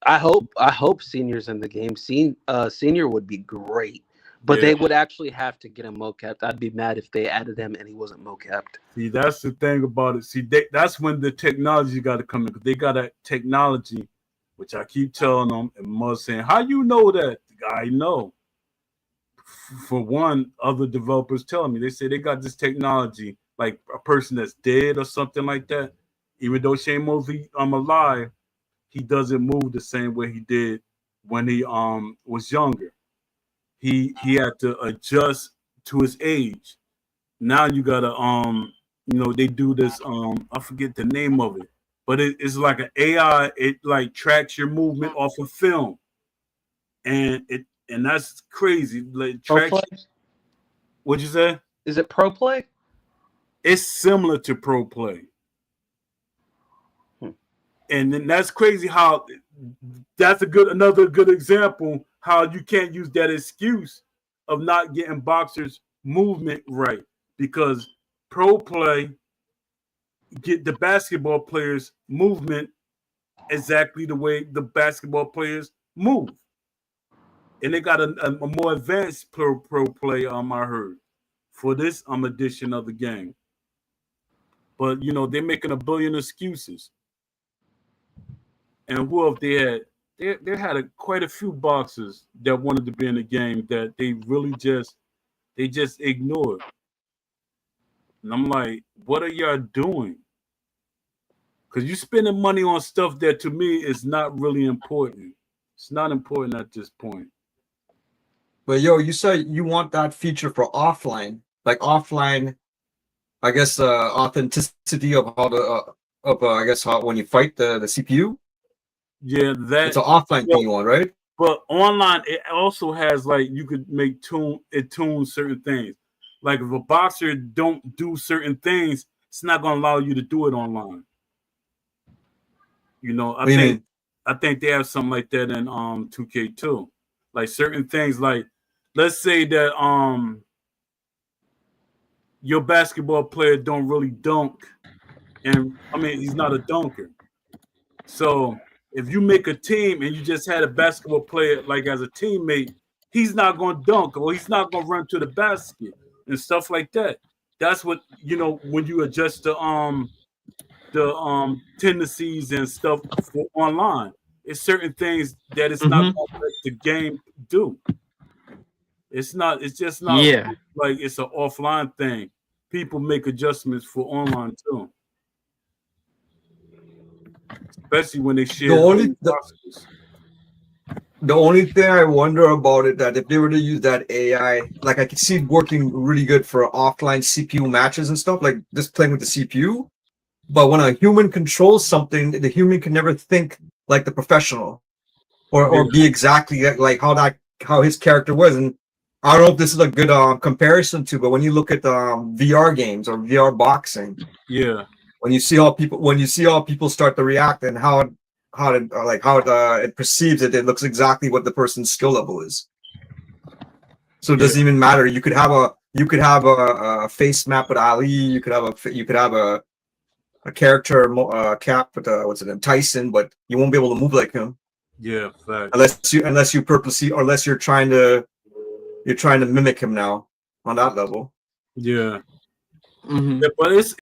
[SPEAKER 4] I hope senior's in the game. Senior would be great, but they would actually have to get him mocapped. I'd be mad if they added him and he wasn't mocapped.
[SPEAKER 1] See, that's the thing about it. See, that's when the technology got to come in, because they got a technology, which I keep telling them, and Muzz saying, "How you know that?" I know. For one, other developers telling me, they say they got this technology, like a person that's dead or something like that. Even though Shane Mosley alive, he doesn't move the same way he did when he was younger. He had to adjust to his age. Now you gotta they do this I forget the name of it, but it's like an AI. It like tracks your movement off of film, and that's crazy. Like tracks. What'd you say?
[SPEAKER 4] Is it Pro Play?
[SPEAKER 1] It's similar to Pro Play. And then that's crazy how that's another good example how you can't use that excuse of not getting boxers' movement right, because Pro Play get the basketball players' movement exactly the way the basketball players move. And they got a more advanced pro play, I heard, for this edition of the game. But they're making a billion excuses. And who else they had quite a few boxers that wanted to be in the game that they really just ignored. And I'm like, what are y'all doing? Because you're spending money on stuff that to me is not really important. It's not important at this point.
[SPEAKER 3] But you said you want that feature for offline, like offline. I guess authenticity of how how when you fight the CPU.
[SPEAKER 1] Yeah,
[SPEAKER 3] it's an offline thing you want, right?
[SPEAKER 1] But online, it also has like you could make tune certain things. Like if a boxer don't do certain things, it's not gonna allow you to do it online. I I think they have something like that in 2K2. Like certain things, like let's say that your basketball player don't really dunk, and I mean he's not a dunker. So if you make a team and you just had a basketball player like as a teammate, he's not going to dunk or he's not going to run to the basket and stuff like that. That's what when you adjust the tendencies and stuff for online. It's certain things that it's not
[SPEAKER 2] Mhm.
[SPEAKER 1] going to let the game do. It's not. It's just not
[SPEAKER 2] Yeah.
[SPEAKER 1] like it's an offline thing. People make adjustments for online too, especially when they share processes.
[SPEAKER 3] The only thing I wonder about it that if they were to use that AI, like I could see it working really good for offline CPU matches and stuff, like just playing with the CPU. But when a human controls something, the human can never think like the professional, or be exactly like how his character was. And I don't know if this is a good comparison to, but when you look at VR games or VR boxing,
[SPEAKER 1] Yeah,
[SPEAKER 3] when you see how people start to react and it perceives it, it looks exactly what the person's skill level is. So it doesn't even matter. You could have a face map with Ali. You could have a character cap with what's it name, Tyson, but you won't be able to move like him.
[SPEAKER 1] Yeah, fact.
[SPEAKER 3] unless you purposely, or unless you're trying to mimic him now on that level.
[SPEAKER 1] Yeah.
[SPEAKER 2] Mhm.
[SPEAKER 1] Yeah, but it's